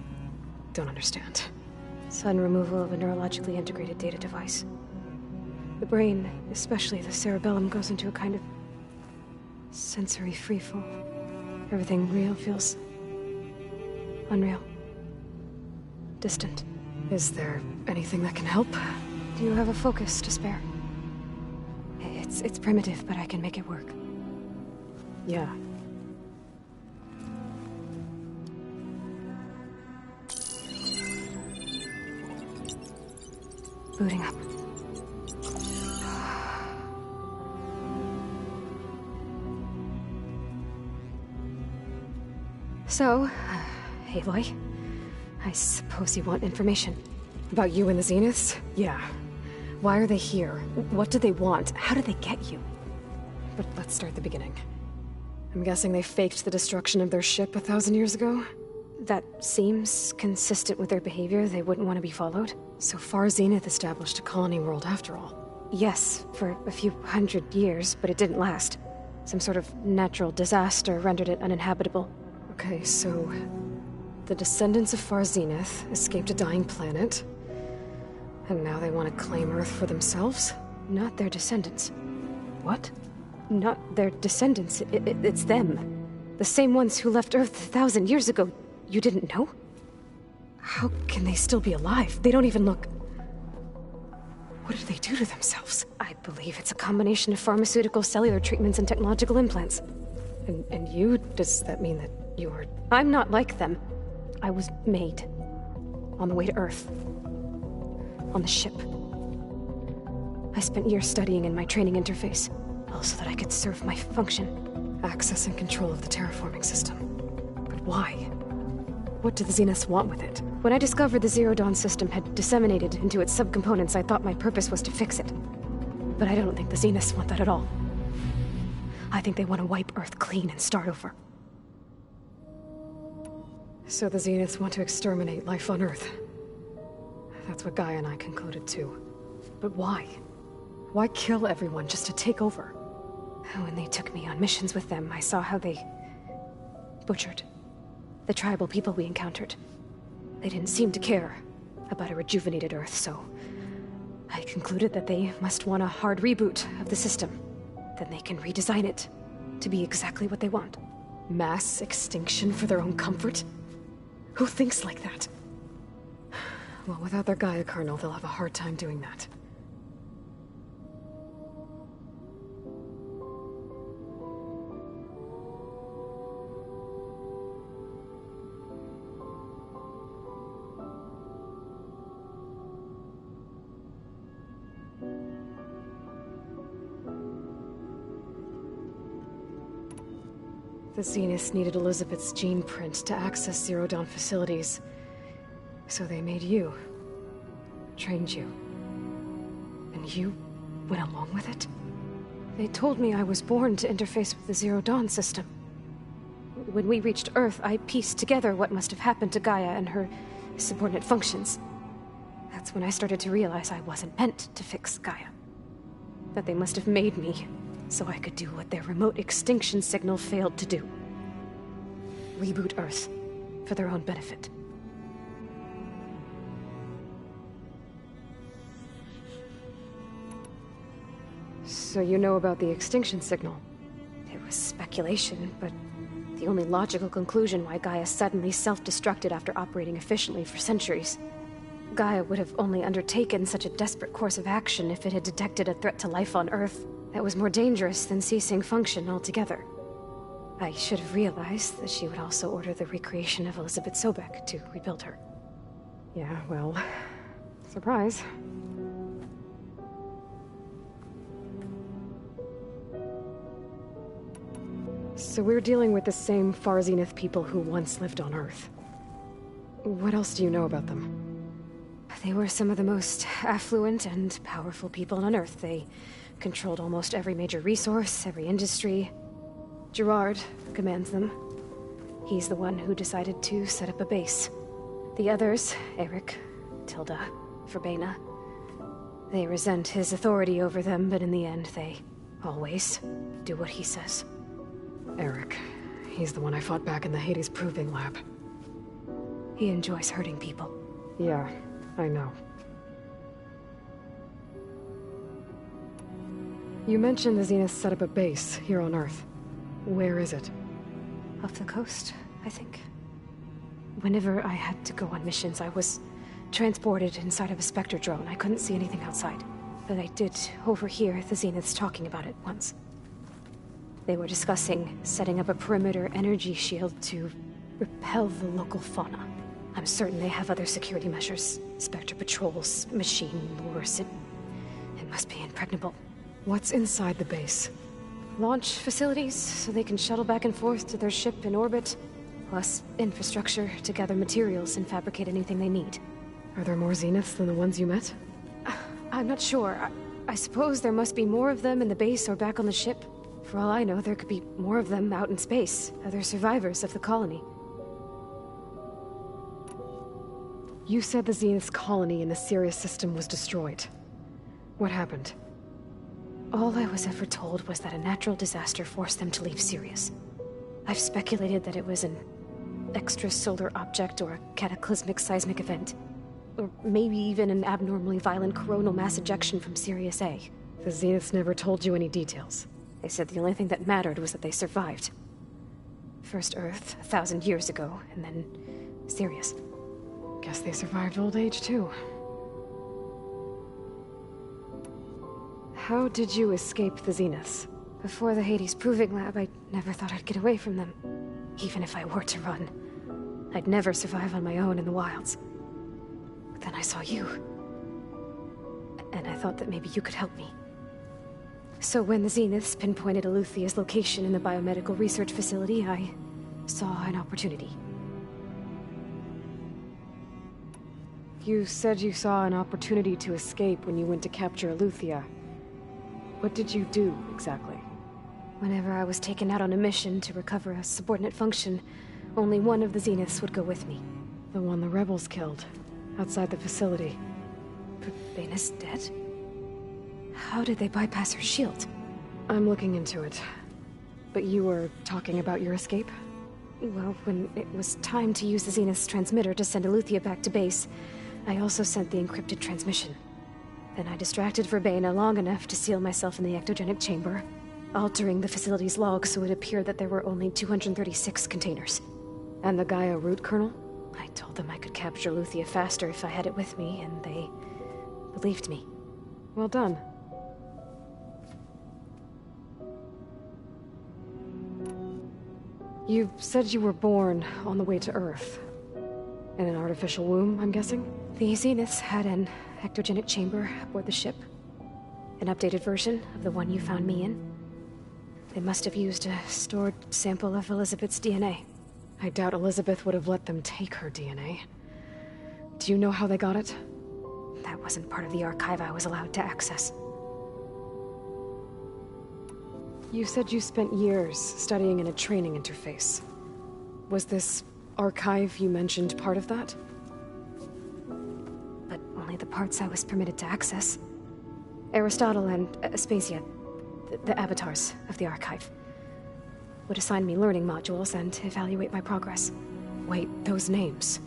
don't understand. Sudden removal of a neurologically integrated data device. The brain, especially the cerebellum, goes into a kind of sensory freefall. Everything real feels unreal. Distant. Is there anything that can help? Do you have a focus to spare? It's primitive, but I can make it work. Yeah. Booting up. So, Aloy, I suppose you want information. About you and the Zeniths? Yeah. Why are they here? What do they want? How did they get you? But let's start at the beginning. I'm guessing they faked the destruction of their ship 1,000 years ago? That seems consistent with their behavior. They wouldn't want to be followed. So far, Zenith established a colony world after all. Yes, for a few hundred years, but it didn't last. Some sort of natural disaster rendered it uninhabitable. Okay, so the descendants of Far Zenith escaped a dying planet, and now they want to claim Earth for themselves? Not their descendants. What? Not their descendants. It's them. The same ones who left Earth 1,000 years ago. You didn't know? How can they still be alive? They don't even look... What did they do to themselves? I believe it's a combination of pharmaceutical, cellular treatments, and technological implants. And you? Does that mean that you're... I'm not like them. I was made. On the way to Earth. On the ship. I spent years studying in my training interface, all so that I could serve my function. Access and control of the terraforming system. But why? What do the Zeniths want with it? When I discovered the Zero Dawn system had disseminated into its subcomponents, I thought my purpose was to fix it. But I don't think the Zeniths want that at all. I think they want to wipe Earth clean and start over. So the Zeniths want to exterminate life on Earth. That's what Gaia and I concluded too. But why? Why kill everyone just to take over? When they took me on missions with them, I saw how they butchered the tribal people we encountered. They didn't seem to care about a rejuvenated Earth, so I concluded that they must want a hard reboot of the system. Then they can redesign it to be exactly what they want. Mass extinction for their own comfort? Who thinks like that? Well, without their Gaia kernel, they'll have a hard time doing that. The Zeniths needed Elizabeth's gene print to access Zero Dawn facilities. So they made you. Trained you. And you went along with it? They told me I was born to interface with the Zero Dawn system. When we reached Earth, I pieced together what must have happened to Gaia and her subordinate functions. That's when I started to realize I wasn't meant to fix Gaia. That they must have made me so I could do what their remote extinction signal failed to do. Reboot Earth, for their own benefit. So you know about the extinction signal? It was speculation, but the only logical conclusion why Gaia suddenly self-destructed after operating efficiently for centuries. Gaia would have only undertaken such a desperate course of action if it had detected a threat to life on Earth that was more dangerous than ceasing function altogether. I should have realized that she would also order the recreation of Elizabeth Sobek to rebuild her. Yeah, well, surprise. So we're dealing with the same Far Zenith people who once lived on Earth. What else do you know about them? They were some of the most affluent and powerful people on Earth. They controlled almost every major resource, every industry. Gerard commands them. He's the one who decided to set up a base. The others, Eric, Tilda, Verbena, they resent his authority over them, but in the end, they always do what he says. Eric. He's the one I fought back in the Hades Proving Lab. He enjoys hurting people. Yeah, I know. You mentioned the Zeniths set up a base here on Earth. Where is it? Off the coast, I think. Whenever I had to go on missions, I was transported inside of a Spectre drone. I couldn't see anything outside. But I did overhear the Zeniths talking about it once. They were discussing setting up a perimeter energy shield to repel the local fauna. I'm certain they have other security measures. Spectre patrols, machine lures. It must be impregnable. What's inside the base? Launch facilities, so they can shuttle back and forth to their ship in orbit. Plus infrastructure to gather materials and fabricate anything they need. Are there more Zeniths than the ones you met? I'm not sure. I suppose there must be more of them in the base or back on the ship. For all I know, there could be more of them out in space, other survivors of the colony. You said the Zenith's colony in the Sirius system was destroyed. What happened? All I was ever told was that a natural disaster forced them to leave Sirius. I've speculated that it was an extrasolar object or a cataclysmic seismic event. Or maybe even an abnormally violent coronal mass ejection from Sirius A. The Zeniths never told you any details. They said the only thing that mattered was that they survived. First Earth, 1,000 years ago, and then Sirius. Guess they survived old age, too. How did you escape the Zeniths? Before the Hades Proving Lab, I never thought I'd get away from them. Even if I were to run. I'd never survive on my own in the wilds. But then I saw you. And I thought that maybe you could help me. So when the Zeniths pinpointed Eluthia's location in the biomedical research facility, I saw an opportunity. You said you saw an opportunity to escape when you went to capture Eleuthia. What did you do, exactly? Whenever I was taken out on a mission to recover a subordinate function, only one of the Zeniths would go with me. The one the rebels killed, outside the facility. But Baina's dead? How did they bypass her shield? I'm looking into it. But you were talking about your escape? Well, when it was time to use the Zenith's transmitter to send Eleuthia back to base, I also sent the encrypted transmission. Then I distracted Verbena long enough to seal myself in the ectogenic chamber, altering the facility's log so it appeared that there were only 236 containers. And the Gaia root kernel? I told them I could capture Eleuthia faster if I had it with me, and they believed me. Well done. You said you were born on the way to Earth. In an artificial womb, I'm guessing? The Zeniths had an ectogenic chamber aboard the ship. An updated version of the one you found me in. They must have used a stored sample of Elizabeth's DNA. I doubt Elizabeth would have let them take her DNA. Do you know how they got it? That wasn't part of the archive I was allowed to access. You said you spent years studying in a training interface. Was this archive you mentioned part of that? But only the parts I was permitted to access. Aristotle and Aspasia, the avatars of the archive, would assign me learning modules and evaluate my progress. Wait, those names.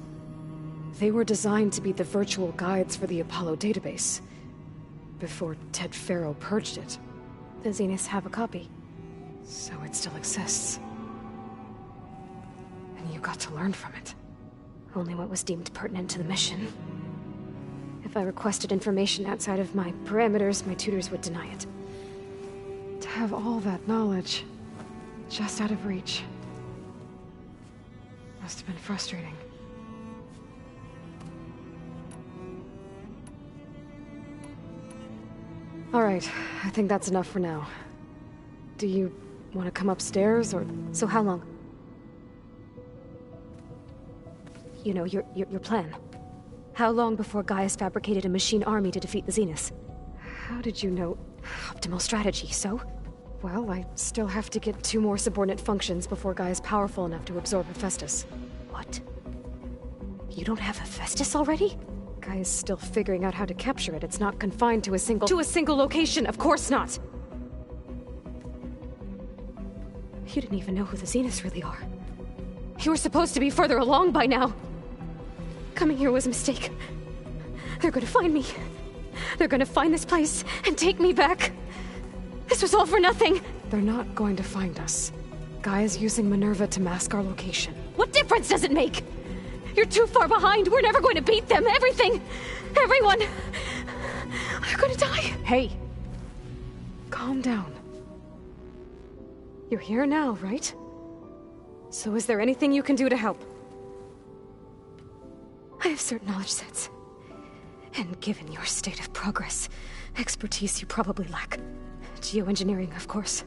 They were designed to be the virtual guides for the Apollo database, before Ted Faro purged it. The Zeniths have a copy. So it still exists. And you got to learn from it. Only what was deemed pertinent to the mission. If I requested information outside of my parameters, my tutors would deny it. To have all that knowledge, just out of reach. Must have been frustrating. All right, I think that's enough for now. Do you want to come upstairs, or... So how long? You know, your plan. How long before Gaia's fabricated a machine army to defeat the Zeniths? How did you know? Optimal strategy, so? Well, I still have to get 2 more subordinate functions before Gaia's powerful enough to absorb Hephaestus. What? You don't have Hephaestus already? Gaia's still figuring out how to capture it. It's not confined to a single... To a single location, of course not! You didn't even know who the Zeniths really are. You were supposed to be further along by now! Coming here was a mistake. They're gonna find me. They're gonna find this place and take me back. This was all for nothing! They're not going to find us. Gaia's using Minerva to mask our location. What difference does it make? You're too far behind. We're never going to beat them. Everything. Everyone. We're gonna die. Hey. Calm down. You're here now, right? So is there anything you can do to help? I have certain knowledge sets. And given your state of progress, expertise you probably lack. Geoengineering, of course.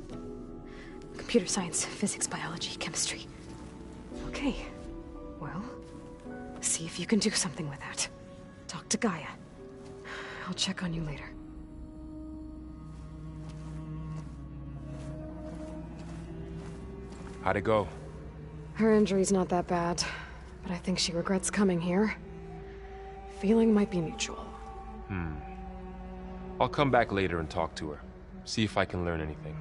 Computer science, physics, biology, chemistry. Okay. Well, see if you can do something with that. Talk to Gaia. I'll check on you later. How'd it go? Her injury's not that bad, but I think she regrets coming here. Feeling might be mutual. I'll come back later and talk to her. See if I can learn anything.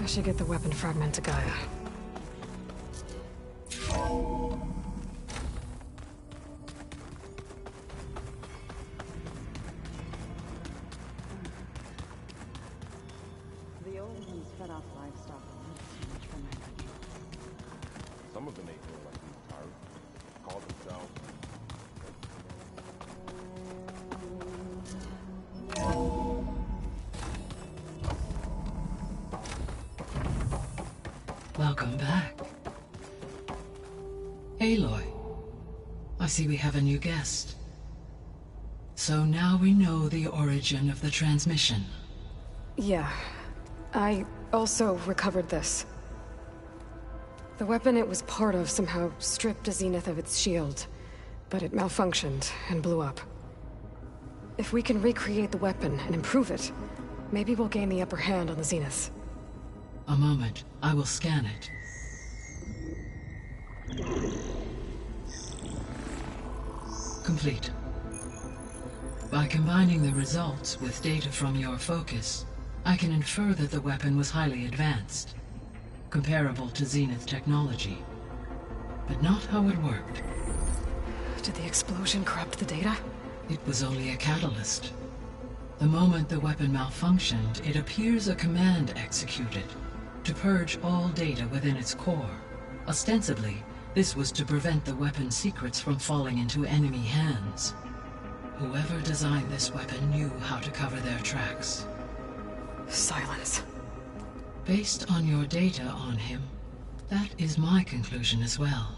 I should get the weapon fragment to Gaia. The old ones fed off livestock a little too much for my liking. Some of them may feel like these tyrants. Call themselves. Welcome back. Aloy, I see we have a new guest. So now we know the origin of the transmission. Yeah. I also recovered this. The weapon it was part of somehow stripped a Zenith of its shield, but it malfunctioned and blew up. If we can recreate the weapon and improve it, maybe we'll gain the upper hand on the Zeniths. A moment. I will scan it. Complete. By combining the results with data from your focus, I can infer that the weapon was highly advanced, comparable to Zenith technology, but not how it worked. Did the explosion corrupt the data? It was only a catalyst. The moment the weapon malfunctioned, it appears a command executed to purge all data within its core. Ostensibly, this was to prevent the weapon's secrets from falling into enemy hands. Whoever designed this weapon knew how to cover their tracks. Silence. Based on your data on him, that is my conclusion as well.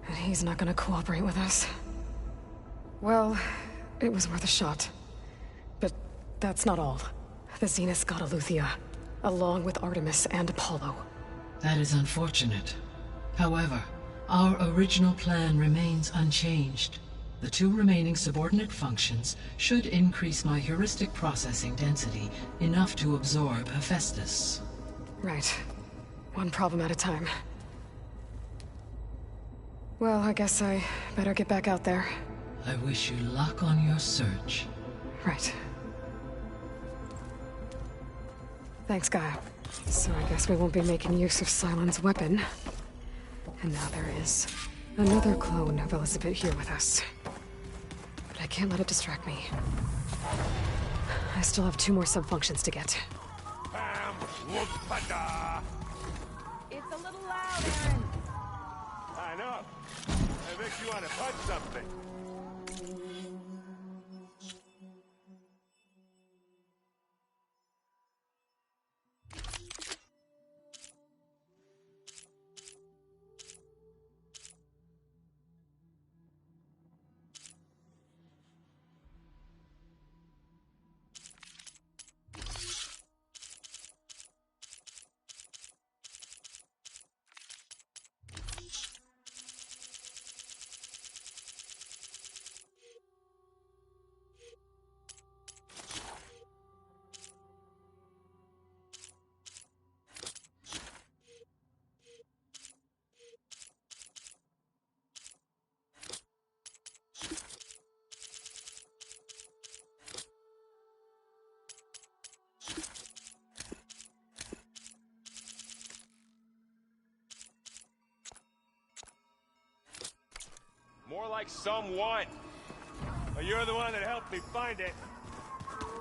And he's not gonna cooperate with us. Well, it was worth a shot. But that's not all. The Zeniths got Eleuthia, along with Artemis and Apollo. That is unfortunate. However, our original plan remains unchanged. The 2 remaining subordinate functions should increase my heuristic processing density enough to absorb Hephaestus. Right. One problem at a time. Well, I guess I better get back out there. I wish you luck on your search. Right. Thanks, Gaia. So I guess we won't be making use of Cylon's weapon. And now there is another clone of Elizabeth here with us. But I can't let it distract me. I still have 2 more sub-functions to get. It's a little loud, Aaron. I know. It makes you want to punch something. More like someone. But you're the one that helped me find it.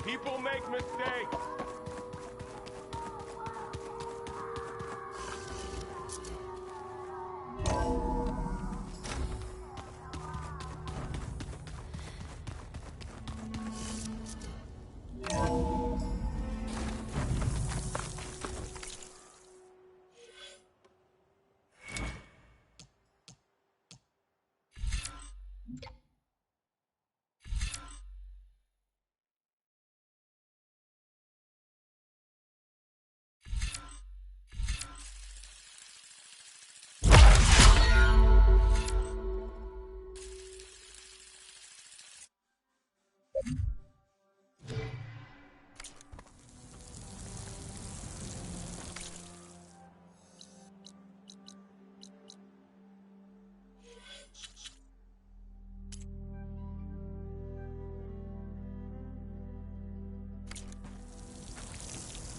People make mistakes.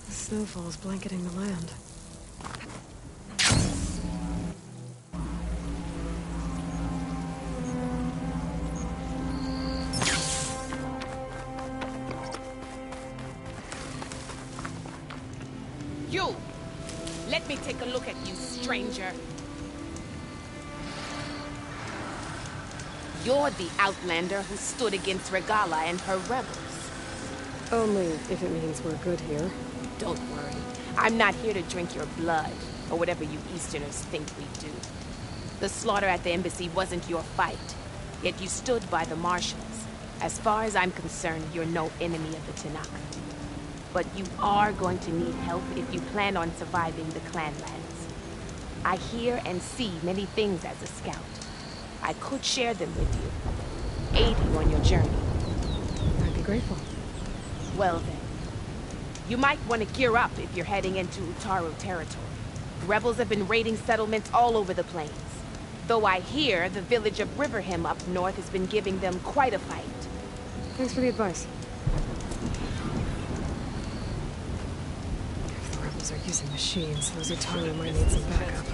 The snowfall's blanketing the land. You! Let me take a look at you, stranger. You're the Outlander who stood against Regala and her rebels. Only if it means we're good here. Don't worry. I'm not here to drink your blood, or whatever you Easterners think we do. The slaughter at the embassy wasn't your fight, yet you stood by the Marshals. As far as I'm concerned, you're no enemy of the Tanakh. But you are going to need help if you plan on surviving the Clanlands. I hear and see many things as a scout. I could share them with you, aid you on your journey. I'd be grateful. Well then, you might want to gear up if you're heading into Utaru territory. Rebels have been raiding settlements all over the plains. Though I hear the village of Riverham up north has been giving them quite a fight. Thanks for the advice. If the rebels are using machines, those Utaru might need some backup.